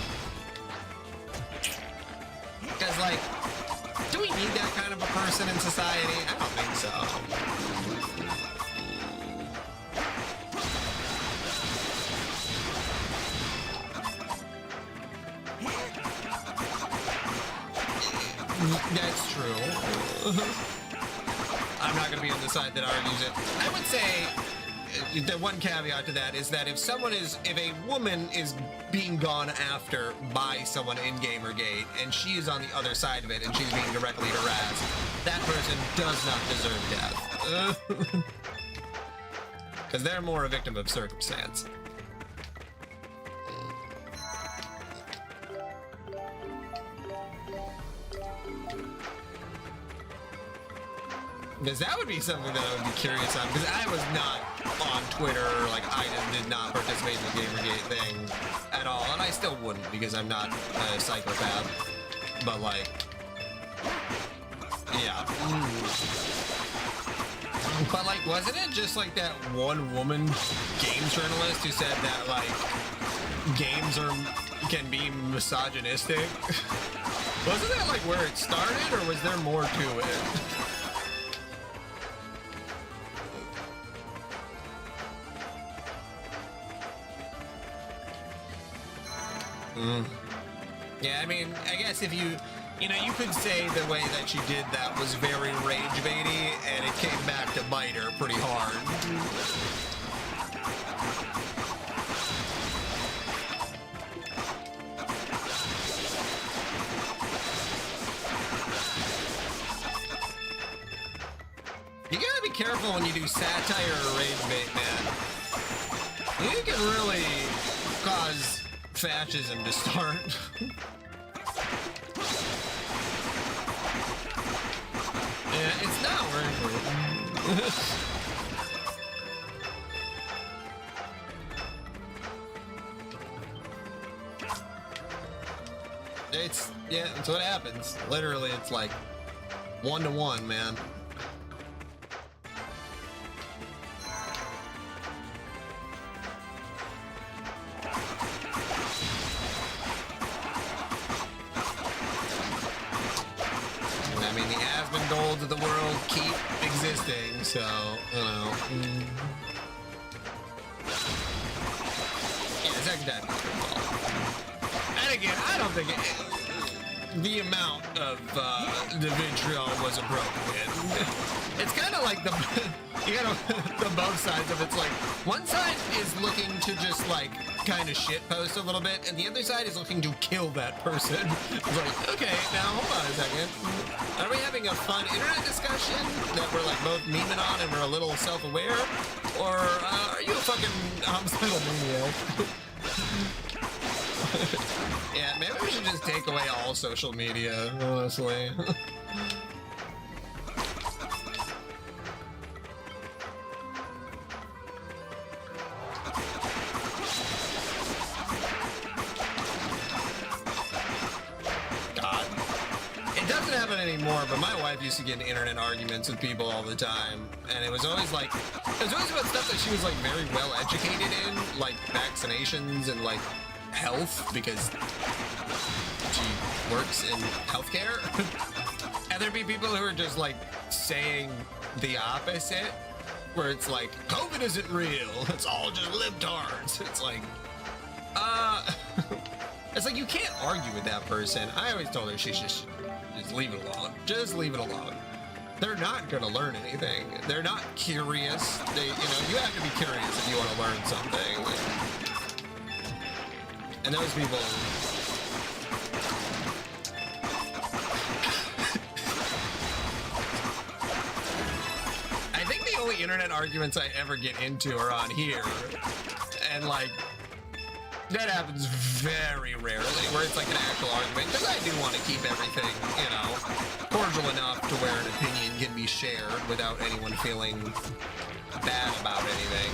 Speaker 1: Because, like, do we need that kind of a person in society? I don't think so. That's true. I'm not going to be on the side that argues it. I would say the one caveat to that is that if a woman is being gone after by someone in Gamergate and she is on the other side of it and she's being directly harassed, that person does not deserve death. Because they're more a victim of circumstance. Because that would be something that I would be curious on, because I was not on Twitter, like I did not participate in the Gamergate thing at all, and I still wouldn't because I'm not a psychopath, but like, yeah. But like, wasn't it just like that one woman games journalist who said that like, games can be misogynistic? Wasn't that like where it started, or was there more to it? Yeah, I mean, I guess if you could say the way that she did that was very rage baity, and it came back to bite her pretty hard. You gotta be careful when you do satire or rage bait, man. You can really cause fascism to start. Yeah, it's not working. Yeah, that's what happens. Literally, it's like 1-to-1, man. Golds of the world keep existing, so, you know. Yeah, second time involved. And again, I don't think the amount of the vitriol was appropriate. It's kind of like the both sides of it's like, one side is looking to just like kind of shit post a little bit, and the other side is looking to kill that person. It's like, okay, now hold on a second. Are we having a fun internet discussion that we're like both memeing on and we're a little self-aware? Or are you a fucking homicidal maniac? Yeah, maybe we should just take away all social media, honestly. Anymore, but my wife used to get in internet arguments with people all the time, and it was always like, it was always about stuff that she was like very well educated in, like vaccinations and like health, because she works in healthcare. And there'd be people who are just like saying the opposite, where it's like, COVID isn't real, it's all just libtards. It's like, it's like you can't argue with that person. I always told her she should just leave it alone. Just leave it alone. They're not going to learn anything. They're not curious. They, you know, you have to be curious if you want to learn something. And those people. I think the only internet arguments I ever get into are on here. And like, that happens very rarely, where it's like an actual argument, because I do want to keep everything, you know, cordial enough to where an opinion can be shared without anyone feeling bad about anything.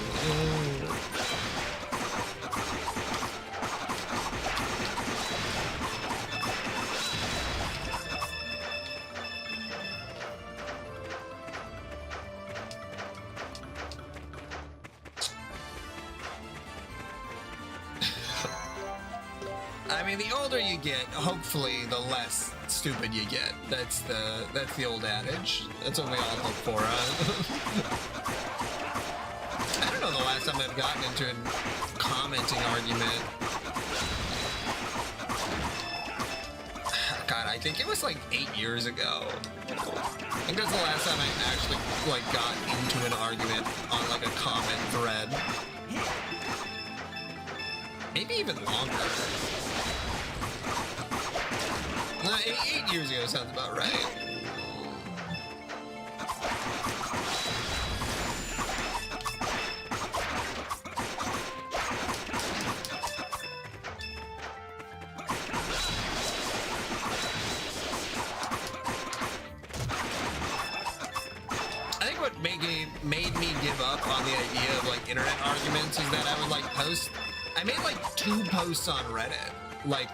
Speaker 1: I mean, the older you get, hopefully, the less stupid you get. That's the old adage. That's what we all hope for. I don't know the last time I've gotten into a commenting argument. God, I think it was like 8 years ago. I think that's the last time I actually like got into an argument on like a comment thread. Maybe even longer. 8 years ago sounds about right. I think what made me give up on the idea of like internet arguments is that I would like post. I made like 2 posts on Reddit, like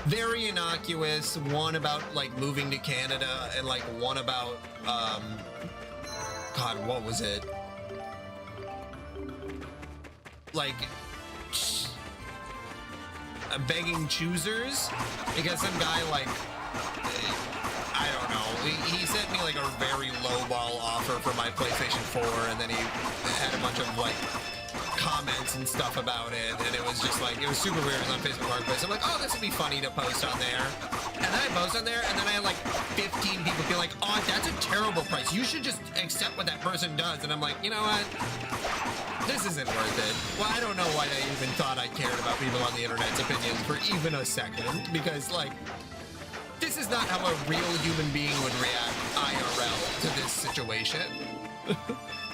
Speaker 1: very innocuous, one about like moving to Canada and like one about God, what was it? Like begging choosers, because some guy like, I don't know, he sent me like a very lowball offer for my PlayStation 4, and then he had a bunch of like comments and stuff about it, and it was just like, it was super weird. It was on Facebook Marketplace. I'm like, oh, this would be funny to post on there. And then I post on there, and then I had like 15 people be like, oh, that's a terrible price. You should just accept what that person does. And I'm like, you know what? This isn't worth it. Well, I don't know why I even thought I cared about people on the internet's opinions for even a second, because like, this is not how a real human being would react IRL to this situation.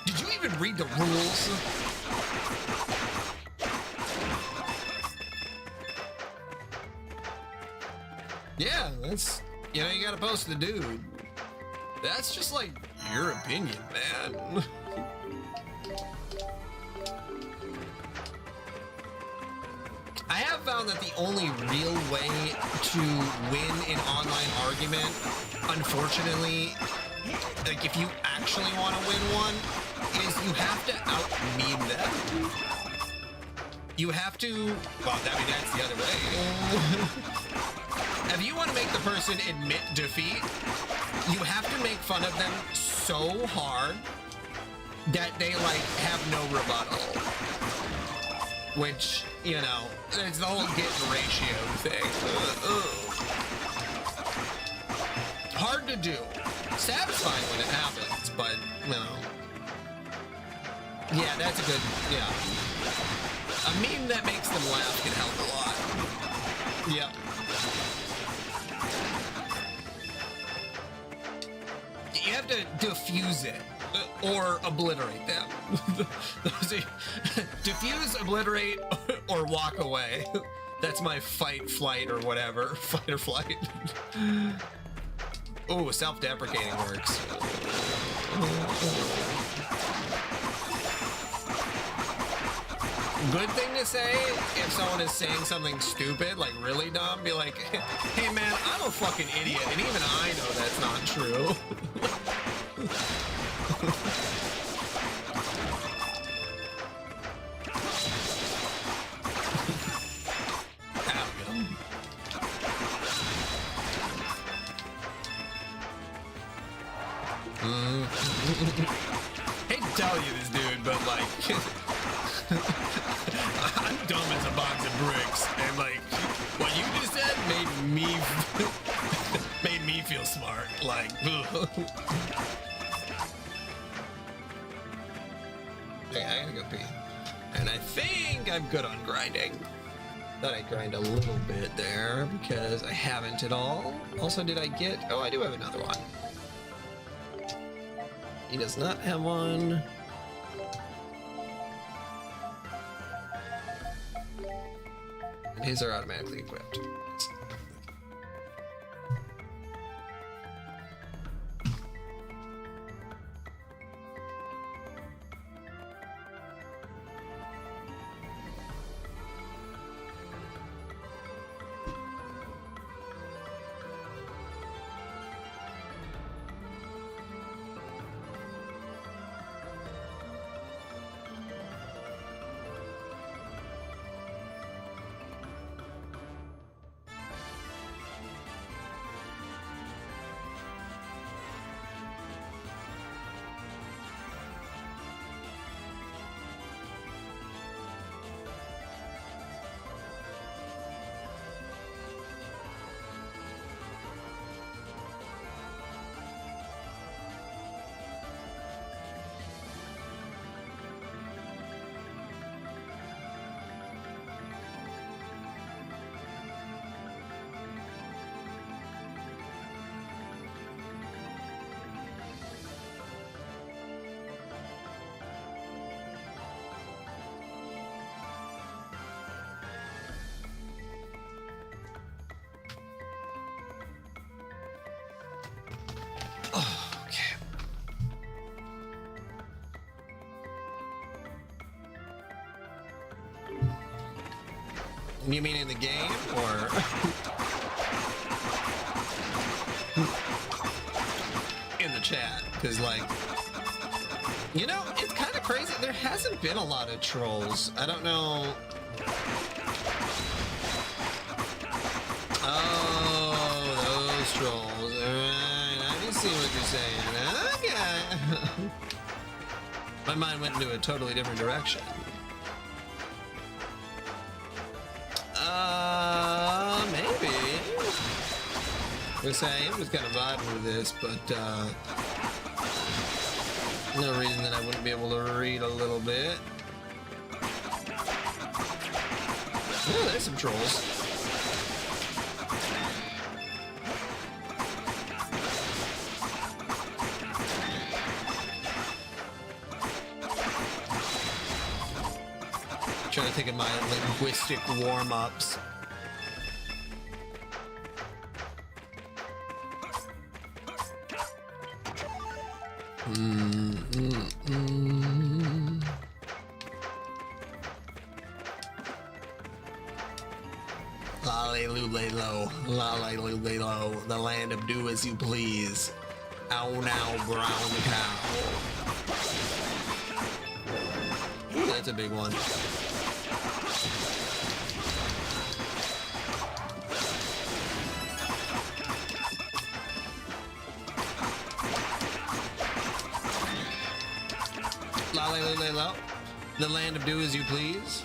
Speaker 1: Did you even read the rules? Yeah, that's, you know, you gotta post the dude. That's just like your opinion, man. I have found that the only real way to win an online argument, unfortunately, like if you actually want to win one, is you have to out-meme them. You have to, well, I mean, that's the other way. If you want to make the person admit defeat, you have to make fun of them so hard that they like have no rebuttal. Which, you know, it's the whole get ratio thing. Hard to do. Satisfying when it happens, but, you know. Yeah, that's a good, yeah.
Speaker 3: A meme that makes them laugh can help a lot. Yep. You have to diffuse it or obliterate them. Diffuse, obliterate, or walk away. That's my fight, flight, or whatever. Fight or flight. Oh, self-deprecating works. Good thing to say if someone is saying something stupid, like really dumb, be like, hey man, I'm a fucking idiot, and even I know that's not true. Hate to tell you this, dude, but like, I'm dumb as a box of bricks, and like, what you just said made me feel smart. Like, okay, I gotta go pee, and I think I'm good on grinding. Thought I'd grind a little bit there because I haven't at all. Also, did I get? Oh, I do have another one. He does not have one. And his are automatically equipped. You mean in the game, or? In the chat, because like, you know, it's kind of crazy. There hasn't been a lot of trolls. I don't know. Oh, those trolls. All right, I can see what you're saying. Okay. My mind went into a totally different direction. Maybe. I was saying, I was kind of vibing with this, but no reason that I wouldn't be able to read a little bit. Oh, there's some trolls. Trying to think of my linguistic warm-ups. Lolly-loo-lay-lo, the land of do as you please. Ow now, brown cow. Ooh, that's a big one. Lolly-loo-lay-lo, the land of do as you please.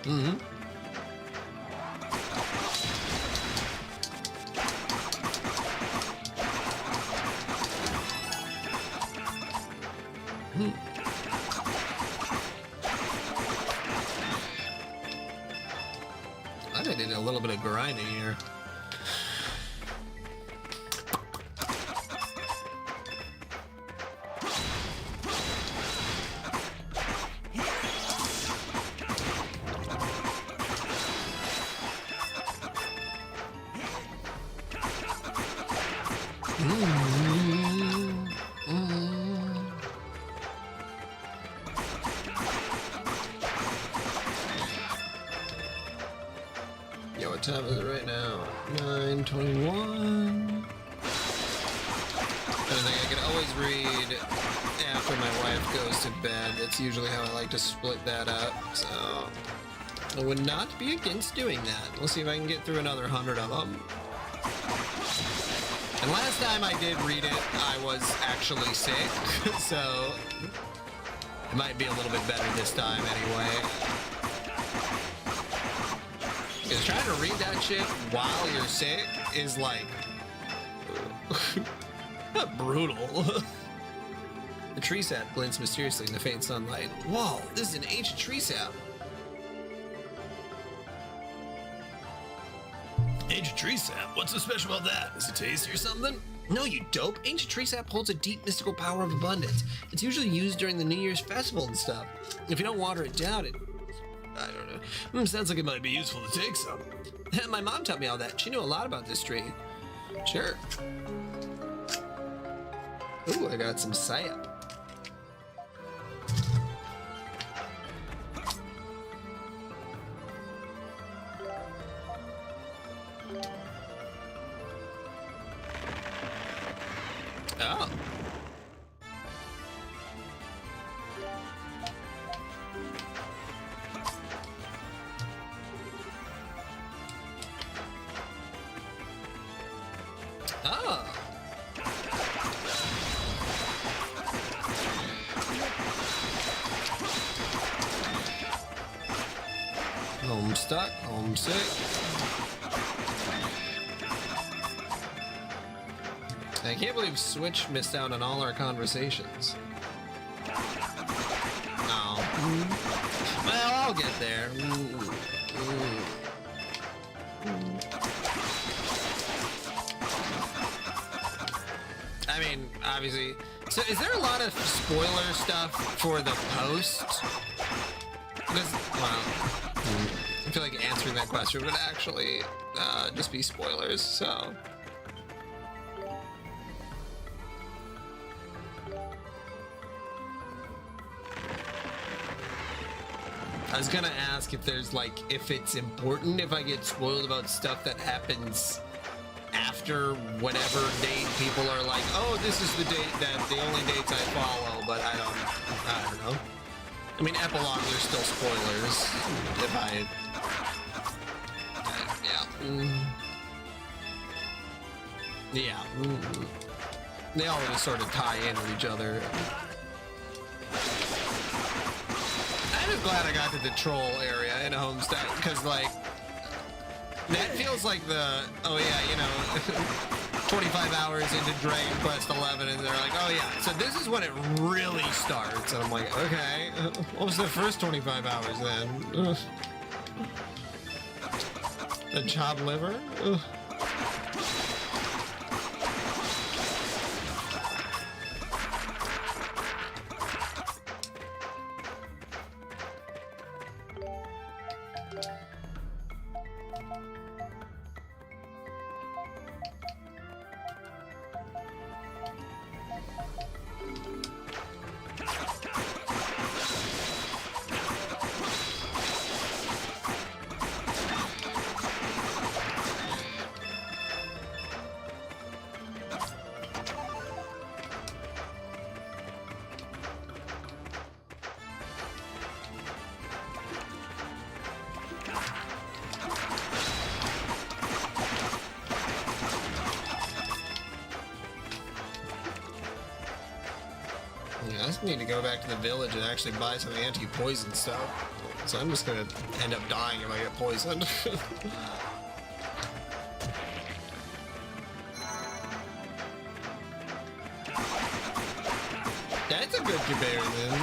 Speaker 1: Mm-hmm. I think I did a little bit of grinding here. Yeah, what time is it right now? 9:21. I think I can always read after my wife goes to bed. That's usually how I like to split that up. So I would not be against doing that. We'll see if I can get through another 100 of them. And last time I did read it, I was actually sick, so it might be a little bit better this time anyway. Because trying to read that shit while you're sick is like brutal. The tree sap glints mysteriously in the faint sunlight. Whoa, this is an ancient tree sap.
Speaker 3: Ancient tree sap? What's so special about that? Is it tasty or something?
Speaker 1: No, you dope. Ancient tree sap holds a deep mystical power of abundance. It's usually used during the New Year's festival and stuff. If you don't water it down, I don't know.
Speaker 3: Sounds like it might be useful to take some.
Speaker 1: My mom taught me all that. She knew a lot about this tree. Sure. Ooh, I got some sap. Oh. Oh. Homestuck, homesick. I can't believe Switch missed out on all our conversations. Oh. Well, I'll get there. I mean, obviously. So, is there a lot of spoiler stuff for the post? Because, well, I feel like answering that question would actually just be spoilers, so. I was gonna ask if there's like, if it's important if I get spoiled about stuff that happens after whatever date people are like, oh, this is the date that the only dates I follow, but I don't know. I mean, epilogues are still spoilers. If yeah. They all just sort of tie in with each other. I'm just glad I got to the troll area in Homestead, because, like, that feels like the, oh yeah, you know, 25 hours into Dragon Quest 11, and they're like, oh yeah, so this is when it really starts. And I'm like, okay, what was the first 25 hours then? The chopped liver? Ugh. Yeah, I just need to go back to the village and actually buy some anti-poison stuff. So I'm just gonna end up dying if I get poisoned. That's a good comparison.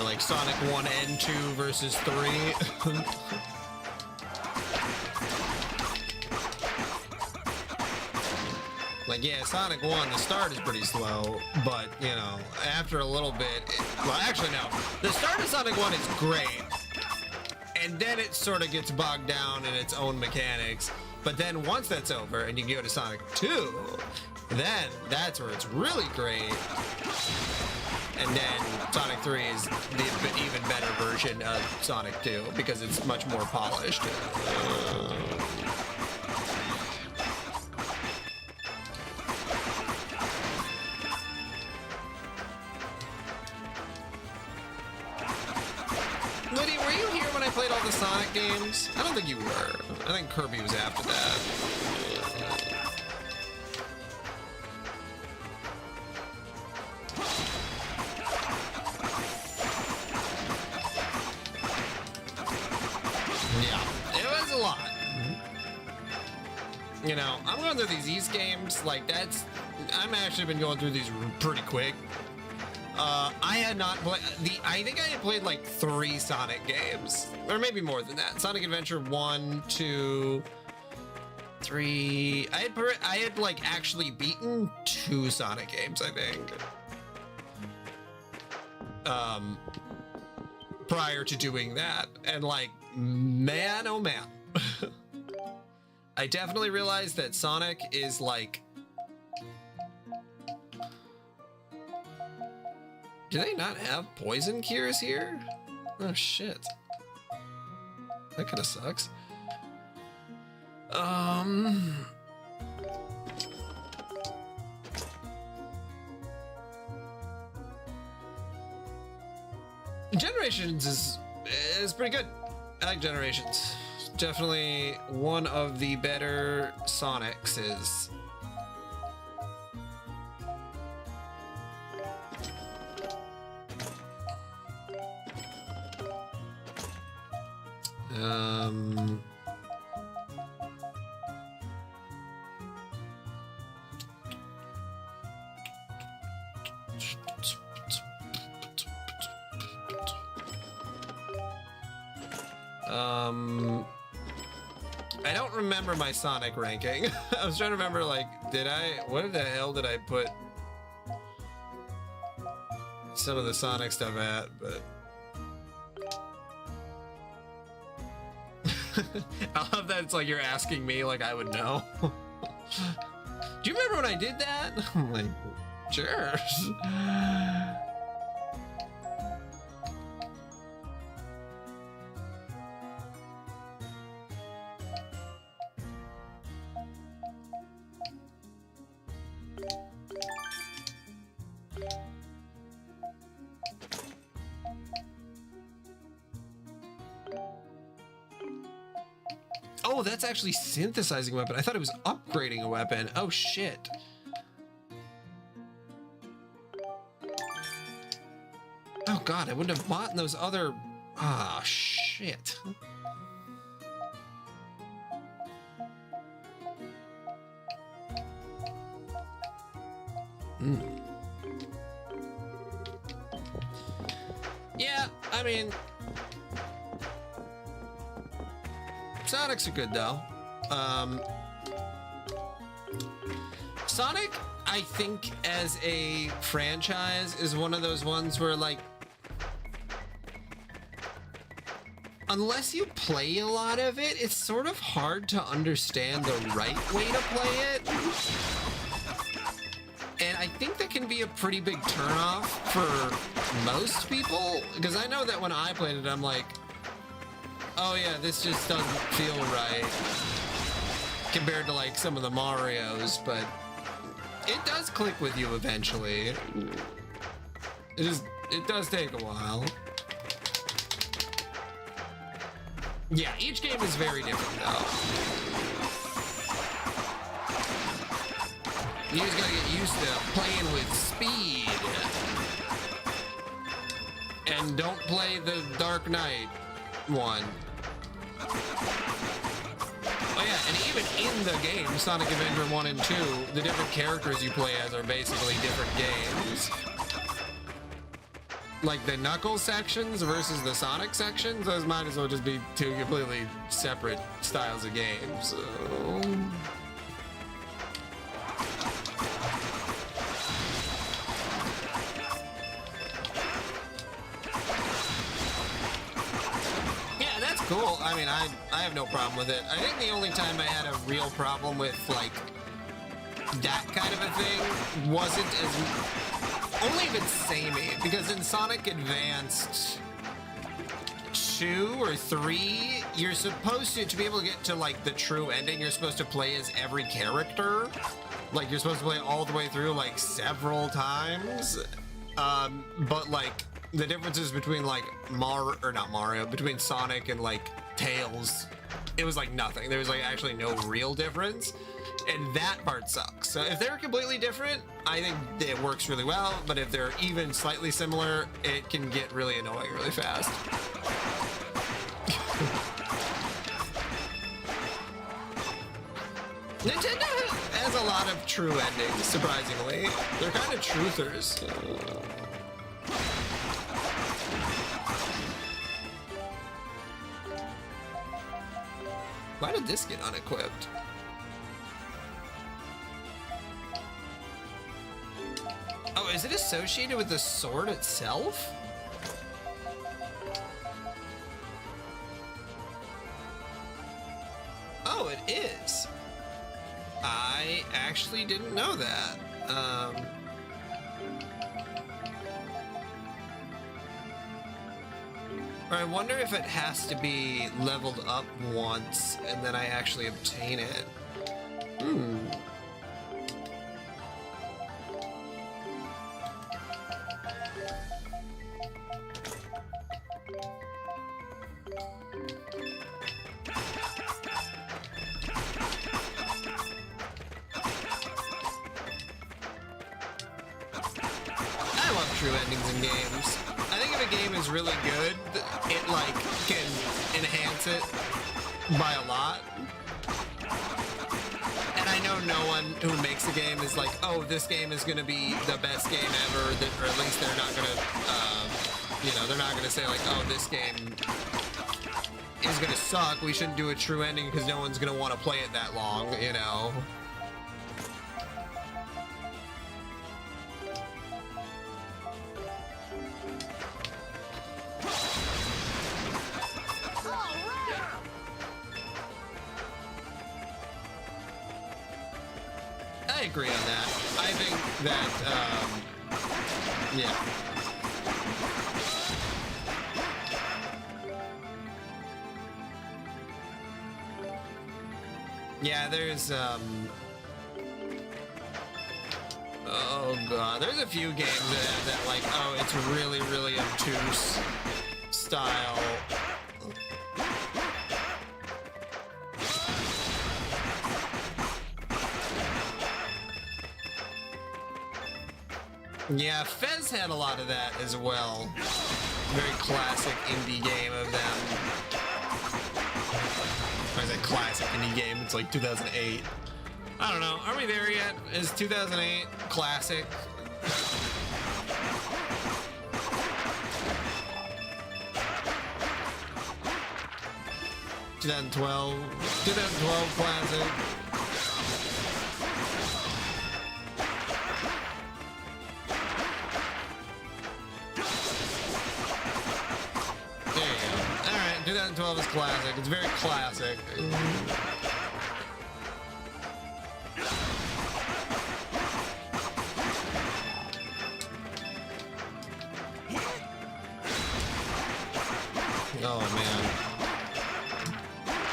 Speaker 1: Like Sonic 1 and 2 versus 3. Like, yeah, Sonic 1, the start is pretty slow, but, you know, after a little bit, well, actually, no. The start of Sonic 1 is great, and then it sort of gets bogged down in its own mechanics, but then once that's over and you go to Sonic 2, then that's where it's really great. And then Sonic 3 is the even better version of Sonic 2 because it's much more polished. Liddy, were you here when I played all the Sonic games? I don't think you were. I think Kirby was after that. You know, I'm going through these East games, like I'm actually been going through these pretty quick. I had not played, I think I had played like 3 Sonic games, or maybe more than that. Sonic Adventure 1, 2, 3, I had like actually beaten 2 Sonic games, I think. Prior to doing that, and like, man, oh man. I definitely realized that Sonic is like... Do they not have poison cures here? Oh shit. That kinda sucks. Generations is pretty good. I like Generations. Definitely one of the better Sonics is. I don't remember my Sonic ranking. I was trying to remember, like, what the hell did I put some of the Sonic stuff at, but... I love that it's like you're asking me like I would know. Do you remember when I did that? I'm like, sure. Oh, that's actually synthesizing a weapon. I thought it was upgrading a weapon. Oh, shit. Oh, God, I wouldn't have bought those other... Ah, shit. Yeah, I mean... Sonics are good though. Sonic, I think, as a franchise, is one of those ones where, like, unless you play a lot of it, it's sort of hard to understand the right way to play it. And I think that can be a pretty big turnoff for most people, because I know that when I played it, I'm like, oh yeah, this just doesn't feel right compared to like some of the Marios, but it does click with you eventually. It does take a while. Yeah, each game is very different though. You just gotta get used to playing with speed. And don't play the Dark Knight one. Oh yeah, and even in the game, Sonic Adventure 1 and 2, the different characters you play as are basically different games. Like the Knuckles sections versus the Sonic sections, those might as well just be two completely separate styles of games. So... yeah, that's cool. I mean, I have no problem with it. I think the only time I had a real problem with, like, that kind of a thing wasn't as... only if it's samey, because in Sonic Advanced 2 or 3, you're supposed to be able to get to, like, the true ending, you're supposed to play as every character. Like, you're supposed to play all the way through, like, several times. But, like, the differences between, like, between Sonic and, like, Tails, it was, like, nothing. There was, like, actually no real difference. And that part sucks. So if they're completely different, I think it works really well. But if they're even slightly similar, it can get really annoying really fast. Nintendo has a lot of true endings, surprisingly. They're kind of truthers. Why did this get unequipped? Oh, is it associated with the sword itself? Oh, it is. I actually didn't know that. I wonder if it has to be leveled up once and then I actually obtain it. True endings in games. I think if a game is really good, it like can enhance it by a lot. And I know no one who makes a game is like, oh, this game is going to be the best game ever, or at least they're not going to, they're not going to say like, oh, this game is going to suck. We shouldn't do a true ending because no one's going to want to play it that long, you know. I agree on that. I think that, yeah. Yeah, there's, oh god, there's a few games that have that, like, oh, it's really, really obtuse style. Yeah, Fez had a lot of that as well. Very classic indie game of them. Or is it classic indie game? It's like 2008. I don't know. Are we there yet? Is 2008 classic? 2012 classic. There you go. All right, 2012 is classic. It's very classic. Oh man.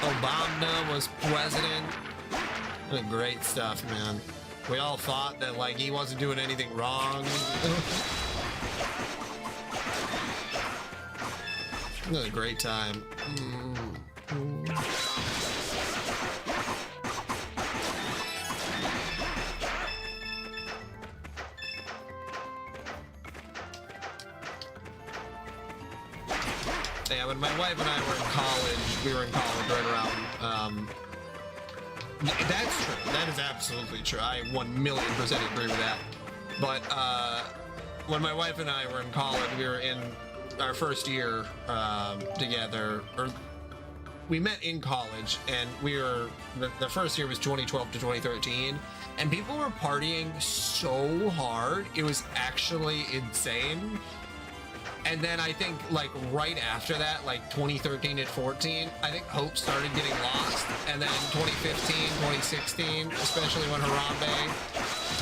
Speaker 1: Obama was president. What great stuff, man. We all thought that like he wasn't doing anything wrong. It was a great time. Yeah, when my wife and I were in college, we were in college right around. That's true. That is absolutely true. I 1,000,000% agree with that. But when my wife and I were in college, we were in our first year together. Or we met in college, and we were the first year was 2012 to 2013, and people were partying so hard it was actually insane. And then I think like right after that, like 2013 and 14, I think hope started getting lost. And then 2015, 2016, especially when Harambe,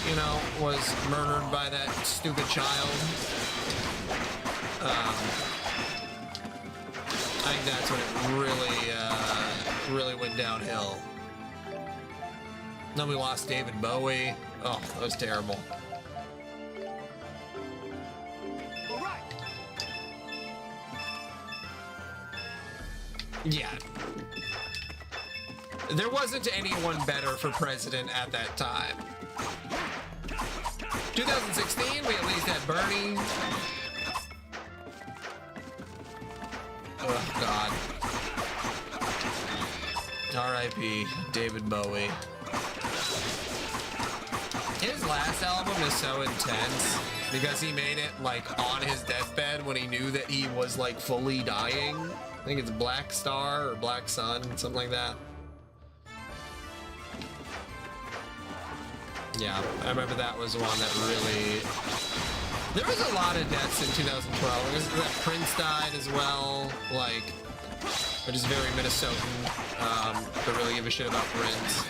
Speaker 1: you know, was murdered by that stupid child. I think that's when it really went downhill. Then we lost David Bowie. Oh, that was terrible. Yeah. There wasn't anyone better for president at that time. 2016, we at least had Bernie. Oh, God. R.I.P. David Bowie. His last album is so intense because he made it like on his deathbed when he knew that he was like fully dying. I think it's Black Star or Black Sun, something like that. Yeah, I remember that was the one that really... There was a lot of deaths in 2012. Prince died as well, like, which is very Minnesotan. Don't really give a shit about Prince.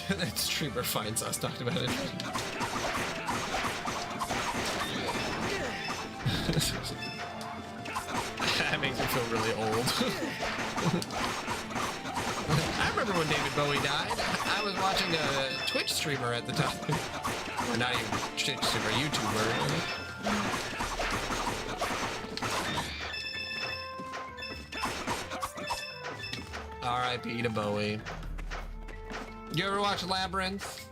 Speaker 1: That streamer finds us talked about it. That makes me feel really old. I remember when David Bowie died. I was watching a Twitch streamer at the time. Or not even Twitch streamer, YouTuber. R.I.P. to Bowie. You ever watch Labyrinth?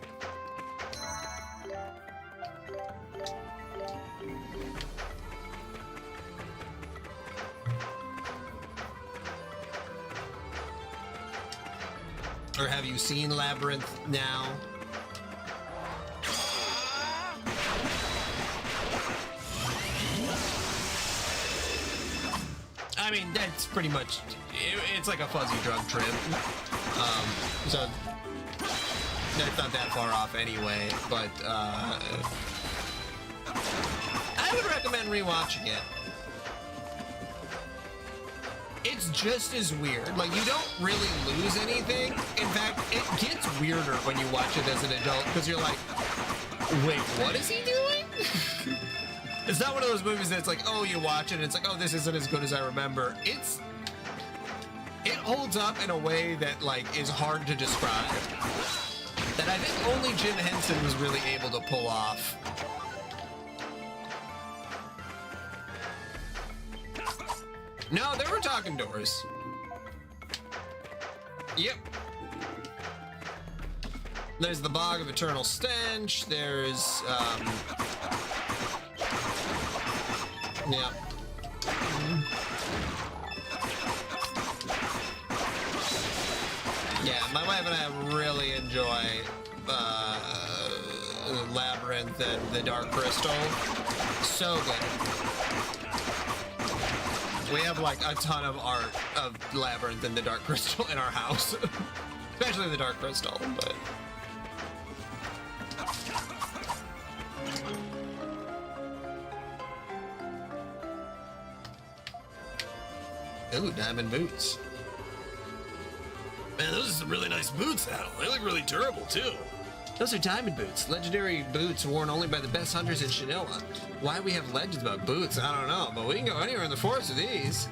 Speaker 1: Or have you seen Labyrinth now? I mean, that's pretty much, it's like a fuzzy drug trip. So that's not that far off anyway, but I would recommend rewatching it. It's just as weird. Like, you don't really lose anything. In fact, it gets weirder when you watch it as an adult because you're like, wait, what is he doing? It's not one of those movies that's like, oh, you watch it and it's like, oh, this isn't as good as I remember. It holds up in a way that, like, is hard to describe. That I think only Jim Henson was really able to pull off. No, they were talking doors. Yep. There's the Bog of Eternal Stench. There's, yeah. Yeah, my wife and I really enjoy Labyrinth and the Dark Crystal. So good. We have like a ton of art of Labyrinth and the Dark Crystal in our house. Especially the Dark Crystal, but... Ooh, diamond boots.
Speaker 3: Man, those are some really nice boots, Adel. They look really durable, too.
Speaker 1: Those are diamond boots. Legendary boots worn only by the best hunters in Shinoa. Why we have legends about boots, I don't know, but we can go anywhere in the forest with these.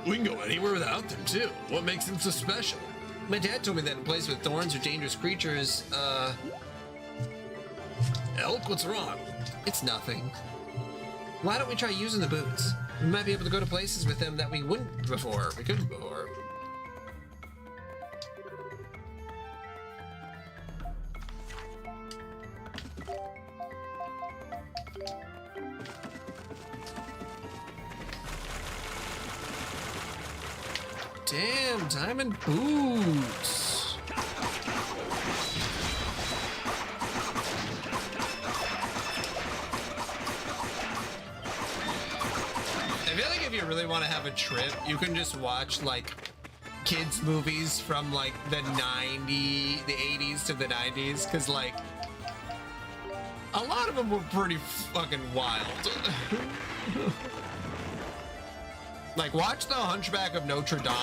Speaker 3: We can go anywhere without them, too. What makes them so special?
Speaker 1: My dad told me that in places with thorns or dangerous creatures,
Speaker 3: Elk, what's wrong?
Speaker 1: it's nothing. Why don't we try using the boots? We might be able to go to places with them that we couldn't before. Damn, diamond boots. I feel like if you really want to have a trip, you can just watch like kids movies from like the 80s to the 90s, because like a lot of them were pretty fucking wild. Like, watch The Hunchback of Notre Dame,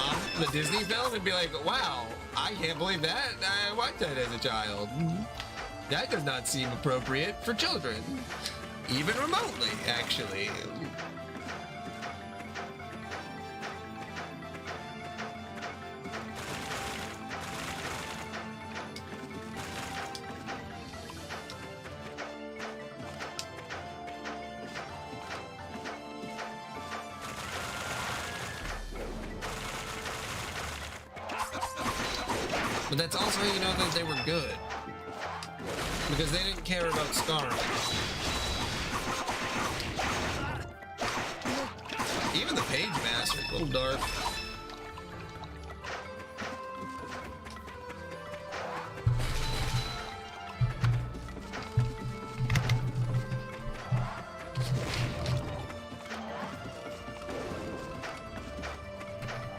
Speaker 1: the Disney film, and be like, wow, I can't believe that. I watched that as a child. That does not seem appropriate for children. Even remotely, actually. But that's also how you know that they were good. Because they didn't care about scarring. Even the Page Master, a little dark.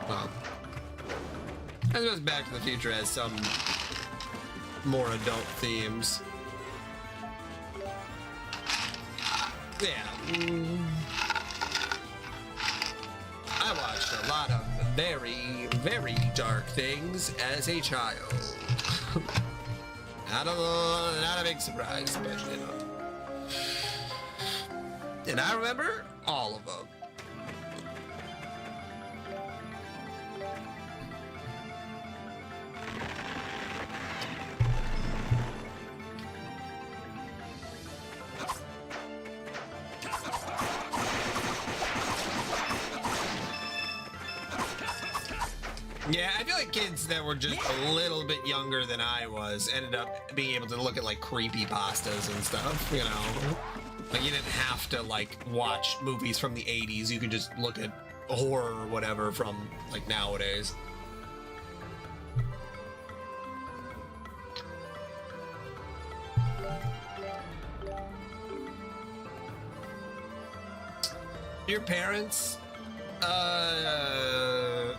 Speaker 1: Well, I suppose Back to the Future has some more adult themes. Yeah. I watched a lot of very, very dark things as a child. Not a big surprise, but you know. And I remember all of them. Yeah, I feel like kids that were just a little bit younger than I was ended up being able to look at like creepy pastas and stuff, you know? Like you didn't have to like watch movies from the 80s. You could just look at horror or whatever from like nowadays. Your parents, I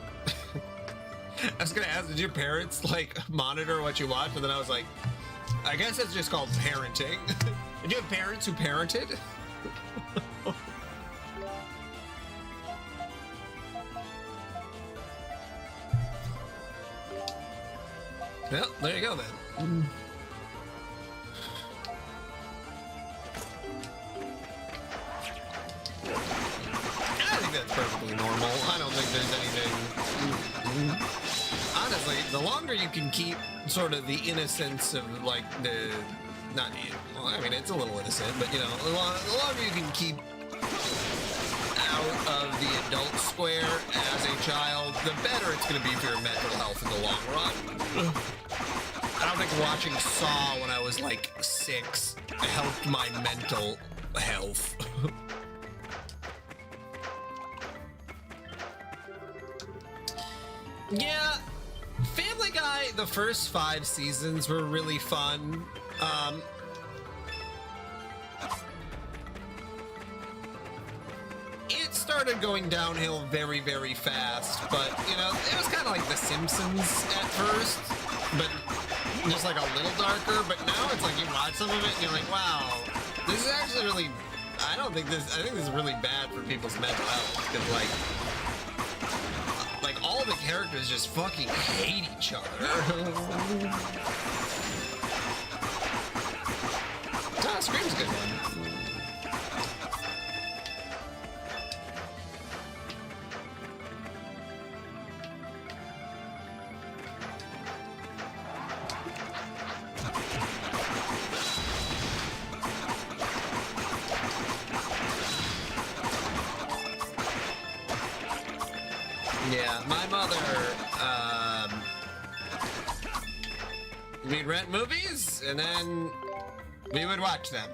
Speaker 1: was gonna ask, did your parents like monitor what you watch? And then I was like, I guess that's just called parenting. Did you have parents who parented? Well, there you go then. I think that's perfectly normal. I don't think there's anything. Honestly, the longer you can keep sort of the innocence of like the, not, well, I mean, it's a little innocent, but you know, the longer you can keep out of the adult square as a child, the better it's going to be for your mental health in the long run. I don't think watching Saw when I was like 6 helped my mental health. Yeah, Family Guy, the first 5 seasons were really fun. It started going downhill very, very fast, but, you know, it was kind of like The Simpsons at first, but just like a little darker, but now it's like you watch some of it and you're like, wow, this is actually really, I think this is really bad for people's mental health, because like all the characters just fucking hate each other. Scream's a good one. Yeah, my mother, we'd rent movies and then we would watch them.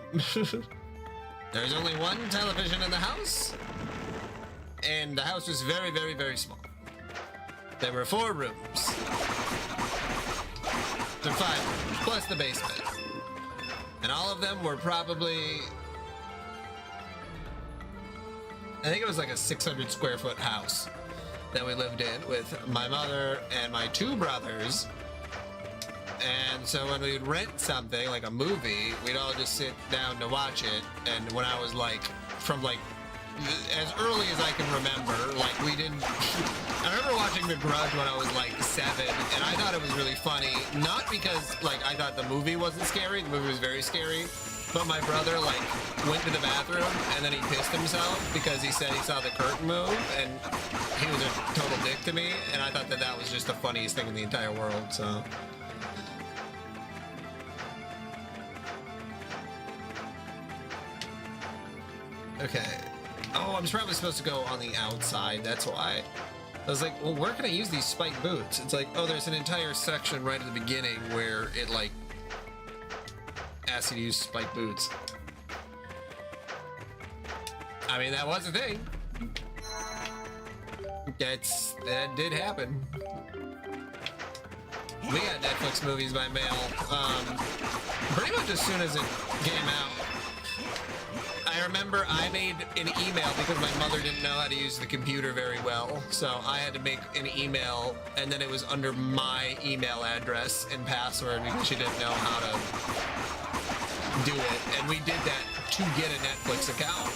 Speaker 3: There's only one television in the house, and the house was very, very, very small. There were 4 rooms. There were 5 rooms, plus the basement. And all of them were probably, I think it was like a 600 square foot house that we lived in with my mother and my 2 brothers. And so when we'd rent something, like a movie, we'd all just sit down to watch it. And when I was like, from like, as early as I can remember, like we didn't, I remember watching The Grudge when I was like 7, and I thought it was really funny. Not because like I thought the movie wasn't scary, the movie was very scary, but my brother like went to the bathroom and then he pissed himself because he said he saw the curtain move, and he was a total dick to me, and I thought that that was just the funniest thing in the entire world, so. Okay. Oh, I'm probably supposed to go on the outside, that's why. I was like, well, where can I use these spiked boots? It's like, oh, there's an entire section right at the beginning where it, like, asks you to use spiked boots. I mean, that was a thing. That did happen. We got Netflix movies by mail, pretty much as soon as it came out. I remember I made an email because my mother didn't know how to use the computer very well, so I had to make an email, and then it was under my email address and password because she didn't know how to do it, and we did that to get a Netflix account.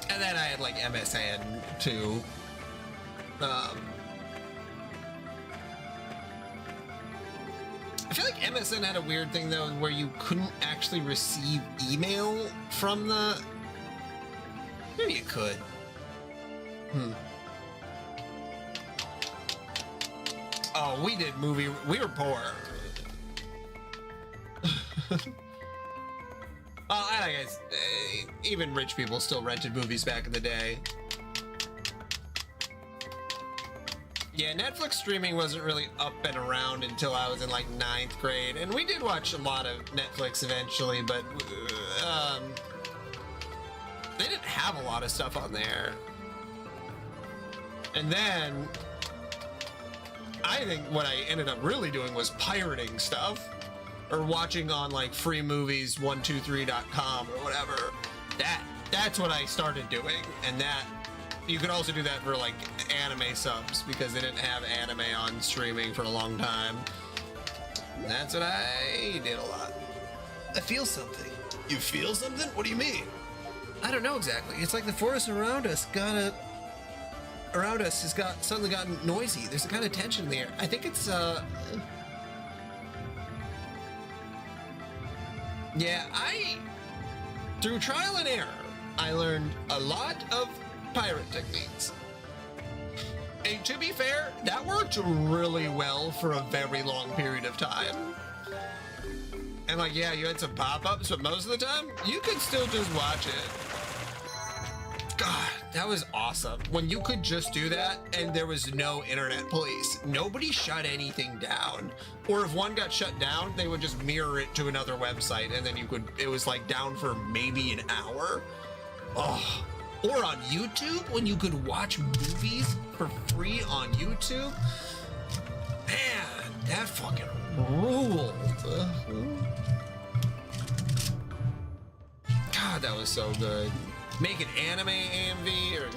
Speaker 3: And then I had like MSN too. I feel like MSN had a weird thing though where you couldn't actually receive email from the... Maybe you could. Oh, we did movie... We were poor. Well, I guess even rich people still rented movies back in the day. Yeah, Netflix streaming wasn't really up and around until I was in like 9th grade, and we did watch a lot of Netflix eventually, but they didn't have a lot of stuff on there. And then I think what I ended up really doing was pirating stuff. Or watching on like freemovies123.com or whatever. That's what I started doing, and that you could also do that for like anime subs because they didn't have anime on streaming for a long time. That's what I did a lot.
Speaker 4: I feel something.
Speaker 3: You feel something? What do you mean?
Speaker 4: I don't know exactly. It's like the forest around us has suddenly gotten noisy. There's a kind of tension in the air. I think it's yeah, through trial and error, I learned a lot of pirate techniques. And to be fair, that worked really well for a very long period of time. And like, yeah, you had some pop-ups, but most of the time, you could still just watch it. God, that was awesome. When you could just do that and there was no internet police. Nobody shut anything down. Or if one got shut down, they would just mirror it to another website and then it was like down for maybe an hour. Oh. Or on YouTube, when you could watch movies for free on YouTube. Man, that fucking ruled. God, that was so good. Make an anime AMV or an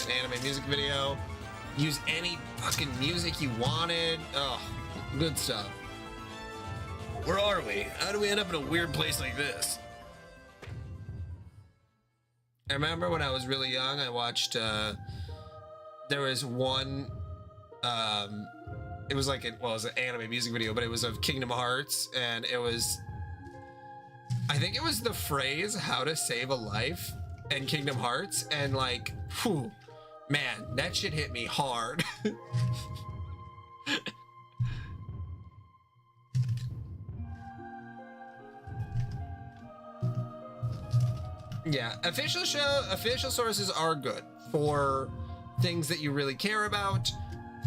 Speaker 4: anime music video. Use any fucking music you wanted. Oh, good stuff. Where are we? How do we end up in a weird place like this? I remember when I was really young, I watched, there was one, it was like, it was an anime music video, but it was of Kingdom Hearts, and it was, I think it was the phrase, how to save a life, in Kingdom Hearts, and like, whew, man, that shit hit me hard.
Speaker 1: Yeah, official sources are good for things that you really care about.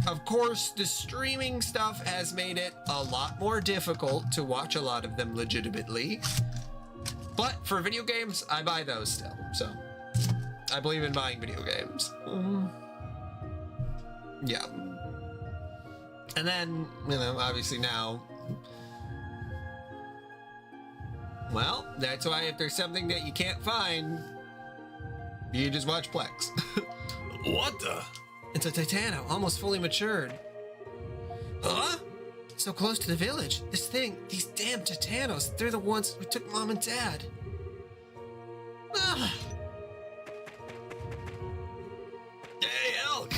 Speaker 1: Of course, the streaming stuff has made it a lot more difficult to watch a lot of them legitimately. But for video games, I buy those still. So I believe in buying video games. Yeah. And then, you know, obviously now, well, that's why if there's something that you can't find, you just watch Plex.
Speaker 3: What the?
Speaker 4: It's a Titano, almost fully matured.
Speaker 3: Huh?
Speaker 4: So close to the village. This thing, these damn Titanos, they're the ones who took Mom and Dad. Ugh.
Speaker 3: Hey, Elk!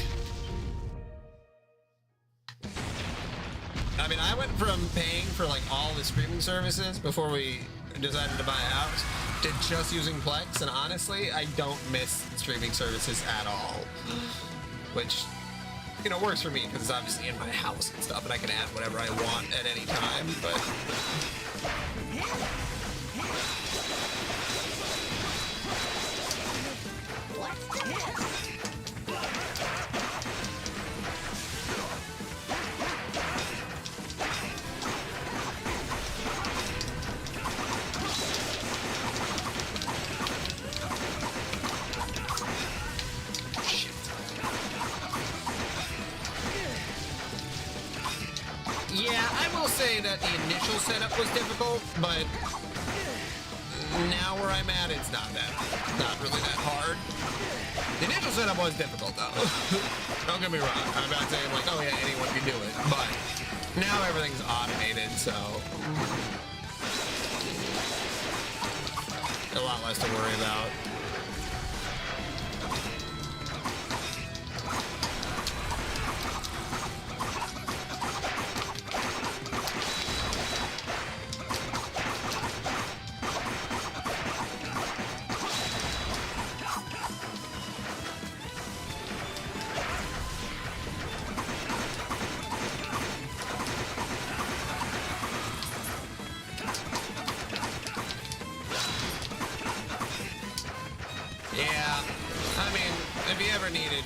Speaker 1: I mean, I went from paying for like all the streaming services before we decided to buy a house to just using Plex, and honestly, I don't miss streaming services at all. Which, you know, works for me because it's obviously in my house and stuff, and I can add whatever I want at any time, but... Yeah, I will say that the initial setup was difficult, but now where I'm at, it's not really that hard. The initial setup was difficult, though. Don't get me wrong. I'm not saying like, oh yeah, anyone can do it, but now everything's automated, so a lot less to worry about. Yeah, I mean, if you ever needed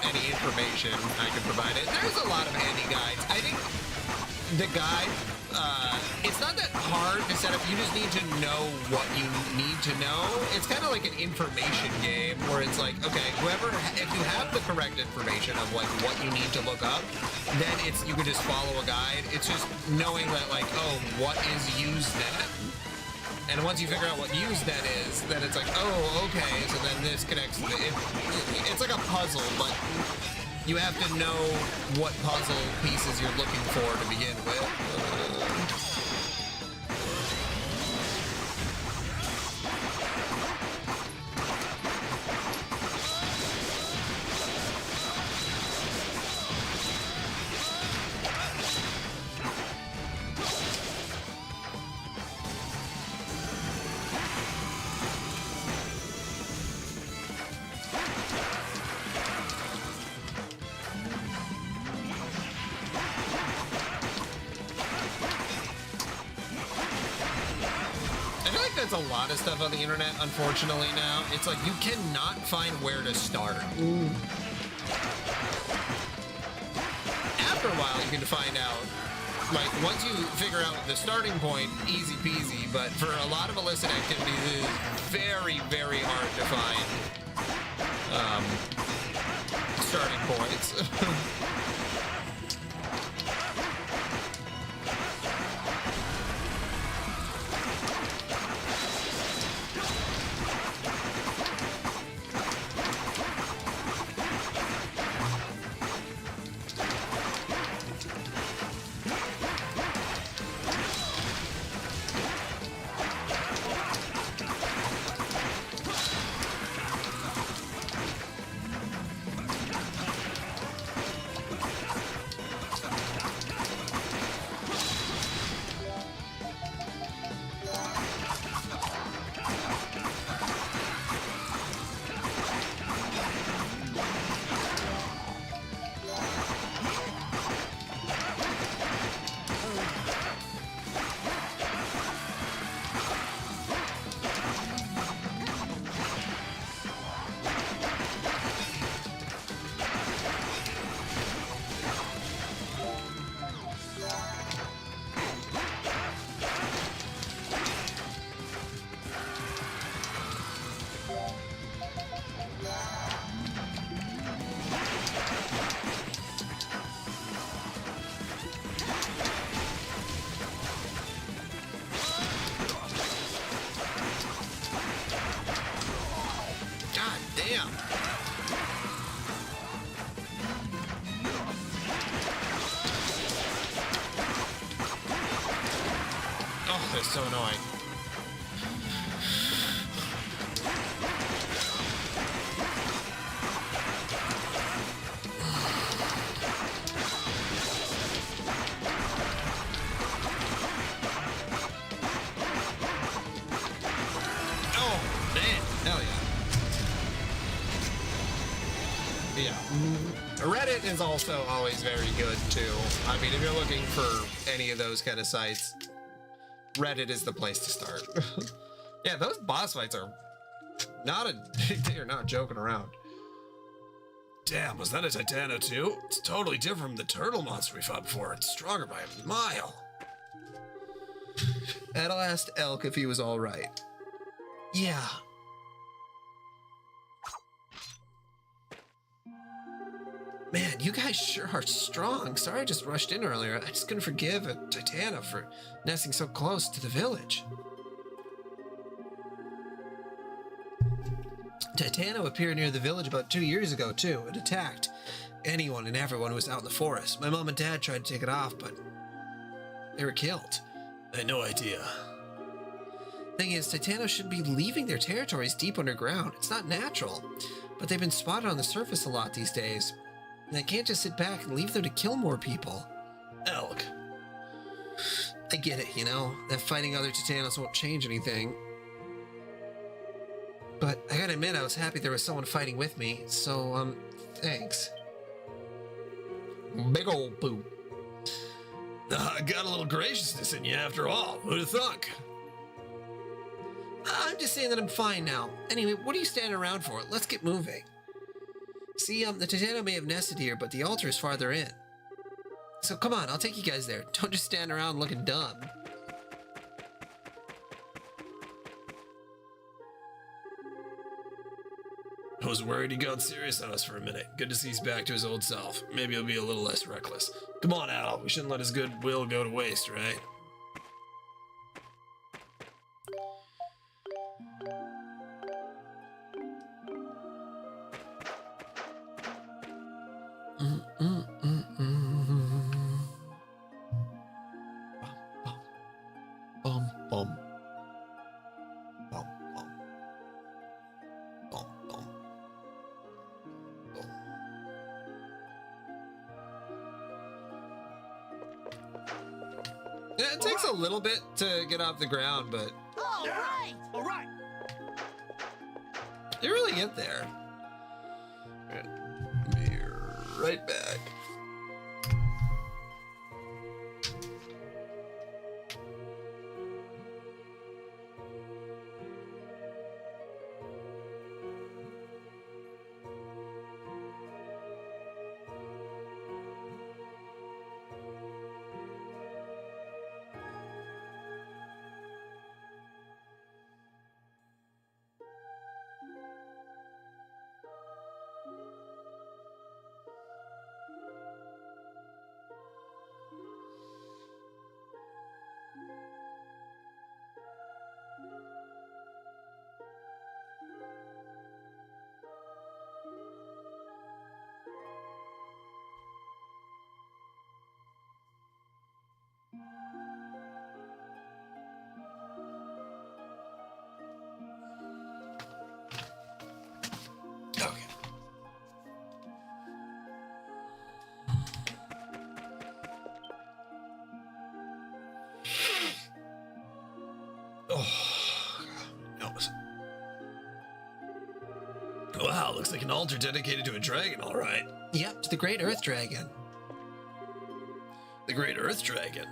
Speaker 1: any information, I can provide it. There's a lot of handy guides. I think the guide, it's not that hard to set up. You just need to know what you need to know. It's kind of like an information game where it's like, okay, if you have the correct information of like what you need to look up, then you can just follow a guide. It's just knowing that like, oh, what is Usenet? And once you figure out what Usenet is, then it's like, oh, okay, so then this connects. It's like a puzzle, but you have to know what puzzle pieces you're looking for to begin with. There's a lot of stuff on the internet, unfortunately, now. It's like you cannot find where to start. After a while, you can find out. Like, once you figure out the starting point, easy peasy, but for a lot of illicit activities, it is very, very hard to find starting points. Oh, they're so annoying. Oh, man. Hell yeah. Yeah. Reddit is also always very good, too. I mean, if you're looking for any of those kind of sites, Reddit is the place to start. Yeah, those boss fights are they're not joking around.
Speaker 3: Damn, was that a Titano too? It's totally different from the turtle monster we fought before. It's stronger by a mile.
Speaker 1: Adel asked Elk if he was all right.
Speaker 4: Yeah. Man, you guys sure are strong. Sorry I just rushed in earlier. I just couldn't forgive a Titano for nesting so close to the village. Titano appeared near the village about 2 years ago, too. It attacked anyone and everyone who was out in the forest. My mom and dad tried to take it off, but they were killed.
Speaker 3: I had no idea.
Speaker 4: Thing is, Titano should be leaving their territories deep underground. It's not natural. But they've been spotted on the surface a lot these days. And I can't just sit back and leave them to kill more people.
Speaker 3: Elk.
Speaker 4: I get it, you know, that fighting other Titanos won't change anything. But I gotta admit, I was happy there was someone fighting with me, so, thanks.
Speaker 1: Big old poop.
Speaker 3: Got a little graciousness in you after all. Who'd have thunk?
Speaker 4: I'm just saying that I'm fine now. Anyway, what are you standing around for? Let's get moving. See, the Titano may have nested here, but the altar is farther in. So come on, I'll take you guys there. Don't just stand around looking dumb.
Speaker 3: I was worried he got serious on us for a minute. Good to see he's back to his old self. Maybe he'll be a little less reckless. Come on, Al. We shouldn't let his goodwill go to waste, right?
Speaker 1: Bum, bum. Bum, bum. Bum, bum. Bum. Yeah, it takes a little bit to get off the ground, but
Speaker 2: All right. All right.
Speaker 1: you really get there. Be right back. Okay.
Speaker 3: Oh, that was... Wow, looks like an altar dedicated to a dragon, all right.
Speaker 4: Yep, to the Great Earth Dragon.
Speaker 3: The Great Earth Dragon.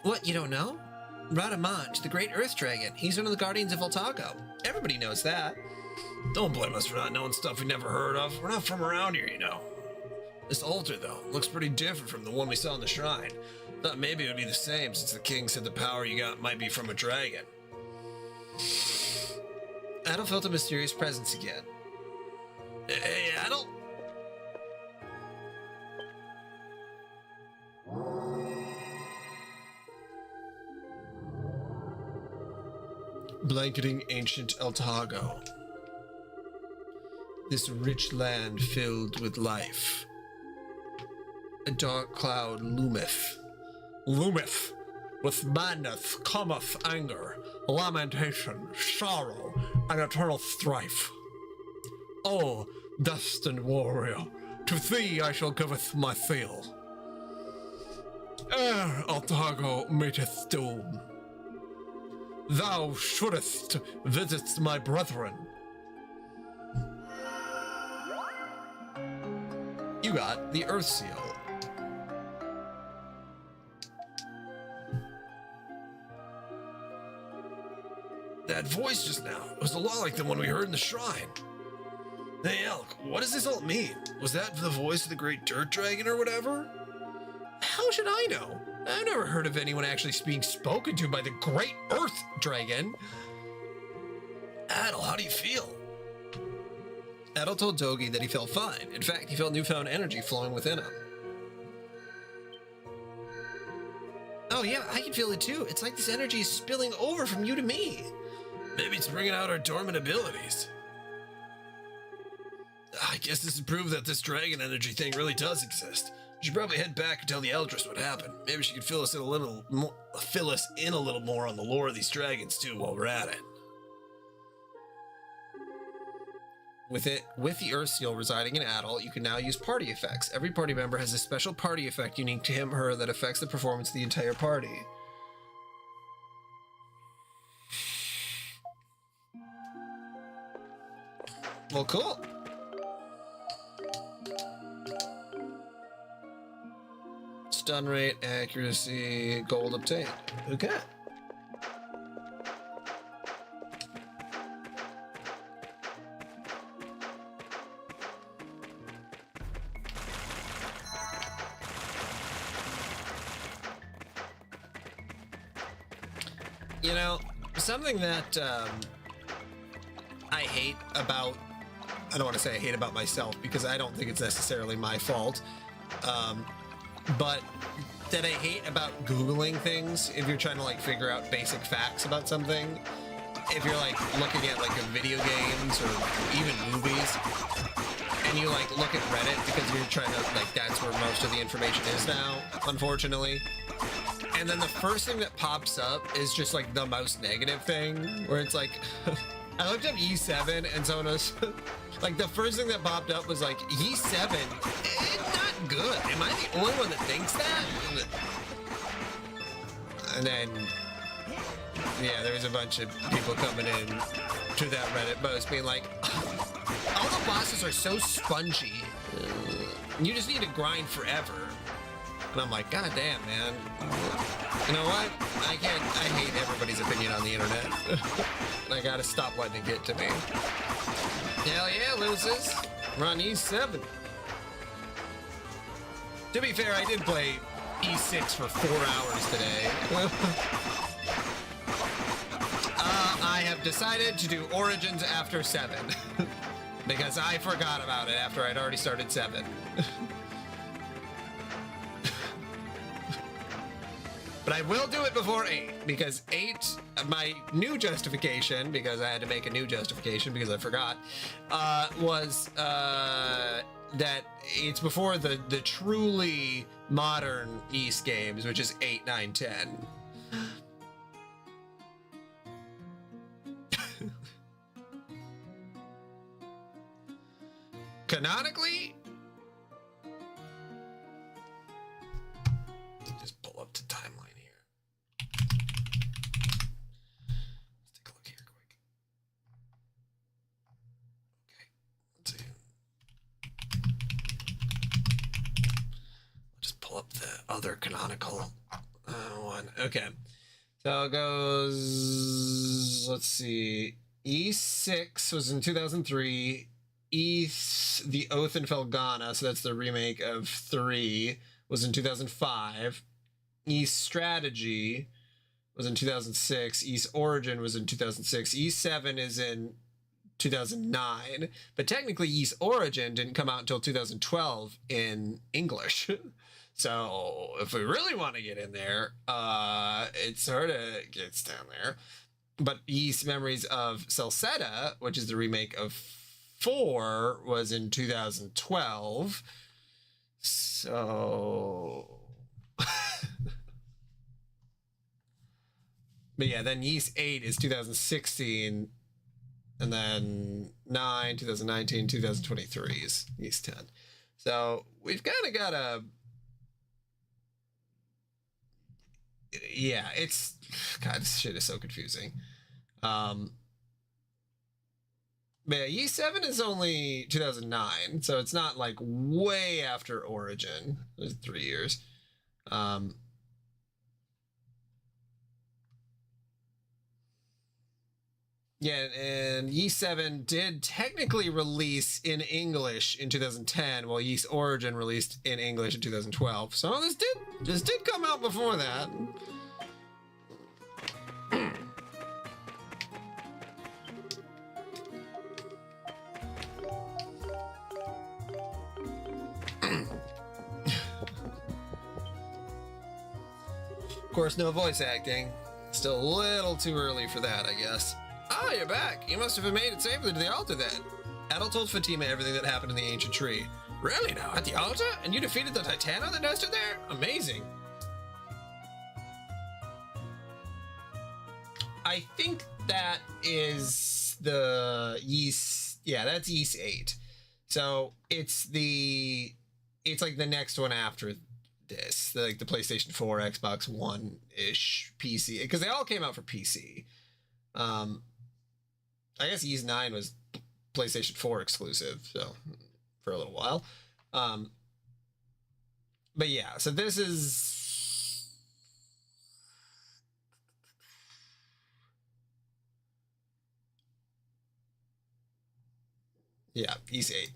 Speaker 4: What, you don't know? Radamanj, the Great Earth Dragon. He's one of the Guardians of Voltago. Everybody knows that.
Speaker 3: Don't blame us for not knowing stuff we never heard of. We're not from around here, you know. This altar, though, looks pretty different from the one we saw in the shrine. Thought maybe it would be the same since the king said the power you got might be from a dragon.
Speaker 4: Adel felt a mysterious presence again.
Speaker 3: Hey, Adel?
Speaker 1: Blanketing ancient Altago. This rich land filled with life. A dark cloud loometh. Loometh.
Speaker 3: With madness cometh anger, lamentation, sorrow, and eternal strife. O destined warrior, to thee I shall giveth my seal. Ere Altago meeteth doom, thou shouldest visit my brethren.
Speaker 1: You got the Earth Seal. That voice just now, it was a lot like the one we heard in the shrine. Hey Elk, what does this all mean? Was that the voice of the great dirt dragon or whatever? How should I know? I've never heard of anyone actually being spoken to by the great Earth dragon. Adel, how do you feel? Adel told Dogi that he felt fine. In fact, he felt newfound energy flowing within him. Oh yeah, I can feel it too. It's like this energy is spilling over from you to me. Maybe it's bringing out our dormant abilities. I guess this is proof that this dragon energy thing really does exist. We should probably head back and tell the Eldris what happened. Maybe she could fill us in a little more on the lore of these dragons too while we're at it. With the Earth Seal residing in Adel, you can now use party effects. Every party member has a special party effect unique to him or her that affects the performance of the entire party. Well, cool. Stun rate, accuracy, gold obtained. Okay. You know, something that I hate about, I don't want to say I hate about myself because I don't think it's necessarily my fault, but that I hate about Googling things if you're trying to like figure out basic facts about something. If you're like looking at like video games or even movies and you like look at Reddit because you're trying to like, that's where most of the information is now, unfortunately. And then the first thing that pops up is just like the most negative thing where it's like, I looked up E7 and someone was like, the first thing that popped up was like, E7, it's not good. Am I the only one that thinks that? And then, yeah, there was a bunch of people coming in to that Reddit post being like, all the bosses are so spongy. You just need to grind forever. And I'm like, God damn, man. You know what? I hate everybody's opinion on the internet. And I gotta stop letting it get to me. Hell yeah, loses. We're on E7. To be fair, I did play E6 for 4 hours today. I have decided to do Origins after 7. Because I forgot about it after I'd already started 7. But I will do it before 8, because 8, my new justification, because I had to make a new justification because I forgot, was that it's before the truly modern Ys games, which is 8, 9, 10. Canonically, just pull up the timeline here. Let's take a look here quick. Okay, let's see. I'll just pull up the other canonical one. Okay, so it goes, let's see, E6 was in 2003. The Oath in Felghana, so that's the remake of 3, was in 2005. Ys Strategy was in 2006. Ys Origin was in 2006. E7 is in 2009. But technically, Ys Origin didn't come out until 2012 in English. So if we really want to get in there, it sort of gets down there. But Ys Memories of Celceta, which is the remake of 4, was in 2012. So But yeah, then Ys 8 is 2016, and then 9, 2019, 2023 is Ys 10. So we've kind of got a... Yeah, it's... God, this shit is so confusing. But yeah, Ys 7 is only 2009, so it's not like way after Origin. There's 3 years. Yeah, and Ys 7 did technically release in English in 2010, while Ys Origin released in English in 2012. So this did come out before that. Of course, no voice acting. Still a little too early for that, I guess. Ah, you're back. You must have made it safely to the altar then. Adel told Fatima everything that happened in the ancient tree. Really now? At the altar? And you defeated the Titano that nested there? Amazing. I think that is the Ys... Yeah, that's Ys 8. So it's like the next one after this. Like the PlayStation 4, Xbox One-ish, PC. Because they all came out for PC. I guess Ys 9 was PlayStation 4 exclusive, so for a little while. But yeah, so this is... Yeah, Ys 8.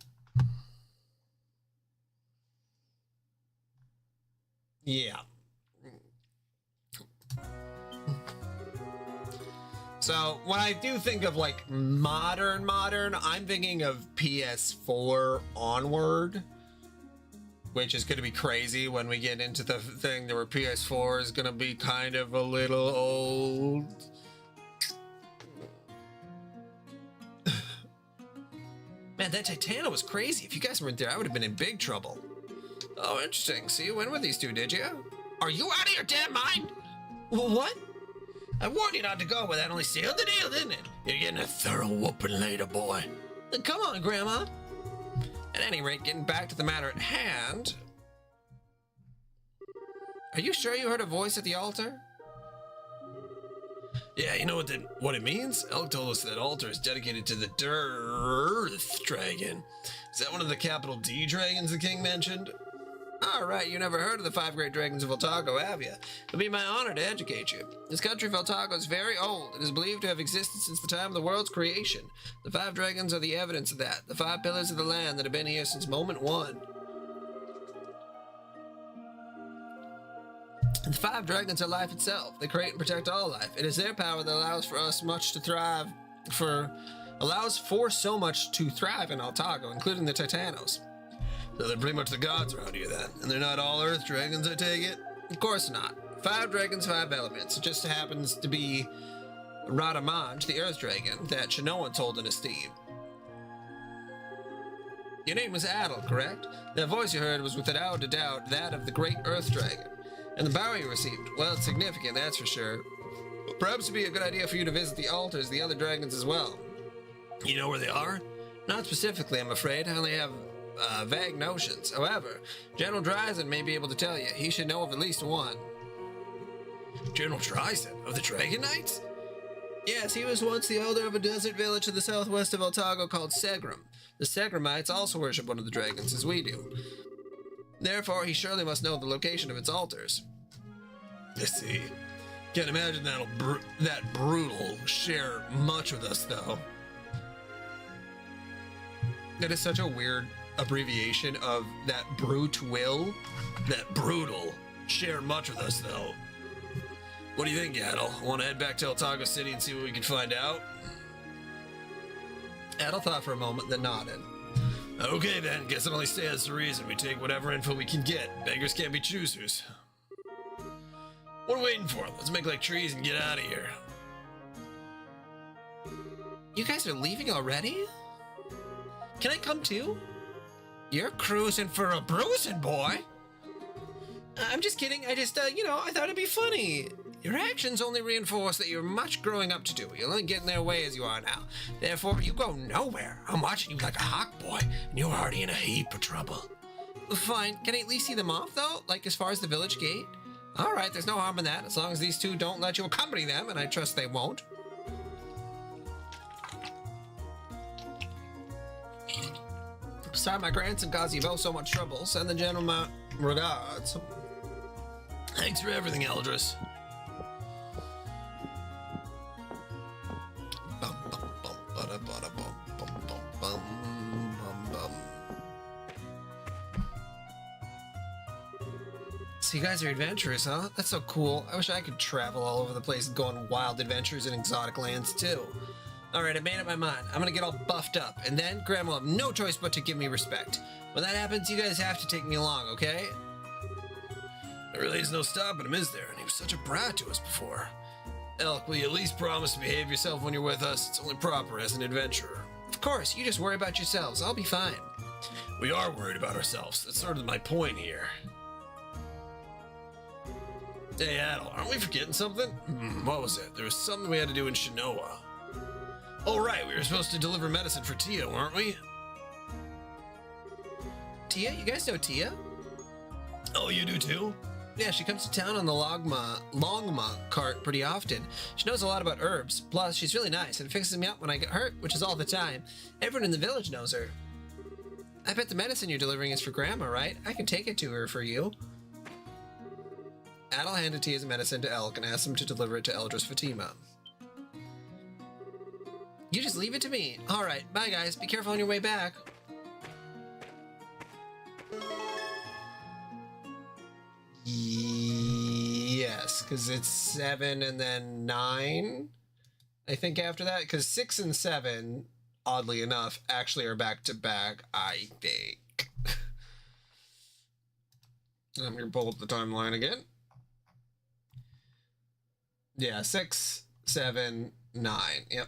Speaker 1: Yeah. So when I do think of like modern, I'm thinking of PS4 onward, which is going to be crazy when we get into the thing where PS4 is going to be kind of a little old. Man, that Titano was crazy. If you guys weren't there, I would have been in big trouble. Oh, interesting. So you went with these two, did you? Are you out of your damn mind? What? I warned you not to go, but that only sealed the deal, didn't it? You're getting a thorough whooping later, boy. Come on, Grandma. At any rate, getting back to the matter at hand. Are you sure you heard a voice at the altar? Yeah, you know what it means? Elk told us that altar is dedicated to the Earth Dragon. Is that one of the capital D dragons the king mentioned? All right, you never heard of the 5 great dragons of Voltago, have you? It'll be my honor to educate you. This country, Voltago, is very old. It is believed to have existed since the time of the world's creation. The 5 dragons are the evidence of that, the 5 pillars of the land that have been here since moment one. And the 5 dragons are life itself. They create and protect all life. It is their power that allows for so much to thrive in Voltago, including the Titanos. So they're pretty much the gods around here then. And they're not all earth dragons, I take it? Of course not. 5 dragons, 5 elements. It just happens to be Radamanj, the earth dragon, that Shanoan told in esteem. Your name was Adel, correct? That voice you heard was without a doubt that of the great earth dragon. And the bow you received, well, it's significant, that's for sure. Perhaps it'd be a good idea for you to visit the altars, the other dragons as well. You know where they are? Not specifically, I'm afraid. I only have vague notions. However, General Dryzen may be able to tell you. He should know of at least one. General Dryzen? Of the Dragon Knights? Yes, he was once the elder of a desert village to the southwest of Voltago called Segram. The Segramites also worship one of the dragons, as we do. Therefore, he surely must know the location of its altars. I see. Can't imagine that brutal share much with us, though. That is such a weird abbreviation of that brute will. That brutal. Share much with us, though. What do you think, Adel? Want to head back to Otago City and see what we can find out? Adel thought for a moment, then nodded. Okay, then. Guess it only stands to reason we take whatever info we can get. Beggars can't be choosers. What are we waiting for? Let's make like trees and get out of here. You guys are leaving already? Can I come too? You're cruising for a bruising, boy.
Speaker 4: I'm just kidding. I just, I thought it'd be funny. Your actions only reinforce that you're much growing up to do. You'll only get in their way as you are now. Therefore, you go nowhere. I'm watching you like a hawk boy, and you're already in a heap of trouble. Fine. Can I at least see them off, though? Like, as far as the village gate? All right, there's no harm in that, as long as these two don't let you accompany them, and I trust they won't. Sorry my grandson caused you both so much trouble. Send the gentleman regards.
Speaker 3: Thanks for everything, Eldris.
Speaker 4: So you guys are adventurous, huh? That's so cool. I wish I could travel all over the place and go on wild adventures in exotic lands, too. Alright, I made up my mind. I'm gonna get all buffed up, and then Grandma will have no choice but to give me respect. When that happens, you guys have to take me along, okay?
Speaker 3: There really is no stopping him, is there? And he was such a brat to us before. Elk, will you at least promise to behave yourself when you're with us? It's only proper as an adventurer.
Speaker 4: Of course, you just worry about yourselves. I'll be fine.
Speaker 3: We are worried about ourselves. That's sort of my point here. Hey, Adel, aren't we forgetting something? What was it? There was something we had to do in Shinoa. Oh, right, we were supposed to deliver medicine for Tia, weren't we?
Speaker 4: Tia? You guys know Tia?
Speaker 3: Oh, you do too?
Speaker 4: Yeah, she comes to town on the Longma cart pretty often. She knows a lot about herbs. Plus, she's really nice and fixes me up when I get hurt, which is all the time. Everyone in the village knows her. I bet the medicine you're delivering is for Grandma, right? I can take it to her for you. Adel handed Tia's medicine to Elk and asked him to deliver it to Eldris Fatima. You just leave it to me. All right, bye guys. Be careful on your way back. Yes, because it's 7 and then 9. I think after that, because 6 and 7, oddly enough, actually are back to back, I think. I'm going to pull up the timeline again. Yeah, 6, 7, 9. Yep.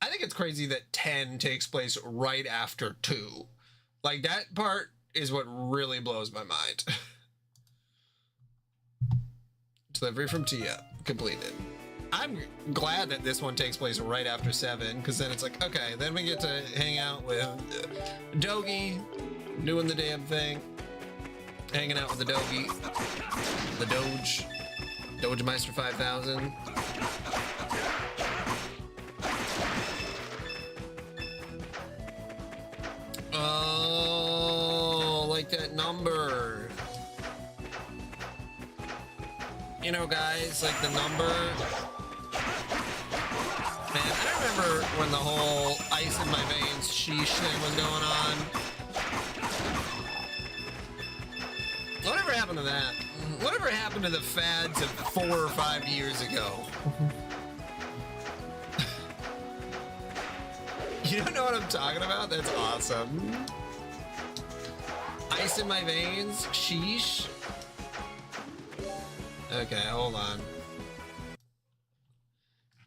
Speaker 4: I think it's crazy that 10 takes place right after 2. Like, that part is what really blows my mind. Delivery from Tia. Completed. I'm glad that this one takes place right after 7, because then it's like, okay, then we get to hang out with Dogi, doing the damn thing. Hanging out with the Dogi. The Doge. Dogemeister 5000. Oh, like that number. You know, guys, like the number. Man, I remember when the whole ice in my veins sheesh thing was going on. Whatever happened to that? Whatever happened to the fads of 4 or 5 years ago? You don't know what I'm talking about? That's awesome. Ice in my veins? Sheesh? Okay, hold on.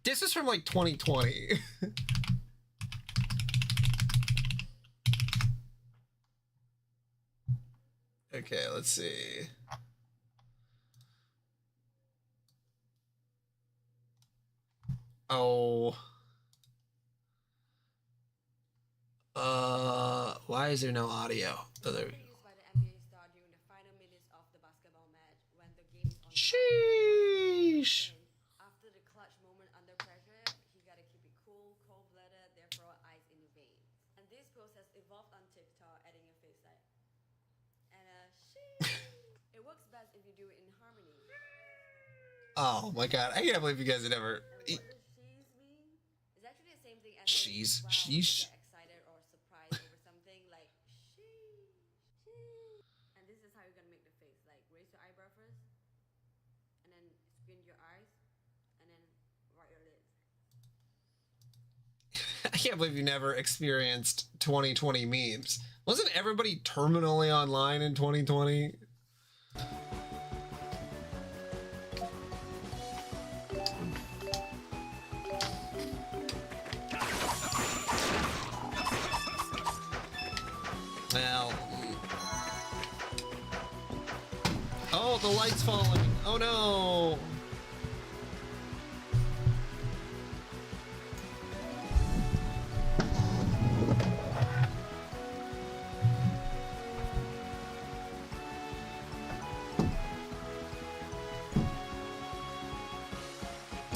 Speaker 4: This is from like 2020. Okay, let's see. Oh. Why is there no audio? Oh, there we go. Sheesh.
Speaker 5: After the clutch moment under pressure, he gotta keep it cool, cold-blooded, therefore ice in the veins. And this process evolved on TikTok, adding a face like, and it works best if you do it in harmony.
Speaker 4: Oh my god, I can't believe you guys have never.
Speaker 5: And what does sheesh mean? It's actually the same thing as
Speaker 4: Sheesh.
Speaker 5: when
Speaker 4: Sheesh.
Speaker 5: you get excited or surprised over something like sheesh. And this is how you're gonna make the face. Like raise your eyebrow first, and then squint your eyes, and then write your lips.
Speaker 4: I can't believe you never experienced 2020 memes. Wasn't everybody terminally online in 2020? Well,
Speaker 1: the light's falling. Oh no.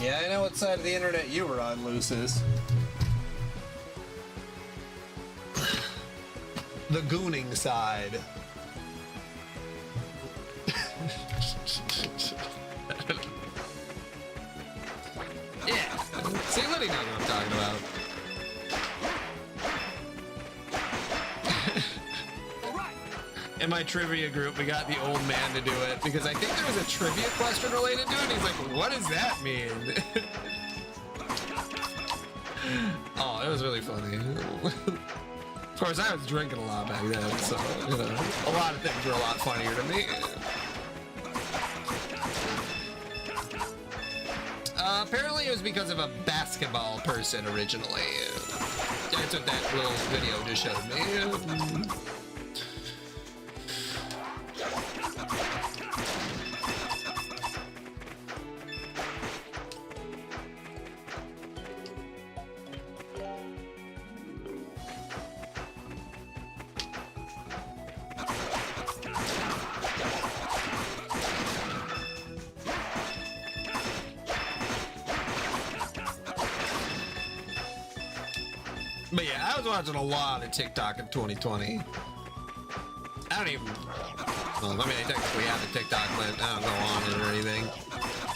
Speaker 6: Yeah, I know what side of the internet you were on, Lucis. The gooning side.
Speaker 1: Yeah. See, Liddy knows what I'm talking about. In my trivia group, we got the old man to do it because I think there was a trivia question related to it. And he's like, what does that mean? Oh, it was really funny. Of course, I was drinking a lot back then, so, you know, a lot of things were a lot funnier to me. Apparently it was because of a basketball person originally. That's what that little video just showed me. But yeah, I was watching a lot of TikTok in 2020. I don't even, well, I mean, I technically have a TikTok, but I don't go on it or anything.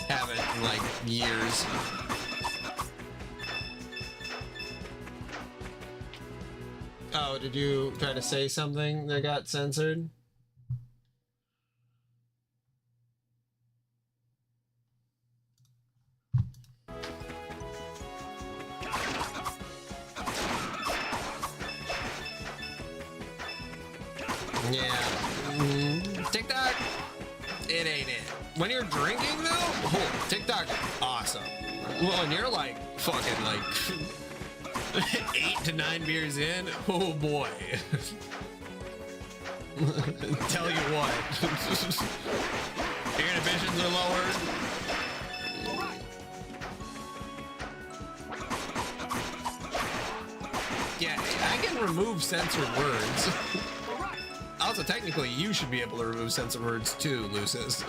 Speaker 1: Haven't in like years. Oh, did you try to say something that got censored? Yeah. TikTok, it ain't it. When you're drinking though, oh, TikTok is awesome. Well, when you're like fucking like 8 to 9 beers in, oh boy. Tell you what. Your inhibitions are lowered. Yeah, I can remove censored words. Also, technically, you should be able to remove censored words too, Lucis.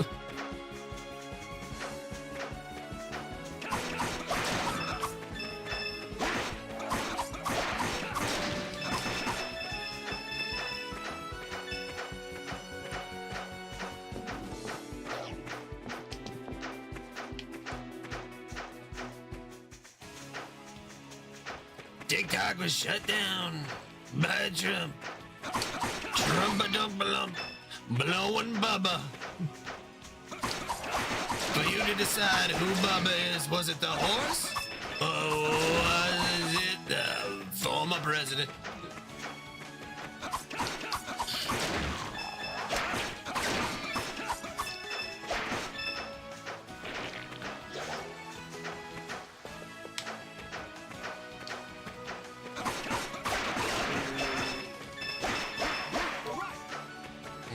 Speaker 1: TikTok was shut down by Trump. Trump-a-dump-a-lump, blowing Bubba. For you to decide who Bubba is, was it the horse? Or was it the former president?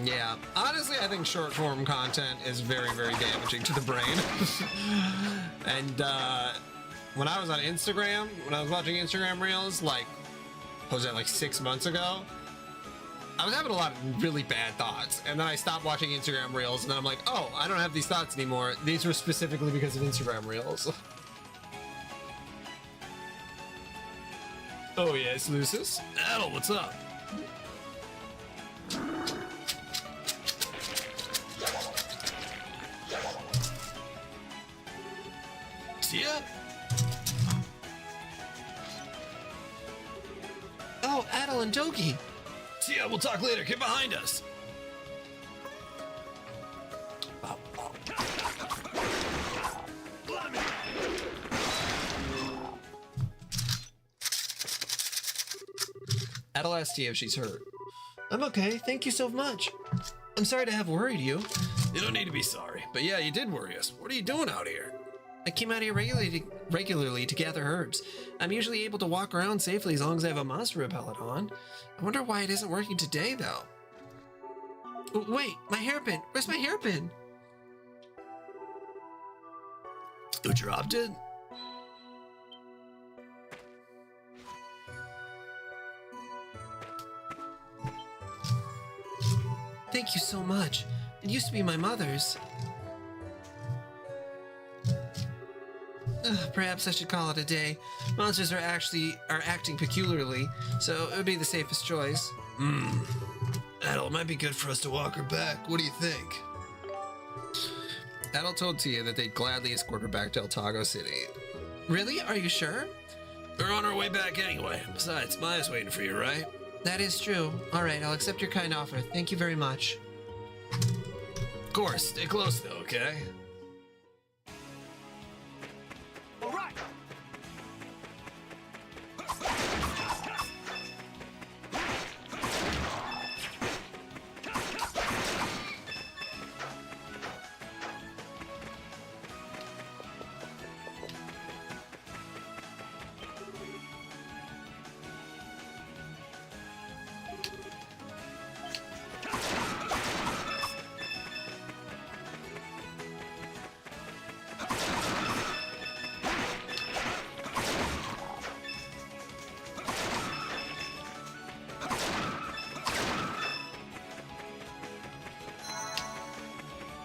Speaker 1: Yeah, honestly, I think short form content is very, very damaging to the brain. And when I was on Instagram, when I was watching Instagram Reels, like, what was that, like 6 months ago? I was having a lot of really bad thoughts. And then I stopped watching Instagram Reels, and then I'm like, oh, I don't have these thoughts anymore. These were specifically because of Instagram Reels. Oh, yes, Lucis?
Speaker 3: Adel, what's up? Tia?
Speaker 1: Oh, Adel and Doki.
Speaker 3: Tia, we'll talk later. Get behind us.
Speaker 1: Adel asked Tia if she's hurt. I'm okay, thank you so much. I'm sorry to have worried you.
Speaker 3: You don't need to be sorry. But yeah, you did worry us. What are you doing out here?
Speaker 1: I came out here regularly to gather herbs. I'm usually able to walk around safely as long as I have a monster repellent on. I wonder why it isn't working today, though. Wait, my hairpin! Where's my hairpin?
Speaker 3: Who dropped it?
Speaker 4: Thank you so much. It used to be my mother's. Perhaps I should call it a day. Monsters are acting peculiarly, so it would be the safest choice.
Speaker 3: Adel, it might be good for us to walk her back. What do you think?
Speaker 1: Adel told Tia that they'd gladly escort her back to El Tago City.
Speaker 4: Really? Are you sure?
Speaker 3: We're on our way back anyway. Besides, Maya's waiting for you, right?
Speaker 4: That is true. All right, I'll accept your kind offer. Thank you very much.
Speaker 3: Of course, stay close though, okay?
Speaker 2: All right.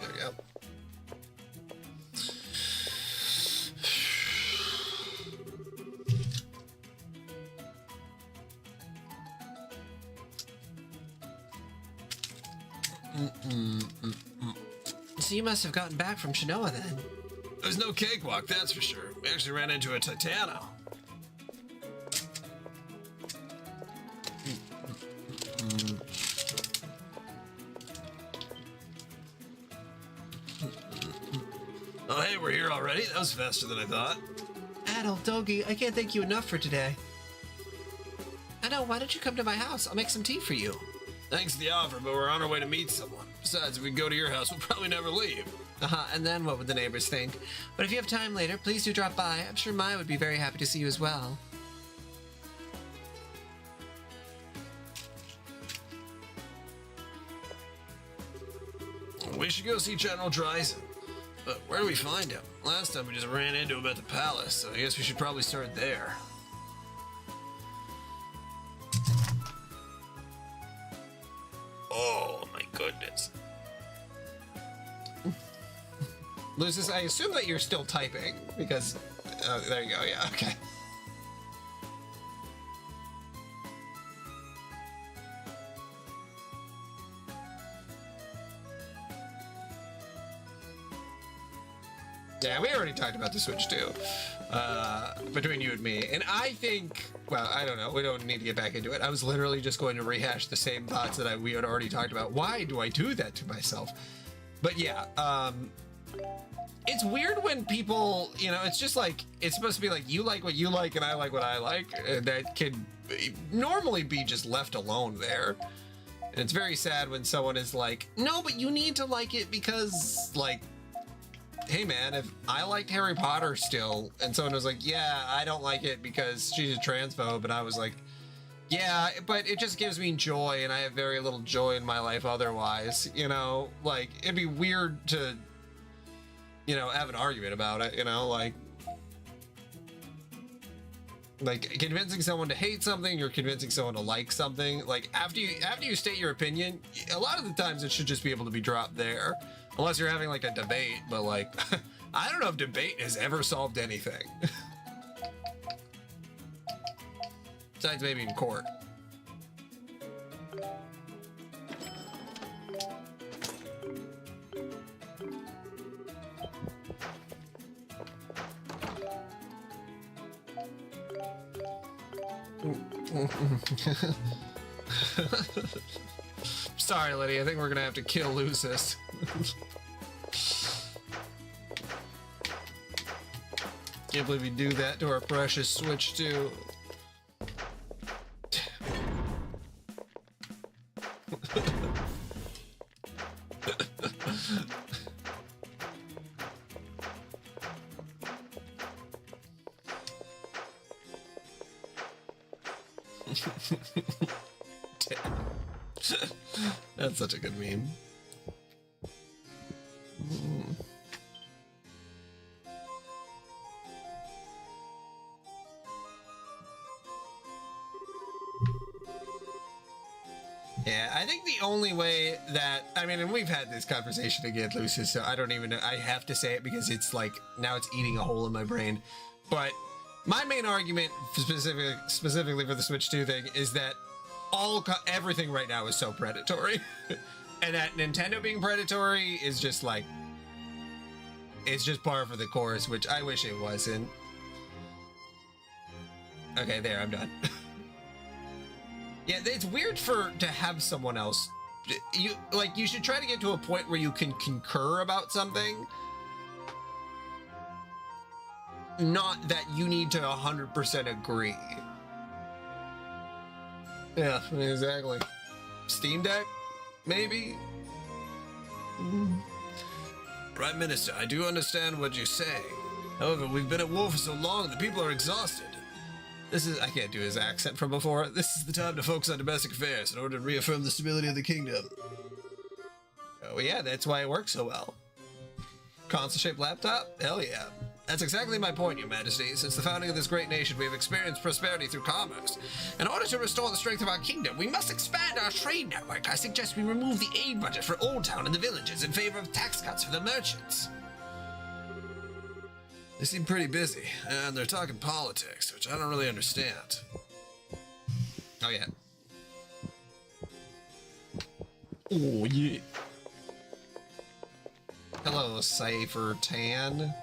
Speaker 1: There we go.
Speaker 4: So you must have gotten back from Shinoa then.
Speaker 3: There's no cakewalk, that's for sure. We actually ran into a Titano. Oh, hey, we're here already? That was faster than I thought.
Speaker 4: Adel, Dogi, I can't thank you enough for today. I know, why don't you come to my house? I'll make some tea for you.
Speaker 3: Thanks for the offer, but we're on our way to meet someone. Besides, if we go to your house, we'll probably never leave.
Speaker 4: And then what would the neighbors think? But if you have time later, please do drop by. I'm sure Maya would be very happy to see you as well.
Speaker 3: We should go see General Dryzen. But where do we find him? Last time we just ran into him at the palace, so I guess we should probably start there. Oh my goodness.
Speaker 1: Lucis, I assume that you're still typing because there you go. Yeah, okay. Yeah, we already talked about the Switch too, between you and me. And I think, well, I don't know. We don't need to get back into it. I was literally just going to rehash the same thoughts that we had already talked about. Why do I do that to myself? But yeah, it's weird when people, you know, it's just like, it's supposed to be like, you like what you like and I like what I like. That can normally be just left alone there. And it's very sad when someone is like, no, but you need to like it because, like, hey man, if I liked Harry Potter still, and someone was like, yeah, I don't like it because she's a transphobe, and I was like, yeah, but it just gives me joy, and I have very little joy in my life otherwise, you know? Like, it'd be weird to, you know, have an argument about it, you know? Like convincing someone to hate something or convincing someone to like something, like, after you state your opinion, a lot of the times it should just be able to be dropped there. Unless you're having like a debate, but like, I don't know if debate has ever solved anything. Besides maybe in court. Sorry, Liddy, I think we're gonna have to kill Lucis. Can't believe you do that to our precious Switch too. That's such a good meme. Yeah, I think the only way that, I mean, and we've had this conversation again, Lucis, so I don't even know, I have to say it because it's like, now it's eating a hole in my brain. But my main argument specifically for the Switch 2 thing is that everything right now is so predatory. And that Nintendo being predatory is just like, it's just par for the course, which I wish it wasn't. Okay, there, I'm done. Yeah, it's weird to have someone else. You should try to get to a point where you can concur about something. Not that you need to 100% agree. Yeah, exactly. Steam Deck? Maybe?
Speaker 3: Prime Minister, I do understand what you say. However, we've been at war for so long, the people are exhausted.
Speaker 1: I can't do his accent from before.
Speaker 3: This is the time to focus on domestic affairs in order to reaffirm the stability of the kingdom.
Speaker 1: Oh yeah, that's why it works so well. Console-shaped laptop? Hell yeah.
Speaker 3: That's exactly my point, Your Majesty. Since the founding of this great nation, we have experienced prosperity through commerce. In order to restore the strength of our kingdom, we must expand our trade network. I suggest we remove the aid budget for Old Town and the villages in favor of tax cuts for the merchants. They seem pretty busy, and they're talking politics, which I don't really understand.
Speaker 1: Oh yeah. Oh yeah. Hello, Cypher Tan.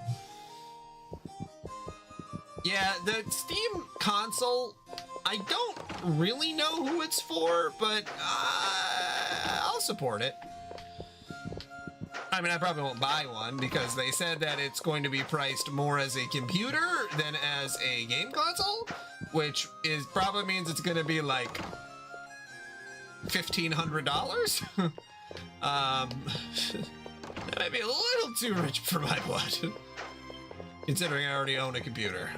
Speaker 1: Yeah, the Steam console, I don't really know who it's for, but I'll support it. I mean, I probably won't buy one because they said that it's going to be priced more as a computer than as a game console, which probably means it's going to be like $1,500. That might be a little too rich for my blood, considering I already own a computer.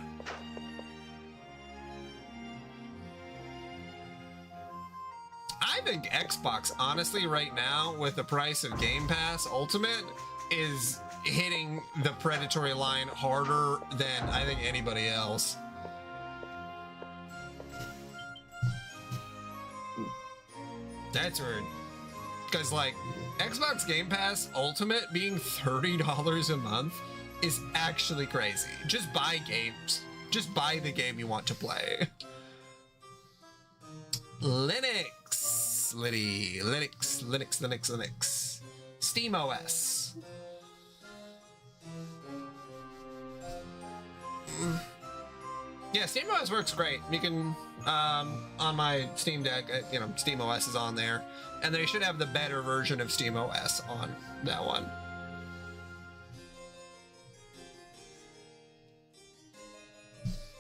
Speaker 1: I think Xbox, honestly, right now, with the price of Game Pass Ultimate, is hitting the predatory line harder than I think anybody else. That's weird. Because, like, Xbox Game Pass Ultimate being $30 a month is actually crazy. Just buy games. Just buy the game you want to play. Linux. Linux. Steam OS. Yeah, Steam OS works great. You can, on my Steam Deck, Steam OS is on there. And they should have the better version of Steam OS on that one.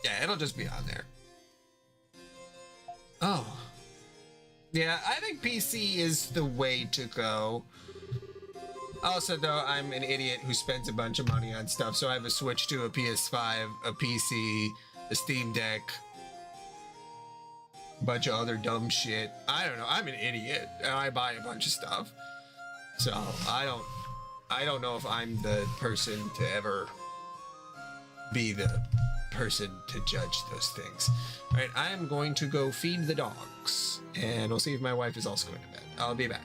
Speaker 1: Yeah, it'll just be on there. Oh. Yeah, I think PC is the way to go. Also, though, I'm an idiot who spends a bunch of money on stuff, so I have a Switch to a PS5, a PC, a Steam Deck, a bunch of other dumb shit. I don't know. I'm an idiot, and I buy a bunch of stuff. So, I don't know if I'm the person to ever be the person to judge those things. All right, I am going to go feed the dogs, and we'll see if my wife is also going to bed. I'll be back.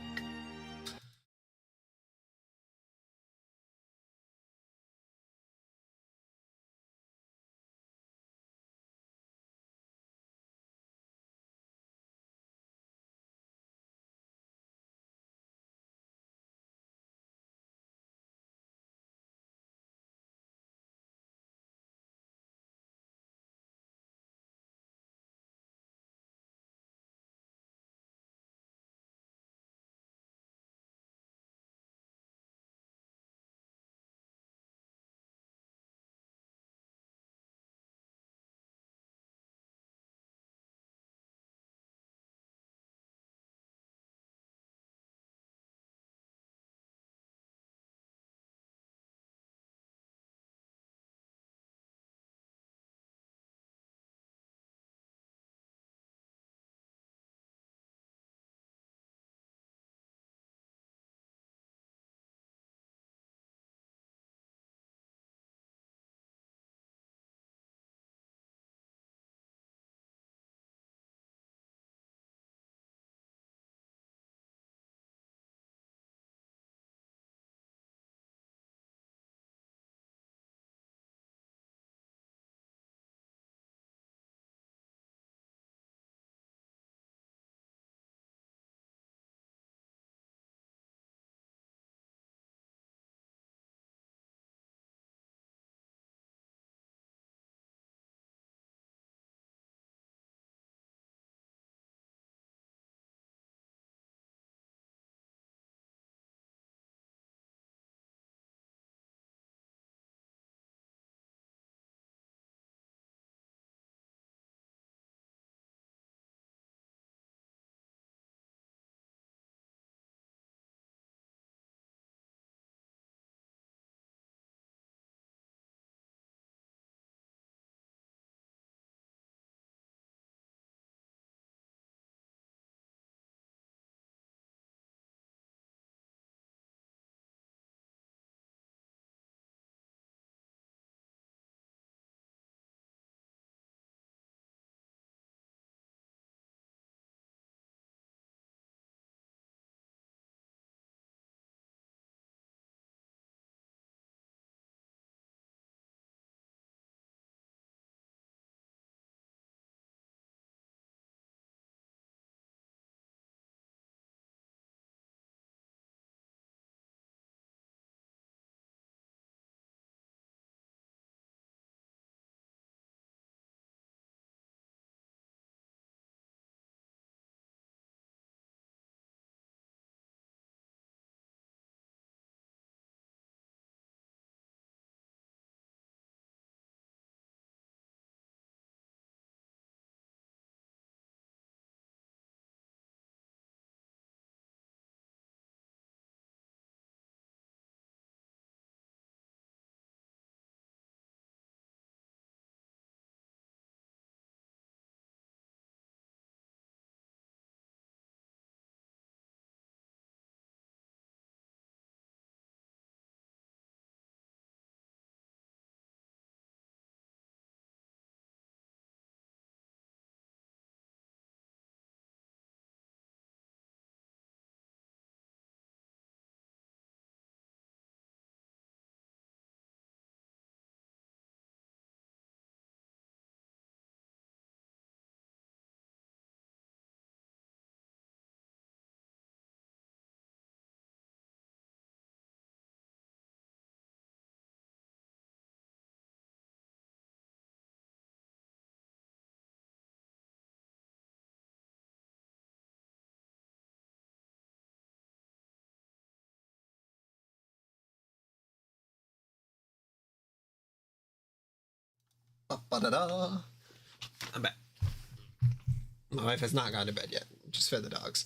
Speaker 1: Ba-ba-da-da. I'm back. My wife has not gone to bed yet. Just fed the dogs.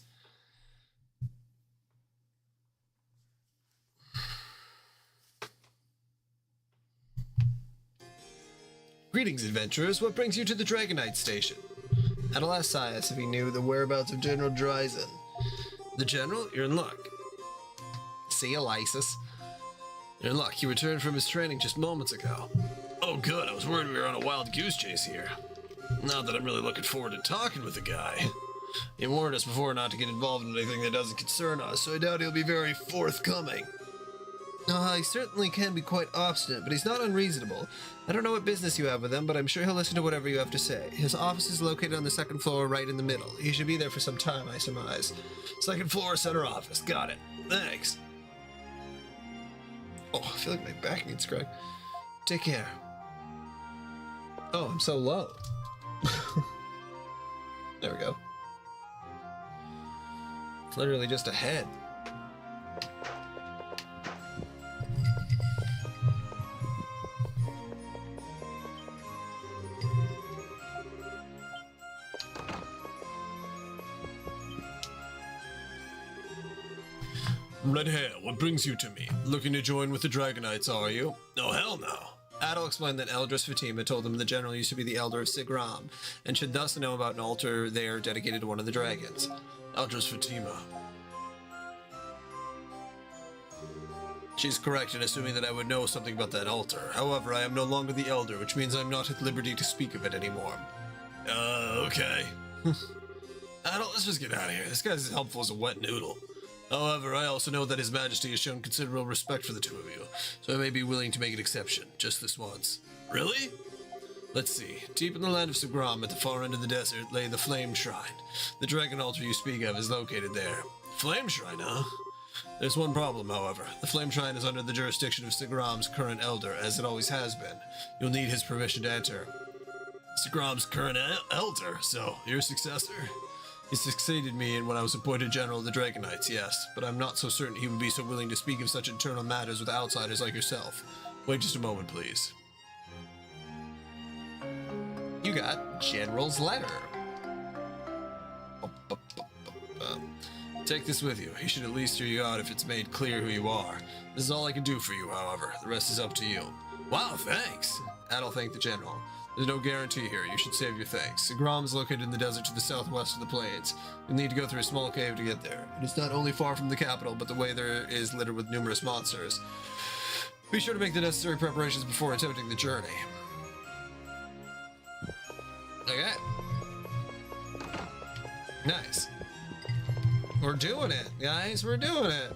Speaker 1: Greetings, adventurers. What brings you to the Dragonite Station? Adel asked Sias if he knew the whereabouts of General Dryzen.
Speaker 3: The General? You're in luck.
Speaker 1: See you, Lysis.
Speaker 3: You're in luck. He returned from his training just moments ago. Oh, good. I was worried we were on a wild goose chase here. Not that I'm really looking forward to talking with the guy. He warned us before not to get involved in anything that doesn't concern us, so I doubt he'll be very forthcoming.
Speaker 1: He certainly can be quite obstinate, but he's not unreasonable. I don't know what business you have with him, but I'm sure he'll listen to whatever you have to say. His office is located on the second floor, right in the middle. He should be there for some time, I surmise.
Speaker 3: Second floor, center office. Got it. Thanks.
Speaker 1: Oh, I feel like my back needs scrubbing. Take care. Oh, I'm so low. There we go. It's literally just a head.
Speaker 3: Red hair, what brings you to me? Looking to join with the Dragonites, are you? Oh, hell no.
Speaker 1: Adel explained that Eldris Fatima told him the general used to be the elder of Sigram, and should thus know about an altar there dedicated to one of the dragons.
Speaker 3: Eldris Fatima. She's correct in assuming that I would know something about that altar. However, I am no longer the elder, which means I'm not at liberty to speak of it anymore. Okay. Adel, let's just get out of here. This guy's as helpful as a wet noodle. However, I also know that His Majesty has shown considerable respect for the two of you, so I may be willing to make an exception, just this once. Really? Let's see. Deep in the land of Sigram, at the far end of the desert, lay the Flame Shrine. The dragon altar you speak of is located there. Flame Shrine, huh? There's one problem, however. The Flame Shrine is under the jurisdiction of Sigram's current elder, as it always has been. You'll need his permission to enter. Sigram's current elder? So, your successor? He succeeded me in when I was appointed general of the Dragonites, yes, but I'm not so certain he would be so willing to speak of such internal matters with outsiders like yourself. Wait just a moment, please.
Speaker 1: You got General's letter.
Speaker 3: Take this with you. He should at least hear you out if it's made clear who you are. This is all I can do for you, however. The rest is up to you. Wow, thanks.
Speaker 1: Adel thanked the general. There's no guarantee here. You should save your thanks. Sigram is located in the desert to the southwest of the plains. You'll need to go through a small cave to get there. It is not only far from the capital, but the way there is littered with numerous monsters. Be sure to make the necessary preparations before attempting the journey. Okay. Nice. We're doing it, guys. We're doing it.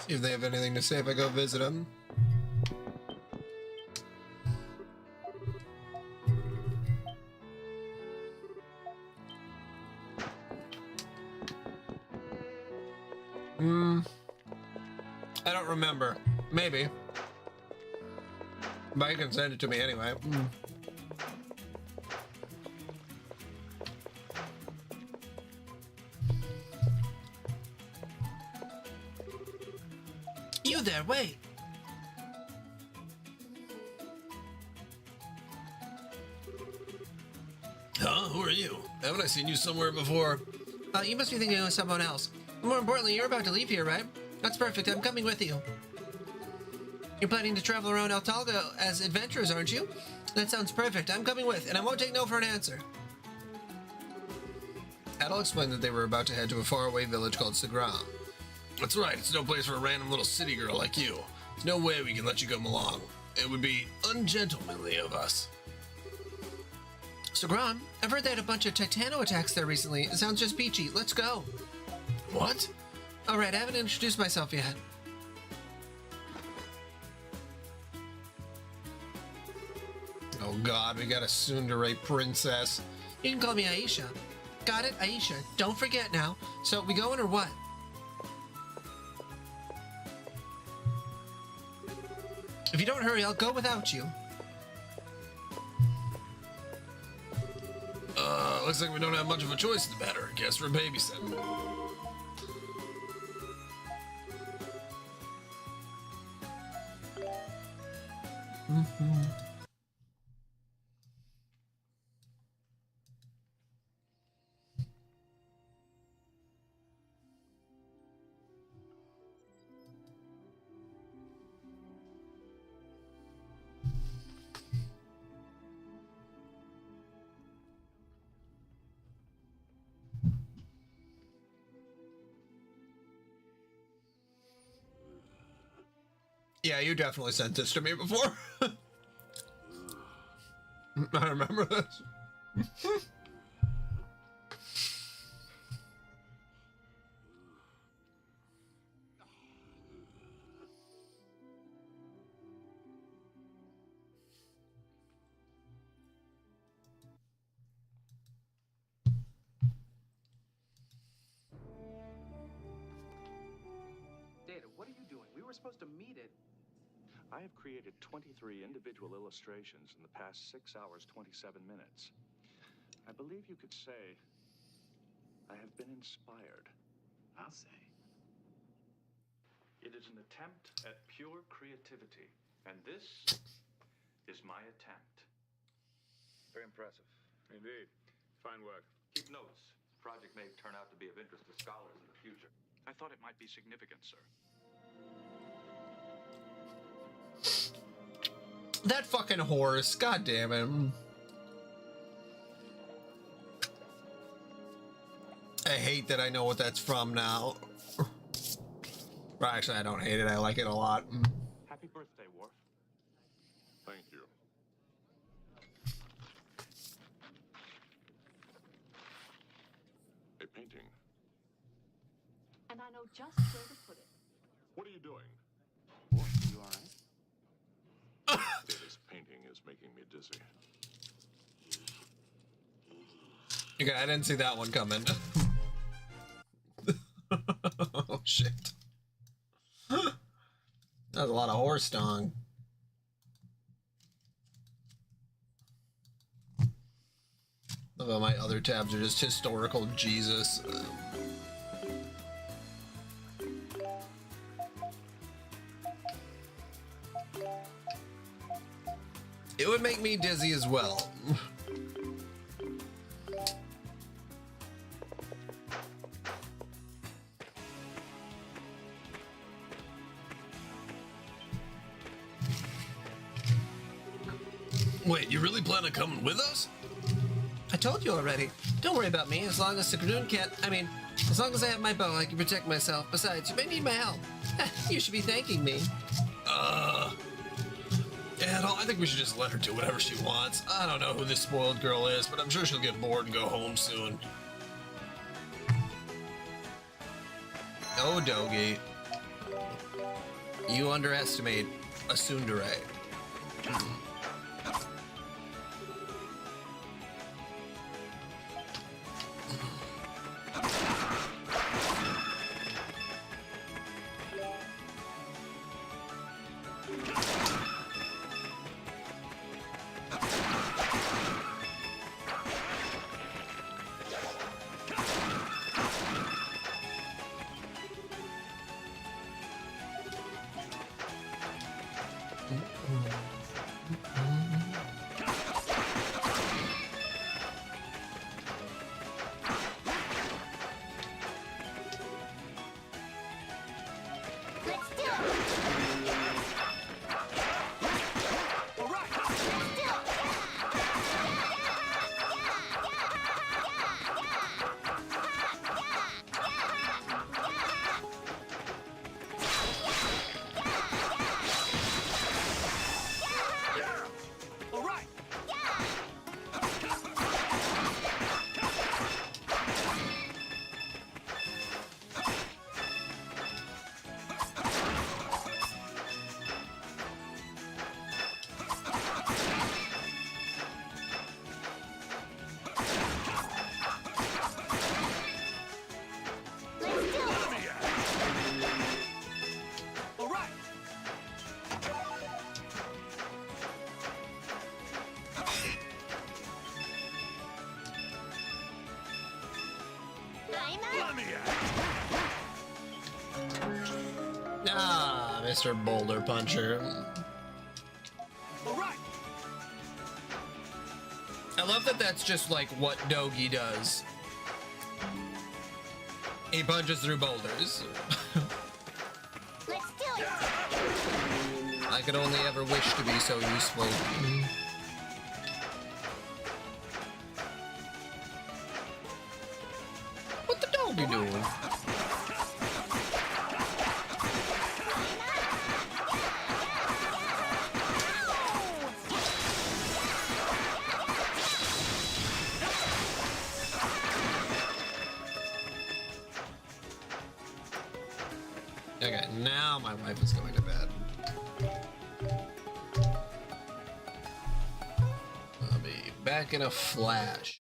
Speaker 1: See if they have anything to say if I go visit them. I don't remember. Maybe. But you can send it to me anyway.
Speaker 4: You there, wait.
Speaker 3: Huh? Who are you? Haven't I seen you somewhere before?
Speaker 4: You must be thinking of someone else. More importantly, you're about to leave here, right? That's perfect. I'm coming with you. You're planning to travel around Altalga as adventurers, aren't you? That sounds perfect. I'm coming with, and I won't take no for an answer.
Speaker 1: Adol explained that they were about to head to a faraway village called Sagram.
Speaker 3: That's right. It's no place for a random little city girl like you. There's no way we can let you come along. It would be ungentlemanly of us.
Speaker 4: So, Grom, I've heard they had a bunch of Titano attacks there recently. It sounds just peachy. Let's go.
Speaker 3: What?
Speaker 4: Alright, I haven't introduced myself yet.
Speaker 1: Oh god, we got a tsundere princess.
Speaker 4: You can call me Aisha. Got it, Aisha. Don't forget now. So, we going or what? If you don't hurry, I'll go without you.
Speaker 3: Looks like we don't have much of a choice in the matter. Guess we're babysitting.
Speaker 1: Yeah, you definitely sent this to me before. I remember this.
Speaker 2: Data, what are you doing? We were supposed to meet at...
Speaker 7: I have created 23 individual illustrations in the past 6 hours, 27 minutes. I believe you could say I have been inspired.
Speaker 2: I'll say.
Speaker 7: It is an attempt at pure creativity, and this is my attempt.
Speaker 8: Very impressive. Indeed. Fine work.
Speaker 7: Keep notes. This project may turn out to be of interest to scholars in the future. I thought it might be significant, sir.
Speaker 1: That fucking horse. God damn it. I hate that I know what that's from now. Well, actually, I don't hate it. I like it a lot.
Speaker 7: Happy birthday, Worf.
Speaker 8: Thank you. A painting.
Speaker 9: And I know just where to put it.
Speaker 8: What are you doing?
Speaker 2: What, you all right?
Speaker 8: This painting is making me dizzy.
Speaker 1: Okay, I didn't see that one coming. Oh, shit. That was a lot of horse tongue. Although my other tabs are just historical Jesus.
Speaker 3: It would make me dizzy as well. Wait, you really plan on coming with us?
Speaker 4: I told you already. Don't worry about me. As long as the Gnoon can't. As long as I have my bow, I can protect myself. Besides, you may need my help. You should be thanking me.
Speaker 3: Yeah, no, I think we should just let her do whatever she wants. I don't know who this spoiled girl is, but I'm sure she'll get bored and go home soon. Oh, Dogi. You underestimate a tsundere. Ah, Mr. Boulder Puncher. I love that that's just like what Dogi does. He punches through boulders.
Speaker 9: Let's do it.
Speaker 3: I could only ever wish to be so useful. What the Dogi doing? Okay, now my wife is going to bed. I'll be back in a flash.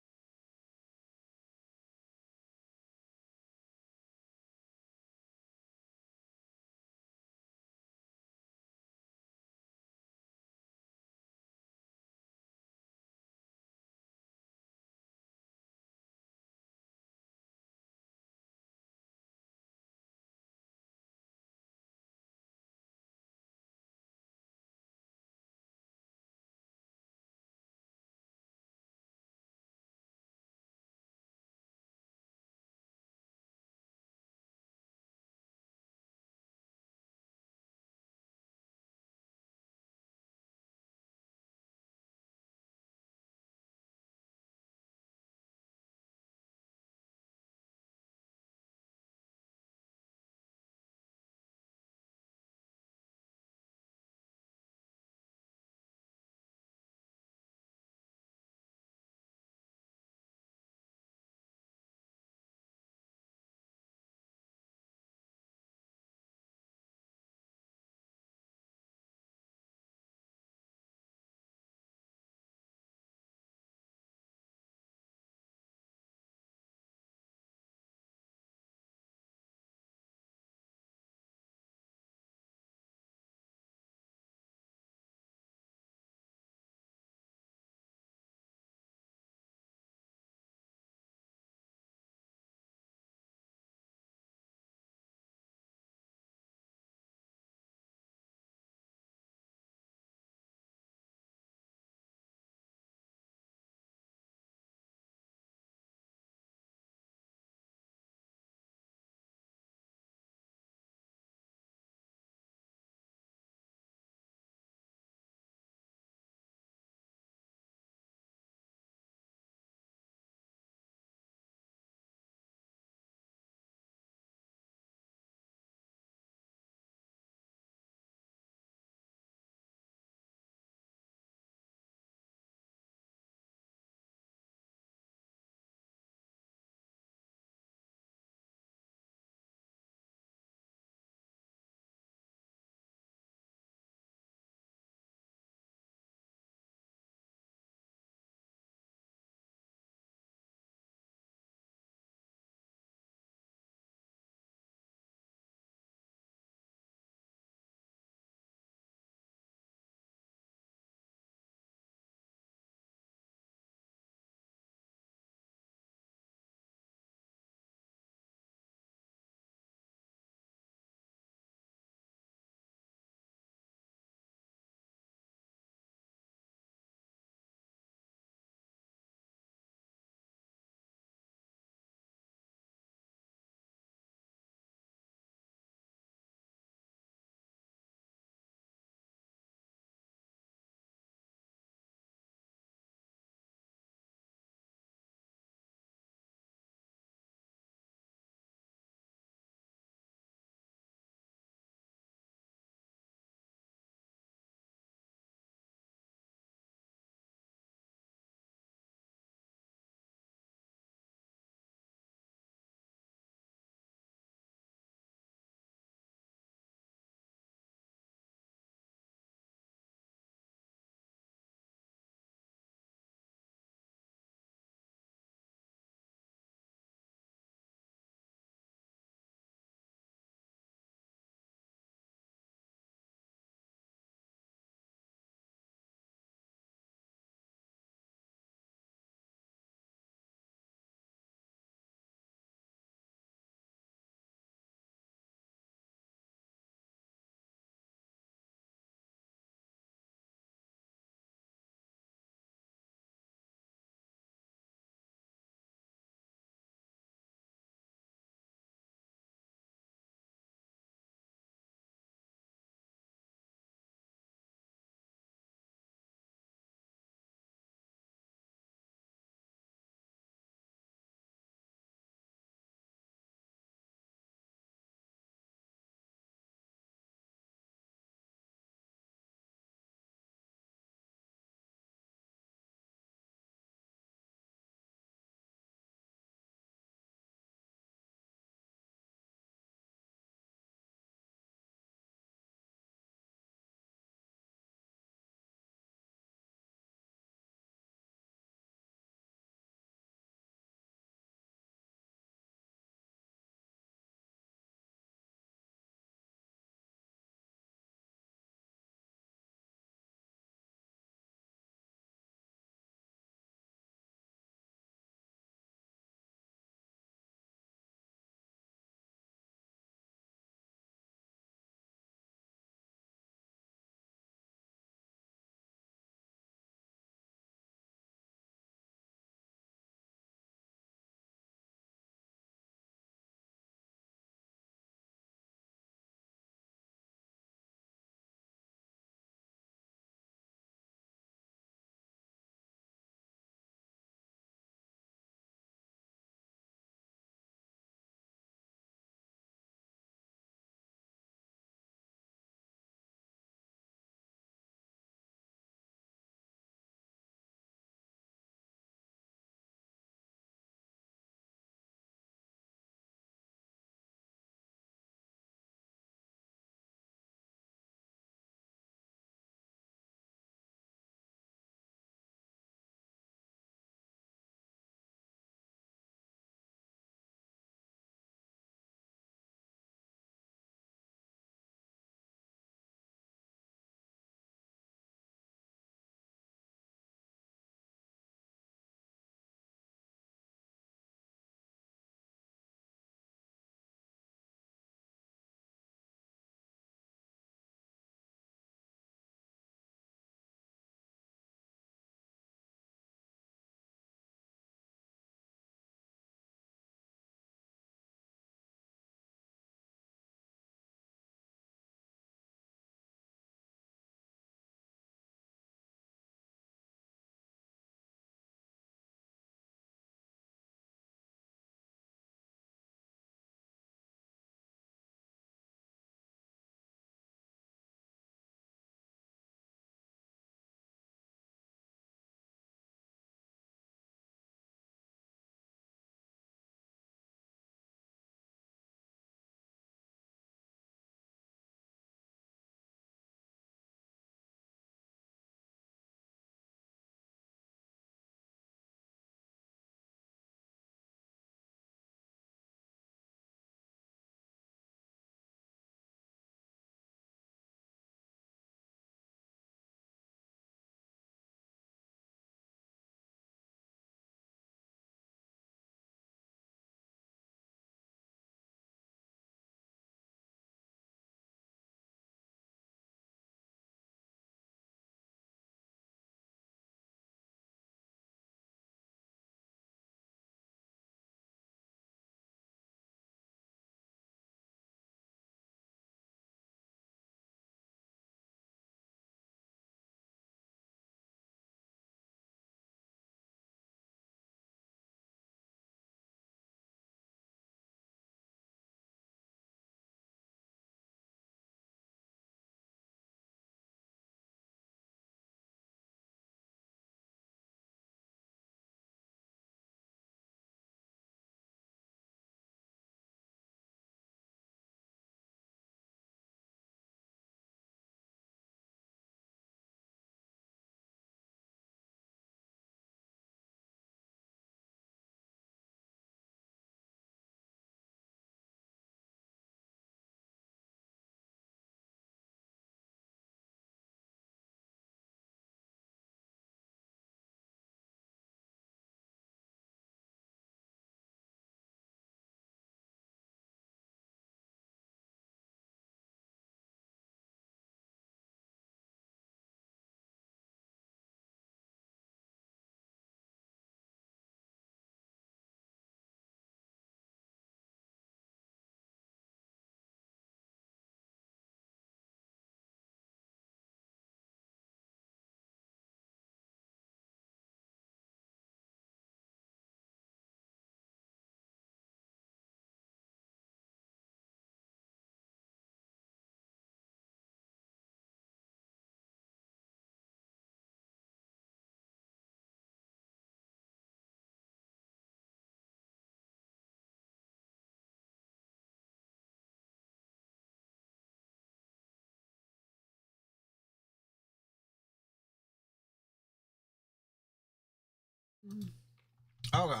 Speaker 1: Okay.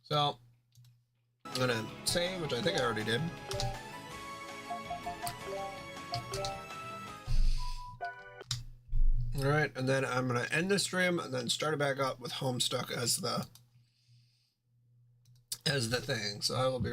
Speaker 1: So, I'm gonna save, which I think I already did. All right, and then I'm gonna end the stream and then start it back up with Homestuck as the thing. So I will be